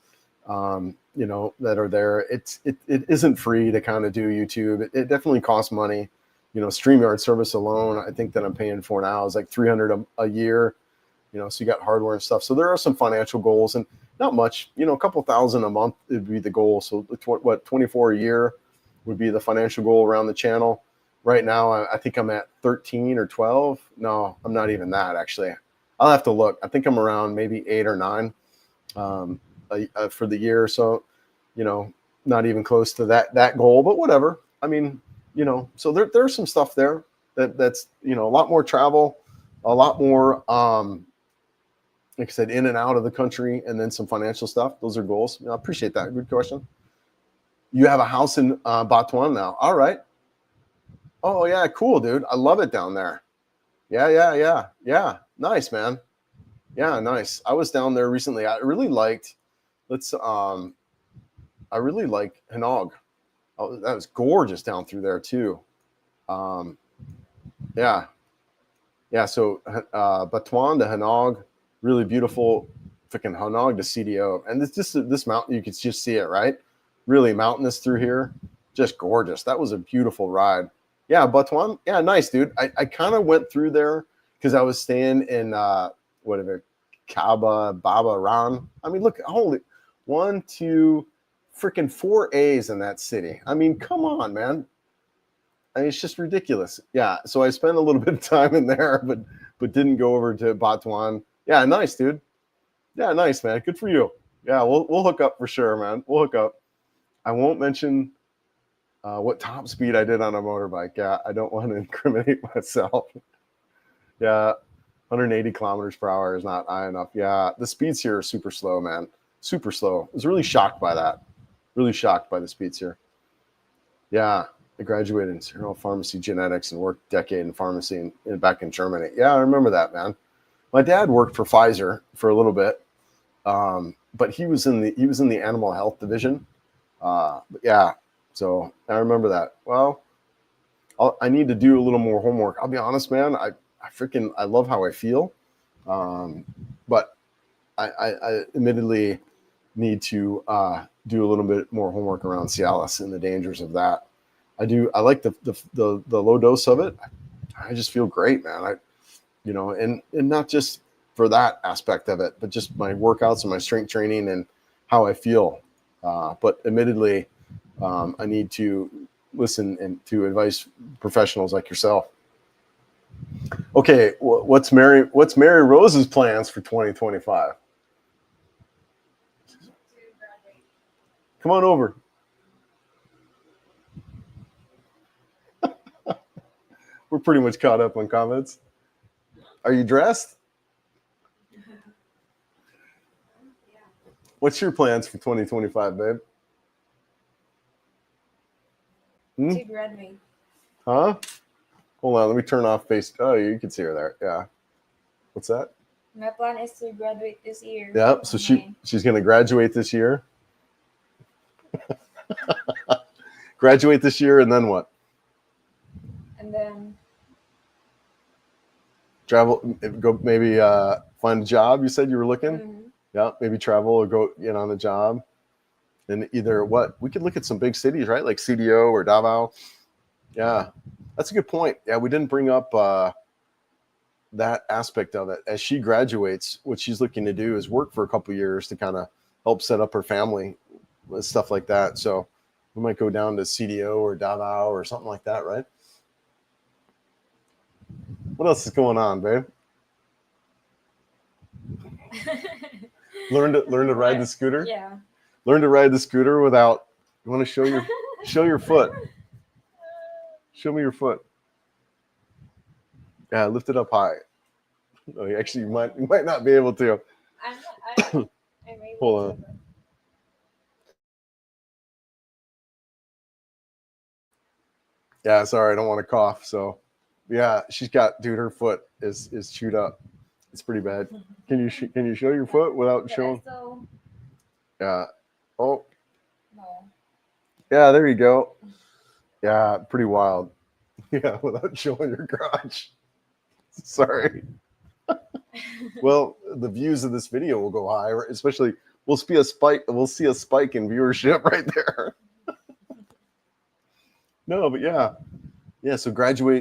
that are there. It isn't free to kind of do YouTube. It definitely costs money. StreamYard service alone, I think that I'm paying for now is like $300 a year. So you got hardware and stuff. So there are some financial goals, and not much. A couple thousand a month would be the goal. So what 24 a year would be the financial goal around the channel. Right now, I think I'm at 13 or 12. No, I'm not even that, actually. I'll have to look. I think I'm around maybe 8 or 9 for the year or so. Not even close to that goal, but whatever. I mean, so there's some stuff there that's a lot more travel, a lot more, like I said, in and out of the country, and then some financial stuff. Those are goals. I appreciate that. Good question. You have a house in Batuan now. All right. Oh yeah, cool, dude. I love it down there. Yeah. Nice, man. Yeah, nice. I was down there recently. I really liked. I really like Hanog. Oh, that was gorgeous down through there too. Yeah. So Batuan to Hanog, really beautiful. Freaking Hanog to CDO, and this mountain, you could just see it, right? Really mountainous through here, just gorgeous. That was a beautiful ride. Yeah, Batuan. Yeah, nice, dude. I kind of went through there because I was staying in whatever Baba Ran. I mean, look, holy 1, 2, freaking 4 A's in that city. I mean, come on, man. I mean, it's just ridiculous. Yeah, so I spent a little bit of time in there, but didn't go over to Batuan. Yeah, nice, dude. Yeah, nice, man. Good for you. Yeah, we'll hook up for sure, man. We'll hook up. I won't mention what top speed I did on a motorbike. Yeah, I don't want to incriminate myself. Yeah, 180 kilometers per hour is not high enough. Yeah, the speeds here are super slow, man. Super slow. I was really shocked by that. Really shocked by the speeds here. Yeah, I graduated in cereal pharmacy genetics and worked a decade in pharmacy back in Germany. Yeah, I remember that, man. My dad worked for Pfizer for a little bit, but he was in the animal health division. But yeah, so I remember that. Well, I need to do a little more homework. I'll be honest, man. I love how I feel, but I admittedly need to do a little bit more homework around Cialis and the dangers of that. I like the low dose of it. I just feel great, man. And not just for that aspect of it, but just my workouts and my strength training and how I feel. But admittedly, I need to listen and to advice professionals like yourself. Okay, what's Mary Rose's plans for 2025? Come on over. We're pretty much caught up on comments. Are you dressed? What's your plans for 2025, babe? To graduate. Huh? Hold on, let me turn off face. Oh, you can see her there. Yeah. What's that? My plan is to graduate this year. Yeah. So she's going to graduate this year. Graduate this year, and then what? And then Travel. Go maybe find a job. You said you were looking. Yeah. Maybe travel or go get on a job. And either what? We could look at some big cities, right? Like CDO or Davao. Yeah. That's a good point. Yeah, we didn't bring up that aspect of it. As she graduates, what she's looking to do is work for a couple years to kind of help set up her family with stuff like that. So we might go down to CDO or Davao or something like that, right? What else is going on, babe? Learn to ride the scooter. Yeah. Learn to ride the scooter without. You want to show your foot? Show me your foot. Yeah, lift it up high. Oh, actually, you might not be able to. I'm able Hold on. to. Yeah, sorry, I don't want to cough. So, yeah, she's got, dude, her foot is chewed up. It's pretty bad. Can you show your foot without showing? Yeah. Oh. No. Yeah, there you go. Yeah, pretty wild. Yeah, without showing your crotch. Sorry. Well, the views of this video will go high, especially we'll see a spike in viewership right there. No, but yeah. So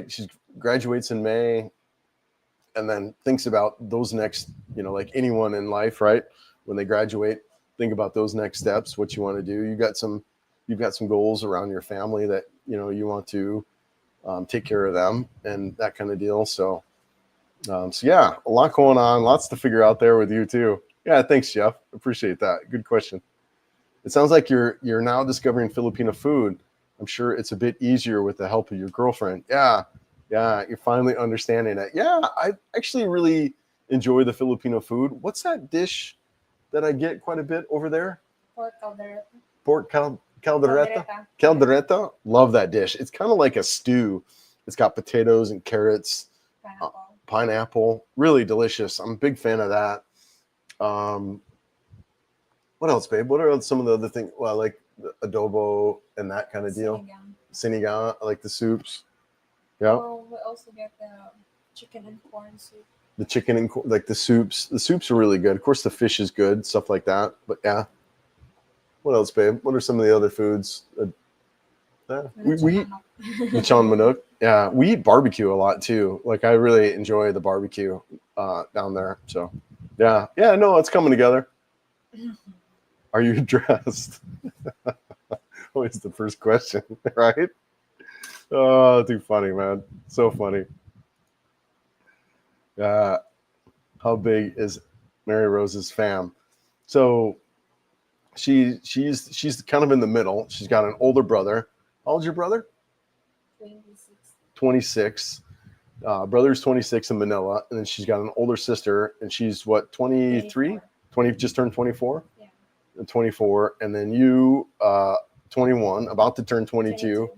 she graduates in May, and then thinks about those next, like anyone in life, right? When they graduate, think about those next steps, what you want to do. You've got some goals around your family that, you want to take care of them and that kind of deal. So yeah, a lot going on, lots to figure out there with you too. Yeah, thanks, Jeff. Appreciate that. Good question. It sounds like you're now discovering Filipino food. I'm sure it's a bit easier with the help of your girlfriend. Yeah, you're finally understanding it. Yeah, I actually really enjoy the Filipino food. What's that dish that I get quite a bit over there? Pork caldereta. Pork caldereta. Caldereta. Love that dish. It's kind of like a stew. It's got potatoes and carrots, pineapple. Really delicious. I'm a big fan of that. What else, babe? What are some of the other things? Well, like adobo and that kind of deal. Sinigang, I like the soups. Yeah. Well, we also get the chicken and corn soup. The chicken and like the soups. The soups are really good. Of course, the fish is good, stuff like that. But yeah. What else, babe? What are some of the other foods? We eat lechon manok. Yeah, we eat barbecue a lot too. Like I really enjoy the barbecue down there. So yeah. No, it's coming together. Are you dressed? Always the first question, right? Oh, too funny, man. So funny. How big is Mary Rose's fam? So she's kind of in the middle. She's got an older brother. How old's your brother? 26. Brother's 26 in Manila, and then she's got an older sister, and she's what, 23? 20, just turned 24? Yeah. 24, and then you 21, about to turn 22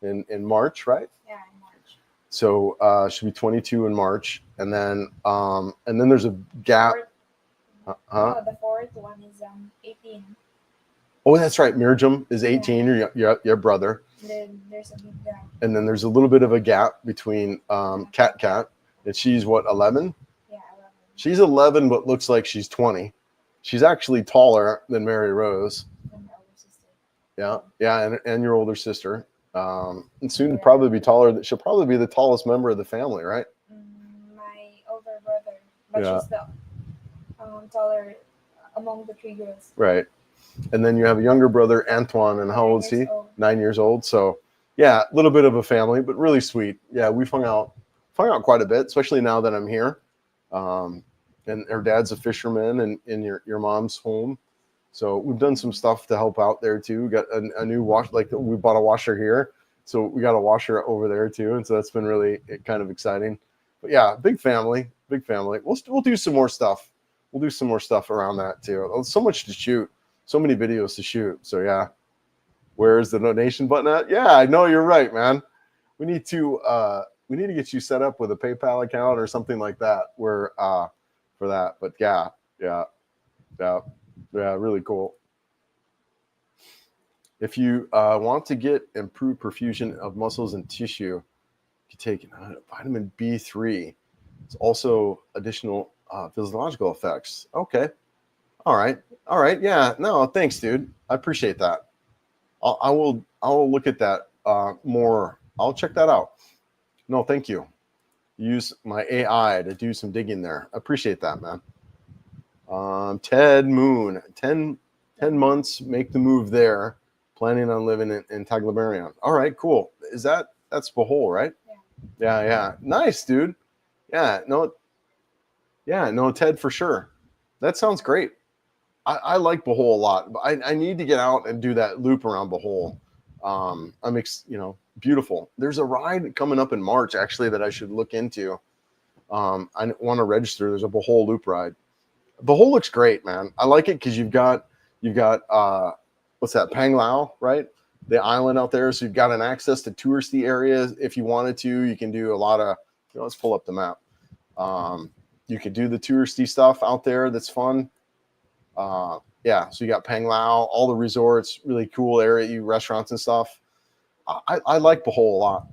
in March, right? Yeah, in March. So she'll be 22 in March, and then there's a gap. No, the fourth one is 18. Oh, that's right. Mirjam is 18. Yeah. Your brother. And then there's a big gap. And then there's a little bit of a gap between Cat, and she's what, 11? Yeah, 11. She's 11, but looks like she's 20. She's actually taller than Mary Rose. And my older sister. Yeah, and your older sister. And soon to probably be taller. She'll probably be the tallest member of the family, right? My older brother, but she's the taller among the three girls. Right. And then you have a younger brother, Antoine, and how old is he? 9 years old. So yeah, a little bit of a family, but really sweet. Yeah, we've hung out quite a bit, especially now that I'm here. And her dad's a fisherman in your mom's home. So we've done some stuff to help out there too. We got a new wash, like we bought a washer here. So we got a washer over there too. And so that's been really kind of exciting. But yeah, big family, big family. We'll do some more stuff. We'll do some more stuff around that too. So much to shoot, so many videos to shoot. So yeah, where's the donation button at? Yeah, I know you're right, man. We need to get you set up with a PayPal account or something like that. Where for that. But yeah, really cool. If you want to get improved perfusion of muscles and tissue, you take vitamin B3. It's also additional physiological effects. Okay. All right. Yeah. No, thanks, dude. I appreciate that. I will look at that more. I'll check that out. No, thank you. Use my AI to do some digging there. I appreciate that, man. Ted Moon, 10 months, make the move there. Planning on living in Taglaberion. All right, cool. That's Bohol, right? Yeah. Nice, dude. Yeah, no, Ted, for sure. That sounds great. I like Bohol a lot, but I need to get out and do that loop around Bohol. Beautiful. There's a ride coming up in March, actually, that I should look into. I want to register. There's a Bohol loop ride. Bohol looks great, man. I like it because you've got what's that, Panglao, right? The island out there. So you've got an access to touristy areas. If you wanted to, you can do a lot of, let's pull up the map. You could do the touristy stuff out there. That's fun. So you got Panglao, all the resorts, really cool area, restaurants and stuff. I like Bohol a lot.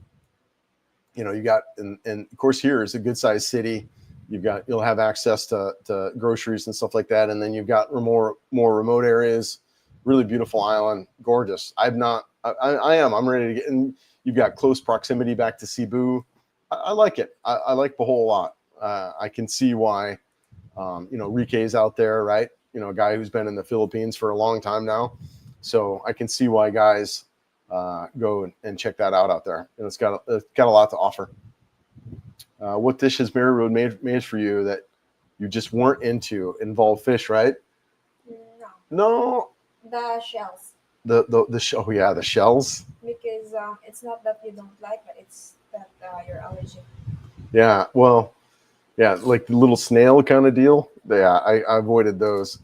You got, and of course here is a good sized city. You'll have access to groceries and stuff like that. And then you've got more remote areas, really beautiful island, gorgeous. I'm ready to get in. You've got close proximity back to Cebu. I like it. I like Bohol a lot. I can see why, Rike's out there, right? A guy who's been in the Philippines for a long time now. So I can see why guys go and check that out there. And it's got a lot to offer. What dish has Mary Road made for you that you just weren't into? Involve fish, right? No. The shells. The shells. Because it's not that you don't like, but it's that you're allergic. Yeah. Well. Yeah, like the little snail kind of deal. Yeah, I avoided those.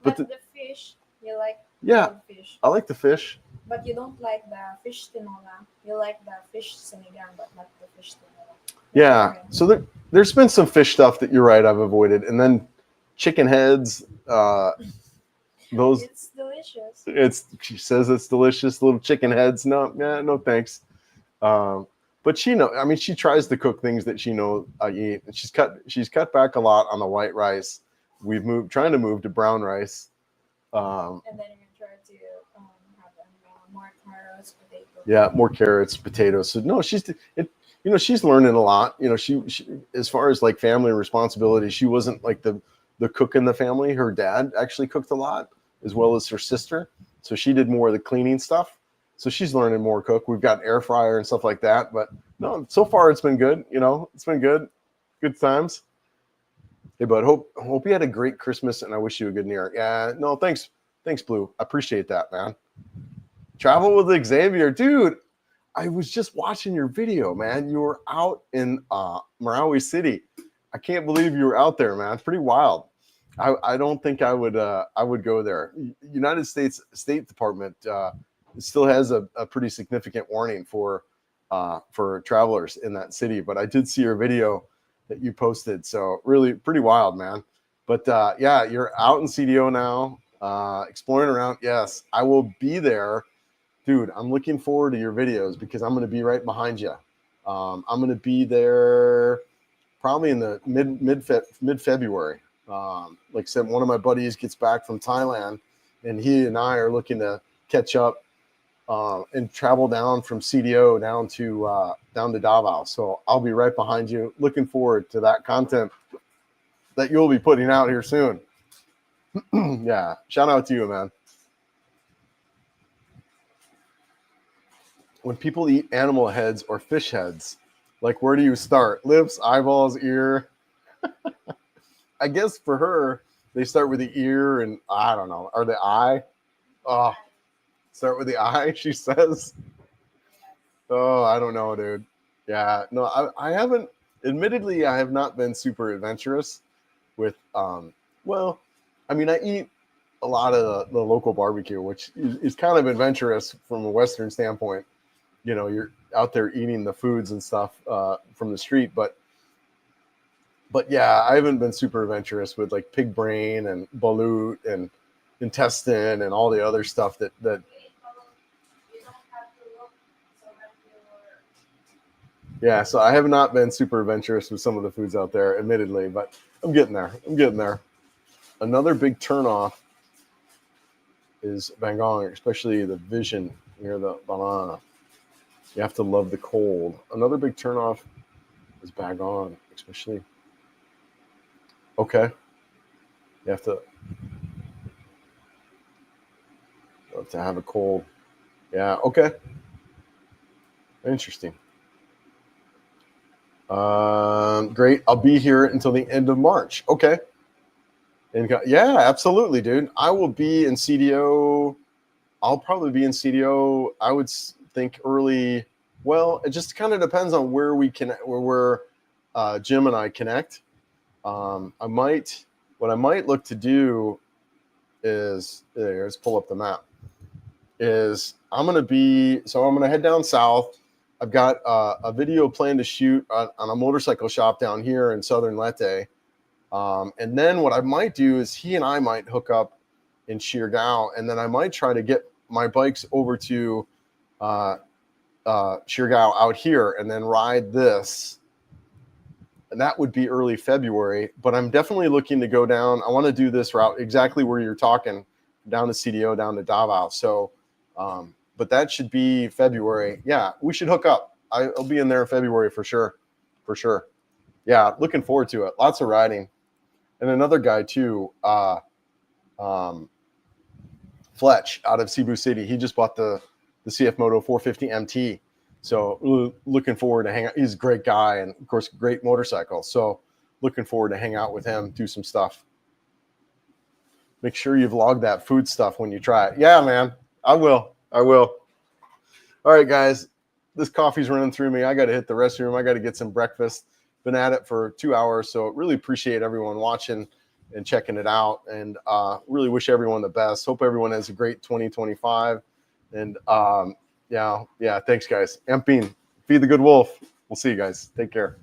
But the fish, you like? Yeah, the fish. I like the fish. But you don't like the fish tinola. You like the fish sinigang, but not the fish tinola. Yeah, so there's been some fish stuff that you're right I've avoided, and then chicken heads. Those. It's delicious. She says it's delicious. Little chicken heads. No thanks. But she tries to cook things that she knows I eat. And she's cut back a lot on the white rice. We've trying to move to brown rice. And then you try to have more carrots, potatoes. Yeah, more carrots, potatoes. So no, she's learning a lot. She as far as like family responsibility, she wasn't like the cook in the family. Her dad actually cooked a lot, as well as her sister. So she did more of the cleaning stuff. So she's learning more cook. We've got air fryer and stuff like that. But no, so far it's been good. It's been good. Good times. Hey, bud, hope you had a great Christmas, and I wish you a good New Year. Yeah, no, thanks, Blue. I appreciate that, man. Travel with Xavier, dude. I was just watching your video, man. You were out in Marawi City. I can't believe you were out there, man. It's pretty wild. I don't think I would go there. United States State Department it still has a pretty significant warning for travelers in that city. But I did see your video that you posted, so really pretty wild, man. But you're out in CDO now, exploring around. Yes, I will be there, dude. I'm looking forward to your videos because I'm going to be right behind you. I'm going to be there probably in the mid February. Like I said, one of my buddies gets back from Thailand, and he and I are looking to catch up and travel down from CDO down to Davao. So I'll be right behind you. Looking forward to that content that you'll be putting out here soon. Yeah, shout out to you, man. When people eat animal heads or fish heads, like where do you start? Lips, eyeballs, ear? I guess for her, they start with the ear and I don't know, or the eye. Oh, start with the eye, she says. Oh, I don't know, dude. Yeah, no, I haven't. admittedly, I have not been super adventurous with, well, I mean, I eat a lot of the local barbecue, which is kind of adventurous from a Western standpoint. You know, you're out there eating the foods and stuff from the street, but yeah, I haven't been super adventurous with like pig brain and balut and intestine and all the other stuff that yeah, so I have not been super adventurous with some of the foods out there, admittedly, but I'm getting there. I'm getting there. Another big turnoff is Bangong, especially the vision near the banana. You have to love the cold. Another big turnoff is Bangong, especially. Okay. You have to have a cold. Yeah, okay. Interesting. Great. I'll be here until the end of March. Okay. And yeah, absolutely, dude. I will be in CDO. I'll probably be in CDO. I would think early. Well, it just kind of depends on where we can, where Jim and I connect. What I might look to do is, let's pull up the map. I'm going to head down south. I've got a video planned to shoot on a motorcycle shop down here in Southern Leyte. And then what I might do is he and I might hook up in Siargao, and then I might try to get my bikes over to Siargao out here and then ride this. And that would be early February, but I'm definitely looking to go down. I want to do this route exactly where you're talking, down to CDO, down to Davao. So, but that should be February. Yeah, we should hook up. I'll be in there in February for sure. For sure. Yeah, looking forward to it. Lots of riding. And another guy too, Fletch out of Cebu City. He just bought the CF Moto 450 MT. So looking forward to hang out. He's a great guy and of course great motorcycle. So looking forward to hang out with him, do some stuff. Make sure you vlog that food stuff when you try it. Yeah, man. I will. All right, guys. This coffee's running through me. I got to hit the restroom. I got to get some breakfast. Been at it for 2 hours. So really appreciate everyone watching and checking it out. And really wish everyone the best. Hope everyone has a great 2025. And yeah, thanks, guys. Amping, feed the good wolf. We'll see you guys. Take care.